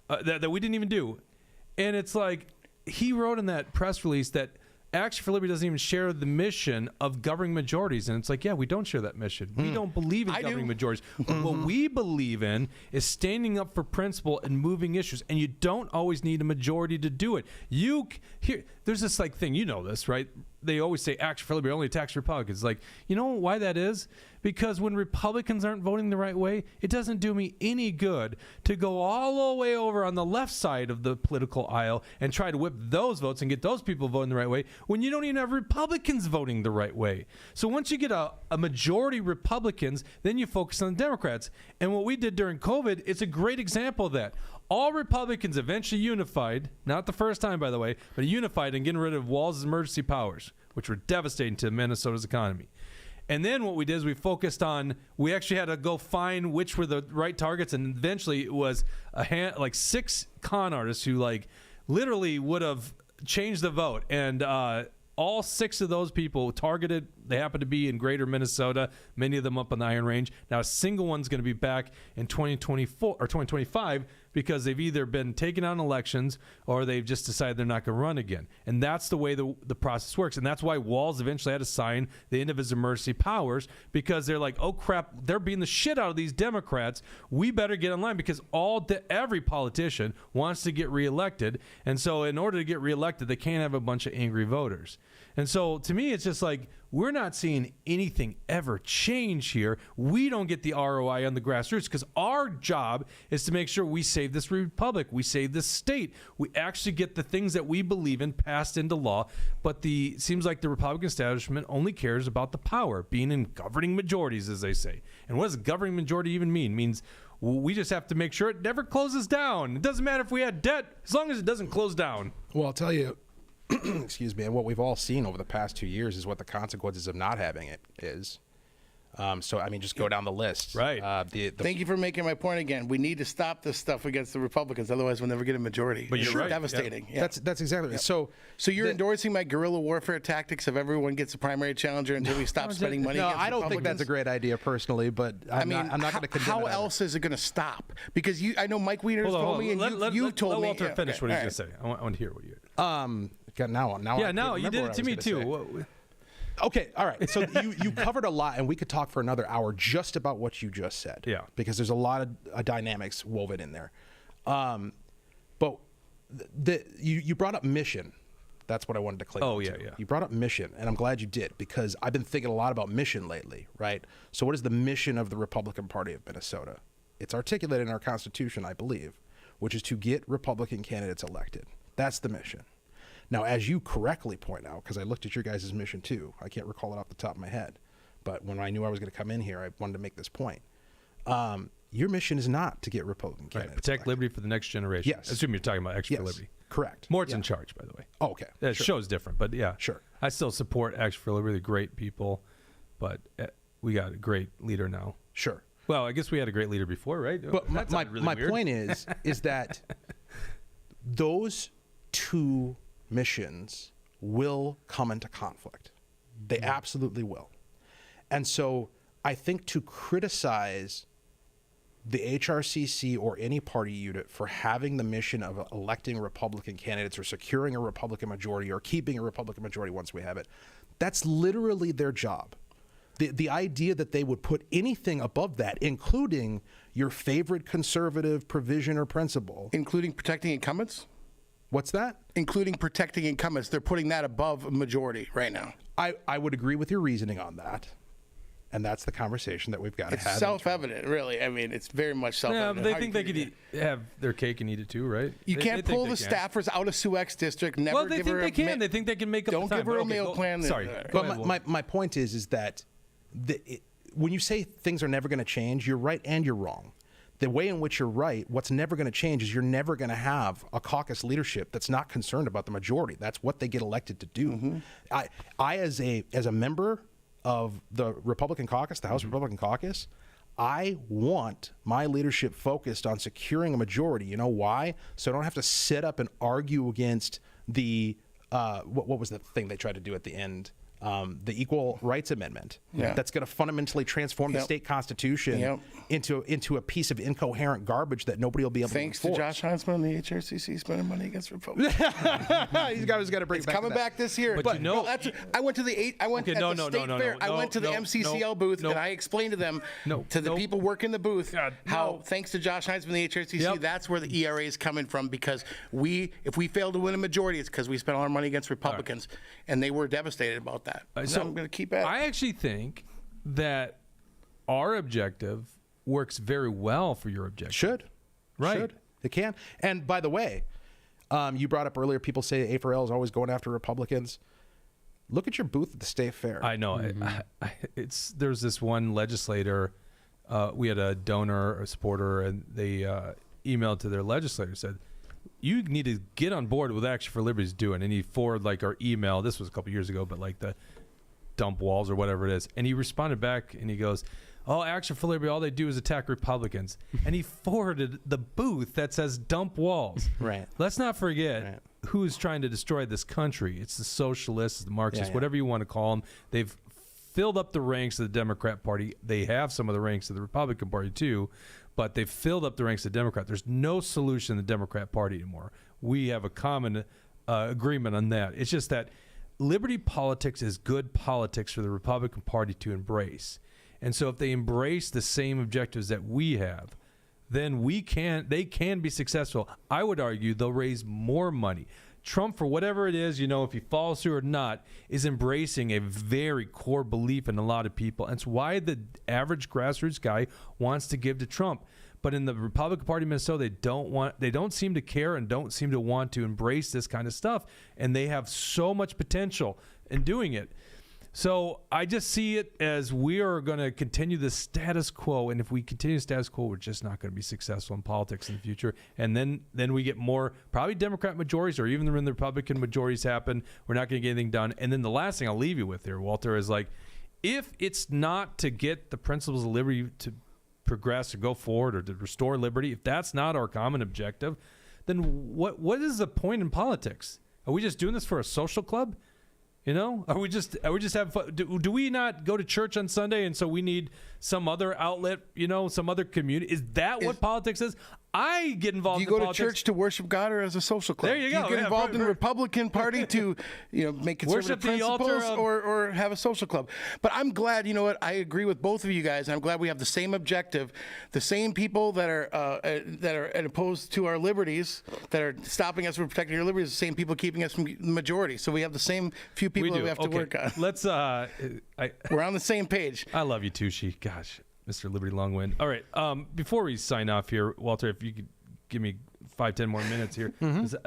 that we didn't even do. And it's like, he wrote in that press release that Action for Liberty doesn't even share the mission of governing majorities. And it's like, yeah, we don't share that mission. We don't believe in governing majorities. What we believe in is standing up for principle and moving issues. And you don't always need a majority to do it. There's this thing, this, right? They always say Action for Liberty only attacks Republicans. Like, you know why that is? Because when Republicans aren't voting the right way, it doesn't do me any good to go all the way over on the left side of the political aisle and try to whip those votes and get those people voting the right way when you don't even have Republicans voting the right way. So once you get a majority Republicans, then you focus on the Democrats. And what we did during COVID, it's a great example of that. All Republicans eventually unified, not the first time, by the way, but unified in getting rid of Walz's emergency powers, which were devastating to Minnesota's economy. And then what we did is we actually had to go find which were the right targets, and eventually it was 6 con artists who literally would have changed the vote. And all 6 of those people targeted They happen to be in greater Minnesota, many of them up on the Iron Range. Now, a single one's going to be back in 2024 or 2025 because they've either been taken out in elections or they've just decided they're not going to run again. And that's the way the process works. And that's why Walz eventually had to sign the end of his emergency powers, because they're like, oh, crap, they're beating the shit out of these Democrats. We better get in line, because every politician wants to get reelected. And so in order to get reelected, they can't have a bunch of angry voters. And so to me, it's just like, we're not seeing anything ever change here. We don't get the ROI on the grassroots, because our job is to make sure we save this republic, we save this state, we actually get the things that we believe in passed into law. But seems like the Republican establishment only cares about the power, being in governing majorities, as they say. And what does governing majority even mean? It means we just have to make sure it never closes down. It doesn't matter if we had debt, as long as it doesn't close down. Well, I'll tell you, excuse me, and what we've all seen over the past 2 years is what the consequences of not having it is. So, I mean, just go down the list. Right. Thank you for making my point again. We need to stop this stuff against the Republicans, otherwise we'll never get a majority. But you're right. Devastating. Yeah. Yeah. That's exactly right. So you're endorsing my guerrilla warfare tactics of everyone gets a primary challenger until we stop spending money no, against I don't think that's a Republicans? great idea personally, but I'm not going to condemn how it else is it going to stop? Because I know Mike Wieners told me, and you've told let me. Walter finish okay, what he's all going to say. I want to hear what you. Now Yeah, I now can't you remember did what it to I me was gonna too. say. Okay, all right. So you covered a lot, and we could talk for another hour just about what you just said. Yeah. Because there's a lot of dynamics woven in there. But you brought up mission. That's what I wanted to click Oh, on yeah, to. yeah. You brought up mission, and I'm glad you did, because I've been thinking a lot about mission lately, right? So what is the mission of the Republican Party of Minnesota? It's articulated in our Constitution, I believe, which is to get Republican candidates elected. That's the mission. Now, as you correctly point out, because I looked at your guys' mission too, I can't recall it off the top of my head, but when I knew I was going to come in here, I wanted to make this point. Your mission is not to get Republican candidates Protect elected. liberty for the next generation. Yes. I assume you're talking about Action for Yes, Liberty. correct. Mort's Yeah. in charge, by the way. Oh, okay. That Sure. show's different, but yeah. Sure. I still support Action for Liberty, great people, but we got a great leader now. Sure. Well, I guess we had a great leader before, right? But That sounded really my weird. point is that those two missions will come into conflict. They absolutely will. And so I think to criticize the HRCC or any party unit for having the mission of electing Republican candidates or securing a Republican majority or keeping a Republican majority once we have it, that's literally their job. The idea that they would put anything above that, including your favorite conservative provision or principle. Including protecting incumbents? What's that? Including protecting incumbents. They're putting that above a majority right now. I would agree with your reasoning on that. And that's the conversation that we've got to It's have. self-evident, really. I mean, it's very much Yeah, self-evident. but they How think you they could have their cake and eat it too, right? You They can't think pull the they can. staffers out of Sioux-X district. Never Well, they give think her they a can. They think they can make up Don't the time. give her a Okay, meal plan. Sorry. Go Go But ahead, my point is that when you say things are never going to change, you're right and you're wrong. The way in which you're right, what's never going to change is you're never going to have a caucus leadership that's not concerned about the majority. That's what they get elected to do. Mm-hmm. I as a member of the Republican caucus, the House Republican caucus, I want my leadership focused on securing a majority. You know why? So I don't have to sit up and argue against the what was the thing they tried to do at the end? The Equal Rights Amendment. Yeah. That's going to fundamentally transform the Yep. state constitution Yep. into a piece of incoherent garbage that nobody will be able Thanks to to enforce. Josh Heinzman, the HRCC spending money against Republicans. He's got to bring It's it back coming to that. back this year. But you know- I went to the Okay, at the no, state no, fair. no, I went to the no, MCCL no, booth no. and I explained to them, No, to the no. people working the booth, God, how no. thanks to Josh Heinzman, the HRCC, Yep. that's where the ERA is coming from, because if we fail to win a majority, it's because we spent all our money against Republicans, and they were devastated about that. So I'm going to keep at it. I actually think that our objective works very well for your objective. Should. Right. Should. It can. And by the way, you brought up earlier, people say A4L is always going after Republicans. Look at your booth at the state fair. I know. There's this one legislator. We had a donor, a supporter, and they emailed to their legislator, said, "You need to get on board with Action for Liberty's doing." And he forwarded like our email. This was a couple years ago, but like the dump walls or whatever it is. And he responded back and he goes, "Oh, Action for Liberty, all they do is attack Republicans." And he forwarded the booth that says dump walls. Right. Let's not forget Right. who's trying to destroy this country. It's the socialists, the Marxists, Yeah. whatever you want to call them. They've filled up the ranks of the Democrat Party. They have some of the ranks of the Republican Party too, but they've filled up the ranks of the Democrat. There's no solution in the Democrat Party anymore. We have a common agreement on that. It's just that liberty politics is good politics for the Republican Party to embrace. And so if they embrace the same objectives that we have, then they can be successful. I would argue they'll raise more money. Trump, for whatever it is, if he follows through or not, is embracing a very core belief in a lot of people. And it's why the average grassroots guy wants to give to Trump. But in the Republican Party of Minnesota, they don't seem to care and don't seem to want to embrace this kind of stuff. And they have so much potential in doing it. So I just see it as we are going to continue the status quo. And if we continue the status quo, we're just not going to be successful in politics in the future. And then we get more probably Democrat majorities, or even when the Republican majorities happen, we're not going to get anything done. And then the last thing I'll leave you with here, Walter, is like, if it's not to get the principles of liberty to progress or go forward or to restore liberty, if that's not our common objective, then what is the point in politics? Are we just doing this for a social club? Are we just having fun? Do we not go to church on Sunday, and so we need some other outlet, some other community? Is that what politics is? I get involved in politics. Do you go to church to worship God or as a social club? There you go. Do you get involved in the Republican Party to, make conservative principles or have a social club? But I'm glad, I agree with both of you guys. And I'm glad we have the same objective. The same people that are opposed to our liberties, that are stopping us from protecting our liberties, the same people keeping us from the majority. So we have the same few people that we have to work on. Let's, we're on the same page. I love you too, Gosh. Mr. Liberty Longwind. All right. Before we sign off here, Walter, if you could give me 5-10 more minutes here.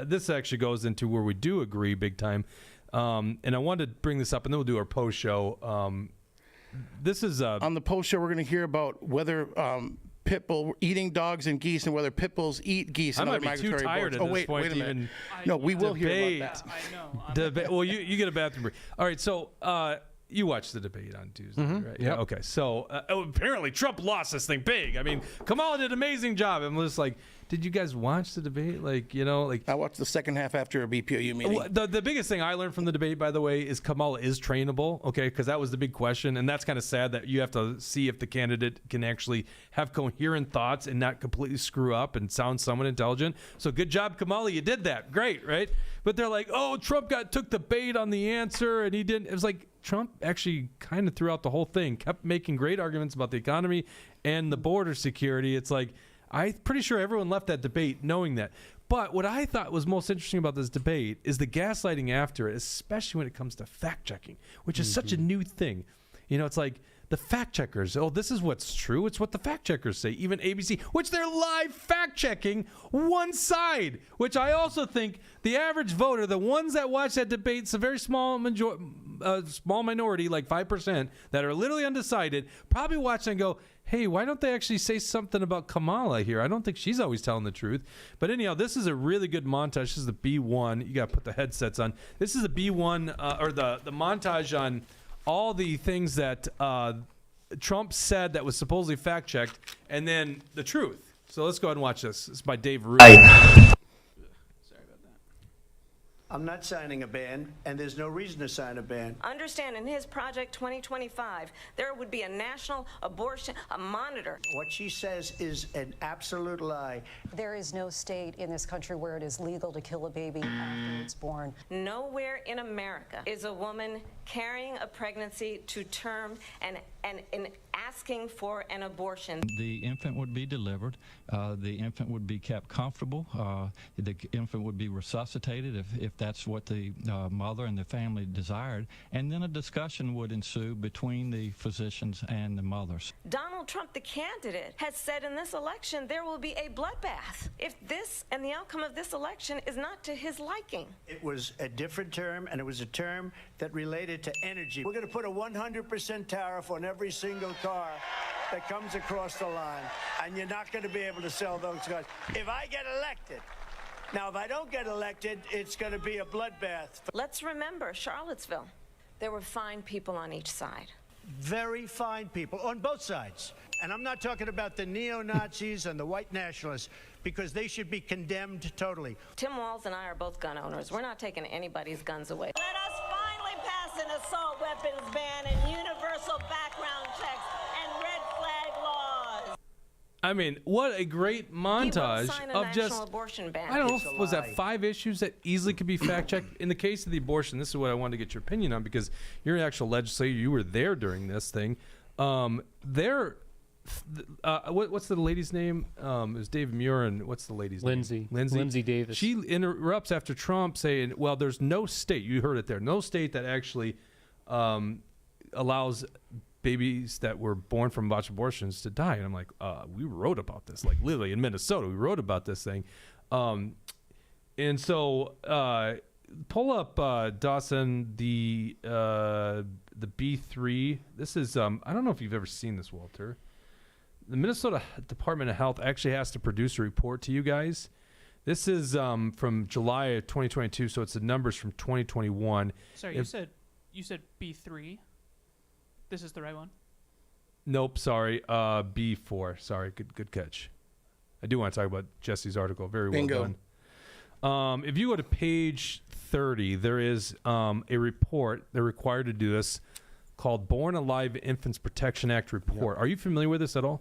This actually goes into where we do agree big time. And I wanted to bring this up, and then we'll do our post show. This is on the post show. We're going to hear about whether pit bull eating dogs and geese, and whether pit bulls eat geese. I and might other be too migratory tired birds. at this point wait a to minute. even. No, we will hear about that. I know. Well, you get a bathroom break. All right. So. You watched the debate on Tuesday, right? Yeah. Okay. So apparently Trump lost this thing big. I mean, Kamala did an amazing job. I'm just like, did you guys watch the debate? I watched the second half after a BPOU meeting. The biggest thing I learned from the debate, by the way, is Kamala is trainable. Okay, because that was the big question, and that's kind of sad that you have to see if the candidate can actually have coherent thoughts and not completely screw up and sound somewhat intelligent. So good job, Kamala. You did that. Great, right? But they're like, oh, Trump took the bait on the answer, and he didn't. It was like Trump actually kind of threw out the whole thing, kept making great arguments about the economy and the border security. It's like, I'm pretty sure everyone left that debate knowing that. But what I thought was most interesting about this debate is the gaslighting after it, especially when it comes to fact checking, which is such a new thing. It's like the fact checkers. Oh, this is what's true. It's what the fact checkers say. Even ABC, which they're live fact checking one side, which I also think the average voter, the ones that watch that debate, it's a very small minority, like 5%, that are literally undecided, probably watch and go, hey, why don't they actually say something about Kamala here? I don't think she's always telling the truth. But anyhow, this is a really good montage. This is the B1. You got to put the headsets on. This is a B1, or the montage on all the things that Trump said that was supposedly fact-checked, and then the truth. So let's go ahead and watch this. This is by Dave Rubin. Sorry about that. I'm not signing a ban, and there's no reason to sign a ban. Understand, in his Project 2025, there would be a national abortion, a monitor. What she says is an absolute lie. There is no state in this country where it is legal to kill a baby after it's born. Nowhere in America is a woman carrying a pregnancy to term and asking for an abortion. The infant would be delivered. The infant would be kept comfortable. The infant would be resuscitated if that's what the mother and the family desired. And then a discussion would ensue between the physicians and the mothers. Donald Trump, the candidate, has said in this election there will be a bloodbath if this and the outcome of this election is not to his liking. It was a different term, and it was a term that related to energy. We're going to put a 100% tariff on every single car that comes across the line, and you're not going to be able to sell those cars if I get elected. Now, if I don't get elected, it's going to be a bloodbath. Let's remember Charlottesville. There were fine people on each side. Very fine people on both sides. And I'm not talking about the neo-Nazis and the white nationalists, because they should be condemned totally. Tim Walz and I are both gun owners. We're not taking anybody's guns away. Let us finally pass an assault weapons ban and universal background checks and red flag laws. I mean, what a great montage of just, abortion ban. I don't know, was that 5 issues that easily could be fact-checked? In the case of the abortion, this is what I wanted to get your opinion on, because you're an actual legislator. You were there during this thing. What's the lady's name? It was Dave Muir, and what's the lady's name? Lindsay Davis. She interrupts after Trump saying, well, there's no state, you heard it there, no state that actually allows babies that were born from botched abortions to die. And I'm like, we wrote about this, like literally in Minnesota, we wrote about this thing. And so pull up, Dawson, the B3. This is, I don't know if you've ever seen this, Walter. The Minnesota Department of Health actually has to produce a report to you guys. This is from July of 2022, so it's the numbers from 2021. Sorry, you said B3. This is the right one? Nope, sorry. B4. Sorry, good catch. I do want to talk about Jesse's article. Very well done. If you go to page 30, there is a report. They're required to do this called Born Alive Infants Protection Act report. Yep. Are you familiar with this at all?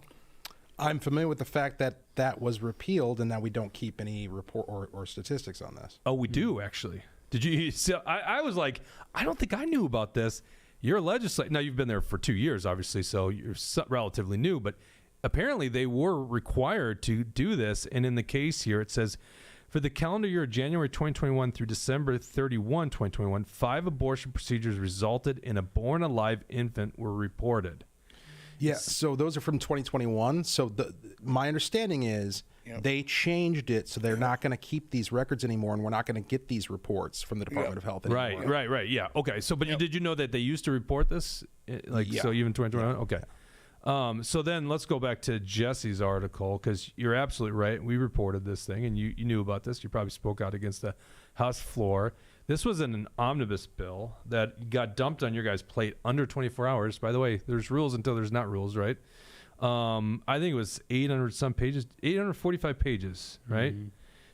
I'm familiar with the fact that that was repealed and now we don't keep any report or statistics on this. Oh, we do, actually. Did you? So I was like, I don't think I knew about this. You're a legislator. Now, you've been there for 2 years, obviously, so you're relatively new. But apparently they were required to do this. And in the case here, it says, for the calendar year of January 2021 through December 31, 2021, 5 abortion procedures resulted in a born alive infant were reported. Yeah, so those are from 2021. So my understanding is they changed it so they're not going to keep these records anymore, and we're not going to get these reports from the Department of Health anymore. Right. Yeah. Okay. So, but did you know that they used to report this? So even 2021? Okay. So then let's go back to Jesse's article, because you're absolutely right. We reported this thing, and you knew about this. You probably spoke out against the House floor. This was an omnibus bill that got dumped on your guys' plate under 24 hours. By the way, there's rules until there's not rules, right? I think it was 800-some pages, 845 pages, right? Mm-hmm.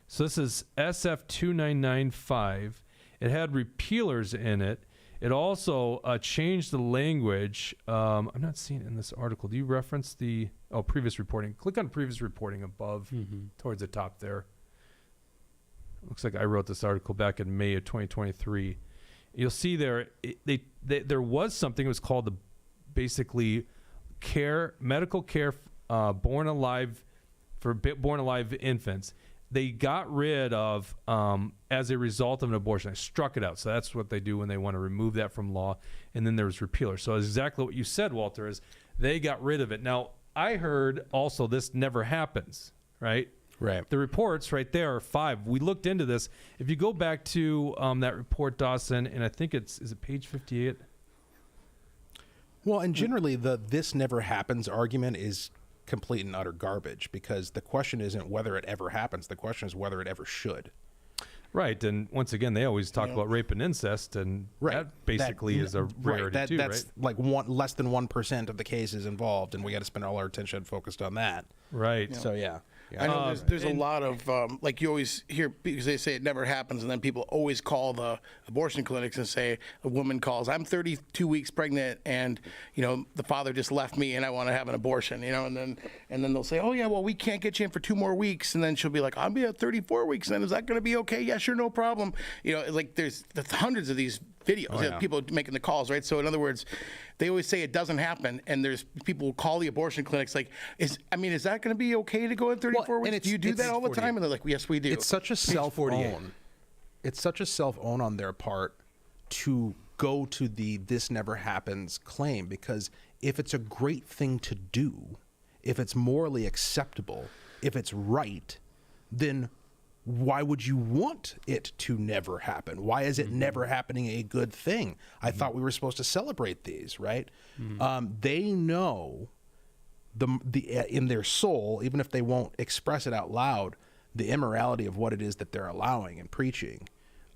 So this is SF 2995. It had repealers in it. It also changed the language. I'm not seeing it in this article. Do you reference the previous reporting? Click on previous reporting above, towards the top there. Looks like I wrote this article back in May of 2023. You'll see there, there was something that was called basically medical care born alive infants. They got rid of as a result of an abortion. I struck it out. So that's what they do when they want to remove that from law. And then there was repealer. So exactly what you said, Walter, is they got rid of it. Now, I heard also this never happens, right? Right. The reports right there are 5. We looked into this. If you go back to that report, Dawson, and I think is it page 58? Well, and generally the this never happens argument is complete and utter garbage, because the question isn't whether it ever happens. The question is whether it ever should. Right. And once again, they always talk about rape and incest, and that basically is a rarity too, that's like less than 1% of the cases involved, and we got to spend all our attention focused on that. Right. So, yeah. I know there's a lot of, like you always hear, because they say it never happens, and then people always call the abortion clinics and say, a woman calls, I'm 32 weeks pregnant, and, the father just left me, and I want to have an abortion, and then they'll say, oh, yeah, well, we can't get you in for 2 more weeks, and then she'll be like, I'll be at 34 weeks, then is that going to be okay? Yeah, sure, no problem. Like there's hundreds of these videos, people making the calls, right? So in other words, they always say it doesn't happen, and there's people who call the abortion clinics like, is that going to be okay to go in 34 weeks? Do you do that all the time? And they're like, yes, we do. It's such a self-own. It's such a self-own on their part to go to the this never happens claim, because if it's a great thing to do, if it's morally acceptable, if it's right, then why would you want it to never happen? Why is it never happening a good thing? I thought we were supposed to celebrate these, right? They know in their soul, even if they won't express it out loud, the immorality of what it is that they're allowing and preaching.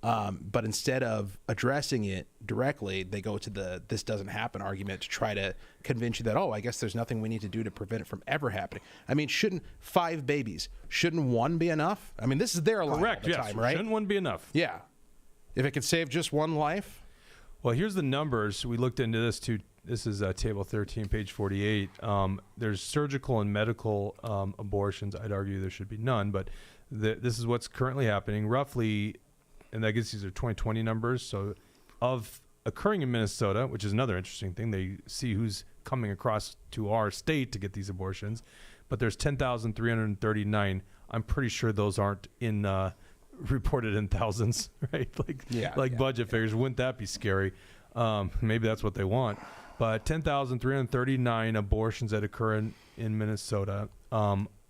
But instead of addressing it directly, they go to the this doesn't happen argument to try to convince you that, I guess there's nothing we need to do to prevent it from ever happening. I mean, shouldn't 5 babies, shouldn't 1 be enough? I mean, this is their line all the time, right? Shouldn't 1 be enough? Yeah. If it could save just 1 life. Well, here's the numbers. We looked into this too. This is table 13, page 48. There's surgical and medical abortions. I'd argue there should be none, but this is what's currently happening. Roughly, and I guess these are 2020 numbers. So of occurring in Minnesota, which is another interesting thing, they see who's coming across to our state to get these abortions. But there's 10,339. I'm pretty sure those aren't in reported in thousands, right? Like budget figures. Wouldn't that be scary? Maybe that's what they want. But 10,339 abortions that occur in Minnesota.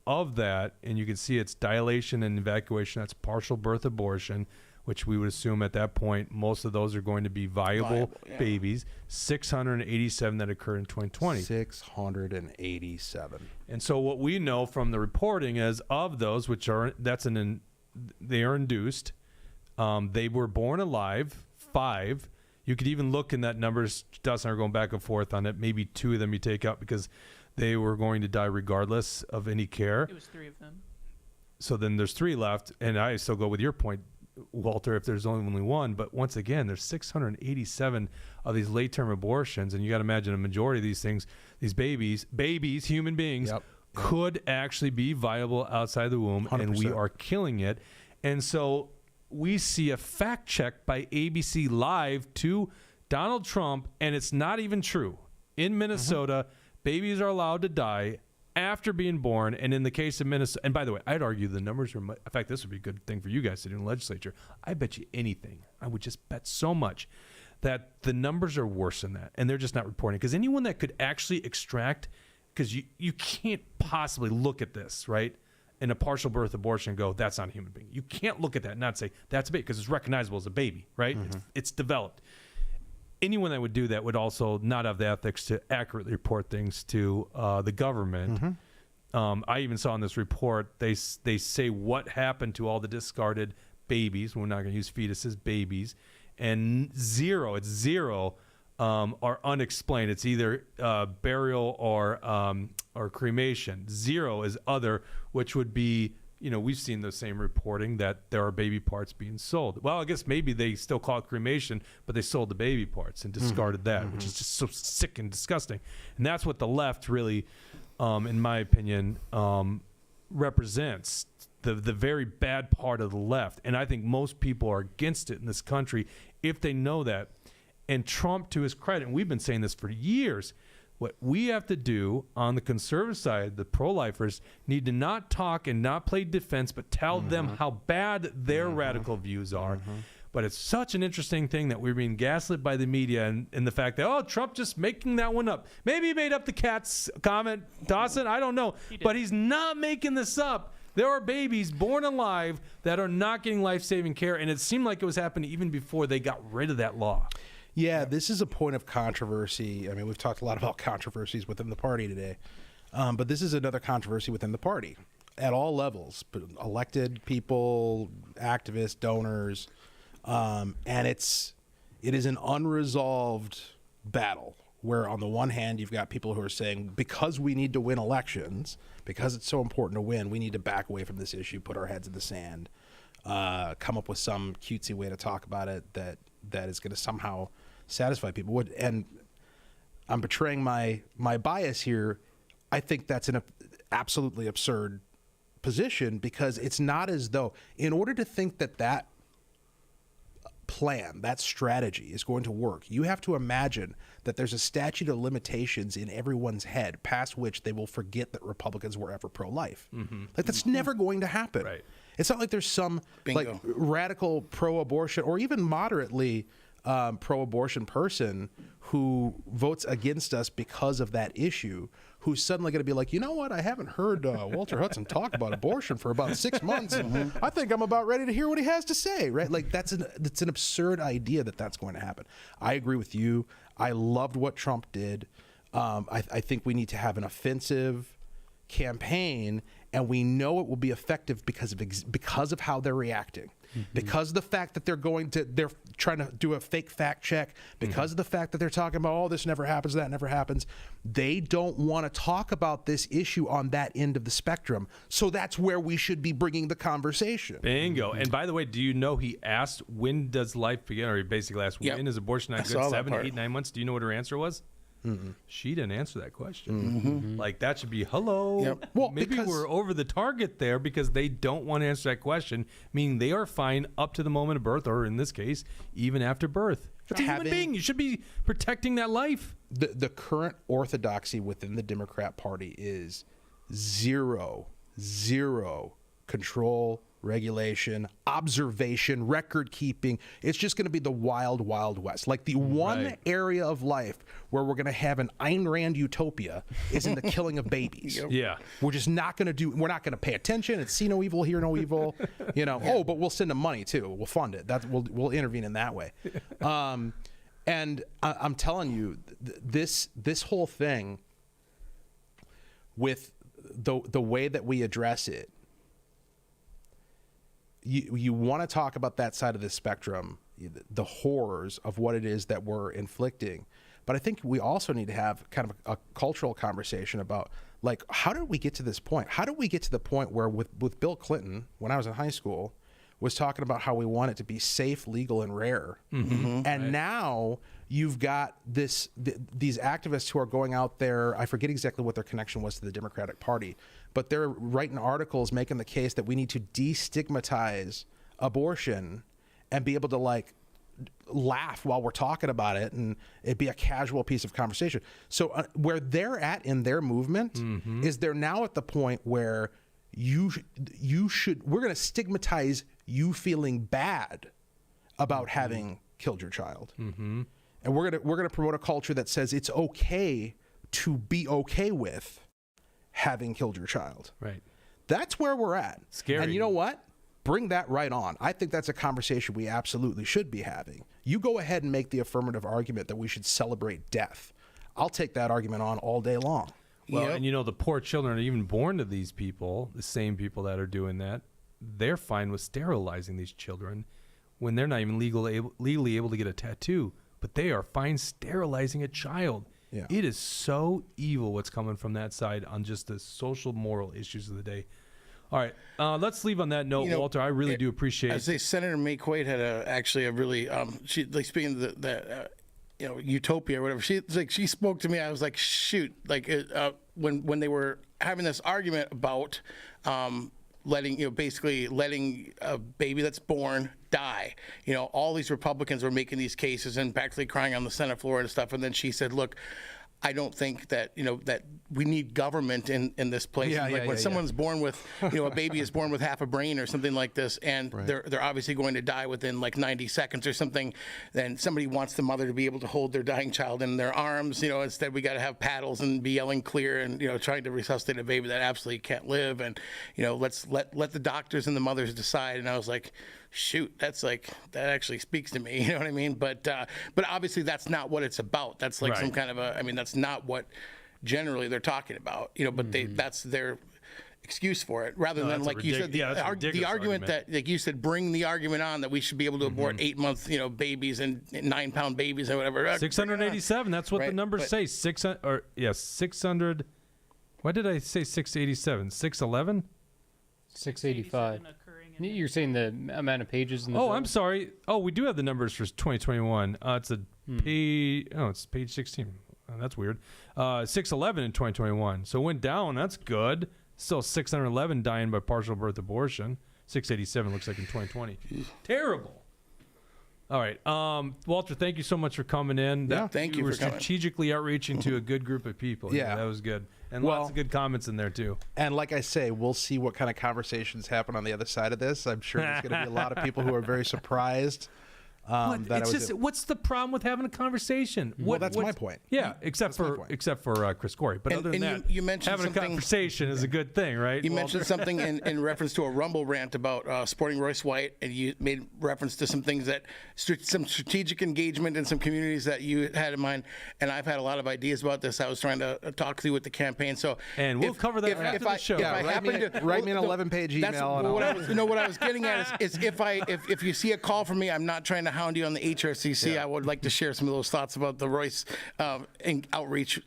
Of that, and you can see it's dilation and evacuation. That's partial birth abortion, which we would assume at that point most of those are going to be viable babies. 687 that occurred in 2020. 687. And so what we know from the reporting is of those, which are they are induced. They were born alive. 5. You could even look in that numbers. Dustin are going back and forth on it. Maybe 2 of them you take out because they were going to die regardless of any care. It was 3 of them. So then there's 3 left, and I still go with your point, Walter, if there's only 1. But once again, there's 687 of these late-term abortions, and you got to imagine a majority of these things, these babies, human beings, could actually be viable outside the womb, 100%. And we are killing it. And so we see a fact check by ABC Live to Donald Trump, and it's not even true. In Minnesota, babies are allowed to die after being born, and in the case of Minnesota, and by the way, I'd argue the numbers are, in fact, this would be a good thing for you guys to do in the legislature. I bet you anything, I would just bet so much that the numbers are worse than that, and they're just not reporting. Because anyone that could actually extract, because you can't possibly look at this, right, in a partial birth abortion and go, that's not a human being. You can't look at that and not say, that's a baby, because it's recognizable as a baby, right? It's developed. Anyone that would do that would also not have the ethics to accurately report things to the government. I even saw in this report, they say what happened to all the discarded babies. We're not going to use fetuses, babies. And zero are unexplained. It's either burial or cremation. 0 is other, which would be, we've seen the same reporting that there are baby parts being sold. Well, I guess maybe they still call it cremation, but they sold the baby parts and discarded that, which is just so sick and disgusting. And that's what the left really, in my opinion, represents, the very bad part of the left. And I think most people are against it in this country if they know that. And Trump, to his credit, and we've been saying this for years, what we have to do on the conservative side, the pro-lifers, need to not talk and not play defense, but tell them how bad their radical views are. But it's such an interesting thing that we're being gaslit by the media and the fact that, Trump just making that one up. Maybe he made up the cat's comment, Dawson, I don't know. But he's not making this up. There are babies born alive that are not getting life-saving care, and it seemed like it was happening even before they got rid of that law. Yeah, this is a point of controversy. I mean, we've talked a lot about controversies within the party today, but this is another controversy within the party at all levels, elected people, activists, donors, and it is an unresolved battle where on the one hand, you've got people who are saying, because we need to win elections, because it's so important to win, we need to back away from this issue, put our heads in the sand, come up with some cutesy way to talk about it that is going to somehow satisfy people. And I'm betraying my bias here. I think that's an absolutely absurd position, because it's not as though, in order to think that plan, that strategy is going to work, you have to imagine that there's a statute of limitations in everyone's head past which they will forget that Republicans were ever pro-life. Like, that's never going to happen. Right. It's not like there's some like radical pro-abortion or even moderately pro-abortion person who votes against us because of that issue, who's suddenly going to be like, you know what, I haven't heard Walter Hudson talk about abortion for about 6 months. And I think I'm about ready to hear what he has to say, right? Like, that's an absurd idea that's going to happen. I agree with you. I loved what Trump did. I think we need to have an offensive campaign and we know it will be effective because of how they're reacting. Because of the fact that they're trying to do a fake fact check, because of the fact that they're talking about, oh, this never happens, that never happens. They don't want to talk about this issue on that end of the spectrum. So that's where we should be bringing the conversation. Bingo. And by the way, do you know he asked, when does life begin? Or he basically asked, when is abortion not good? 7, 8, 9 months? Do you know what her answer was? She didn't answer that question. Like, that should be, hello. Well, maybe we're over the target there because they don't want to answer that question, meaning they are fine up to the moment of birth, or in this case, even after birth. It's a human being. You should be protecting that life. The current orthodoxy within the Democrat Party is zero control, regulation, observation, record keeping. It's just going to be the wild, wild west. Like the one area of life where we're going to have an Ayn Rand utopia is in the killing of babies. Yeah. We're just not going to we're not going to pay attention. It's see no evil, hear no evil. Oh, but we'll send them money too. We'll fund it. We'll intervene in that way. And I'm telling you, this whole thing with the way that we address it, you want to talk about that side of the spectrum, the horrors of what it is that we're inflicting. But I think we also need to have kind of a cultural conversation about, like, how did we get to this point? How did we get to the point where with Bill Clinton, when I was in high school, was talking about how we want it to be safe, legal, and rare. And now you've got these activists who are going out there. I forget exactly what their connection was to the Democratic Party, but they're writing articles making the case that we need to destigmatize abortion and be able to, like, laugh while we're talking about it and it be a casual piece of conversation. So where they're at in their movement is they're now at the point where we're going to stigmatize you feeling bad about having killed your child. And we're going to promote a culture that says it's okay to be okay with having killed your child. Right. That's where we're at. Scary. And you know what? Bring that right on. I think that's a conversation we absolutely should be having. You go ahead and make the affirmative argument that we should celebrate death. I'll take that argument on all day long. Well, and the poor children are even born to these people, the same people that are doing that. They're fine with sterilizing these children when they're not even legally able to get a tattoo, but they are fine sterilizing a child. Yeah. It is so evil what's coming from that side on just the social, moral issues of the day. All right, let's leave on that note, Walter. I really do appreciate. I say Senator May Quaid had a really speaking of the utopia or whatever. She spoke to me. I was like, shoot, when they were having this argument about letting a baby that's born die. All these Republicans were making these cases and practically crying on the Senate floor and stuff. And then she said, look, I don't think that that we need government in this place. When someone's born with a baby is born with half a brain or something like this, and they're obviously going to die within like 90 seconds or something. Then somebody wants the mother to be able to hold their dying child in their arms. Instead we got to have paddles and be yelling clear and trying to resuscitate a baby that absolutely can't live. And let's let the doctors and the mothers decide. And I was like, shoot, that actually speaks to me. You know what I mean? But obviously that's not what it's about. That's like some kind of that's not what generally they're talking about. But that's their excuse for it, rather than like you said, the argument that, like you said, bring the argument on that we should be able to abort 8-month babies and 9-pound babies or whatever. 687. That's what the numbers say. 600. Why did I say 687? 611. 685. You're saying the amount of pages in the bill? I'm sorry. Oh, we do have the numbers for 2021. It's it's page 16. Oh, that's weird. 611 in 2021. So it went down. That's good. Still 611 dying by partial birth abortion. 687 looks like in 2020. Terrible. All right. Walter, thank you so much for coming in. Thank you for coming. Strategically outreaching to a good group of people. Yeah, that was good. And lots of good comments in there, too. And like I say, we'll see what kind of conversations happen on the other side of this. I'm sure there's going to be a lot of people who are very surprised What's the problem with having a conversation? Well, that's my point. Yeah, except for Chris Cory. But other than that, you mentioned having a something- conversation is a good thing, right? You mentioned something in reference to a Rumble rant about supporting Royce White, and you made reference to some things some strategic engagement in some communities that you had in mind. And I've had a lot of ideas about this. I was trying to talk through with the campaign. So, and we'll cover that after the show. Write me an 11-page email. What I was getting at is if you see a call from me, I'm not trying to hound you on the HRCC. I would like to share some of those thoughts about the Royce outreach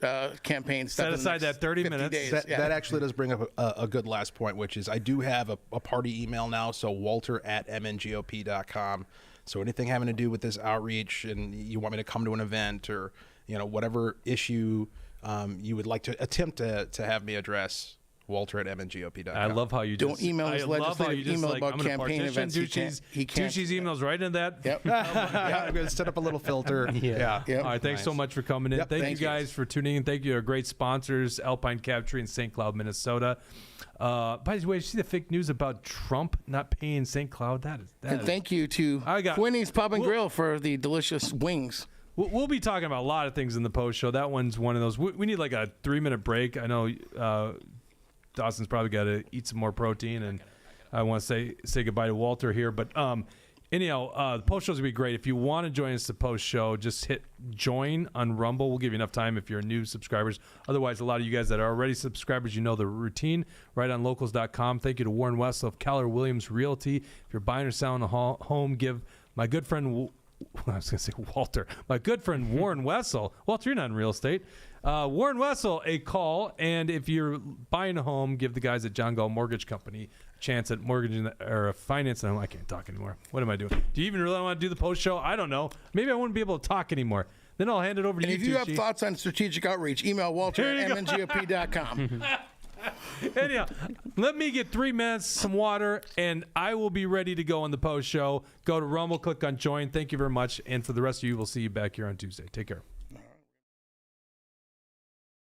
campaign. Set aside that 30 minutes. That actually does bring up a good last point, which is I do have a party email now, so walter@mngop.com. So anything having to do with this outreach, and you want me to come to an event, or whatever issue you would like to attempt to have me address, walter@mngop.com. I love how you don't email his legislative email about campaign events. He can't. Tucci's emails right into that. Yep. I'm going to set up a little filter. Yep. All right. Thanks so much for coming in. Thank you guys for tuning in. Thank you to our great sponsors, Alpine Capture in St. Cloud, Minnesota. By the way, did you see the fake news about Trump not paying St. Cloud? And thank you to Quinny's Pub and Grill for the delicious wings. We'll be talking about a lot of things in the post show. That one's one of those. We need like a 3-minute break. I know Dawson's probably got to eat some more protein, and I want to say goodbye to Walter here. But anyhow, the post show's gonna be great. If you want to join us the post show, just hit join on Rumble. We'll give you enough time if you're new subscribers. Otherwise, a lot of you guys that are already subscribers, you know the routine. Right on locals.com. Thank you to Warren Wessel of Keller Williams Realty. If you're buying or selling a home, give my good friend I was going to say Walter. My good friend Warren Wessel. Walter, you're not in real estate. Warren Wessel, a call. And if you're buying a home, give the guys at John Gall Mortgage Company a chance at mortgaging or financing a home. I can't talk anymore. What am I doing? Do you even really want to do the post show? I don't know. Maybe I wouldn't be able to talk anymore. Then I'll hand it over to you. And if you have thoughts on strategic outreach, email walter@mngop.com. Anyhow, let me get 3 minutes, some water, and I will be ready to go on the post show. Go to Rumble, click on join. Thank you very much. And for the rest of you, we'll see you back here on Tuesday. Take care.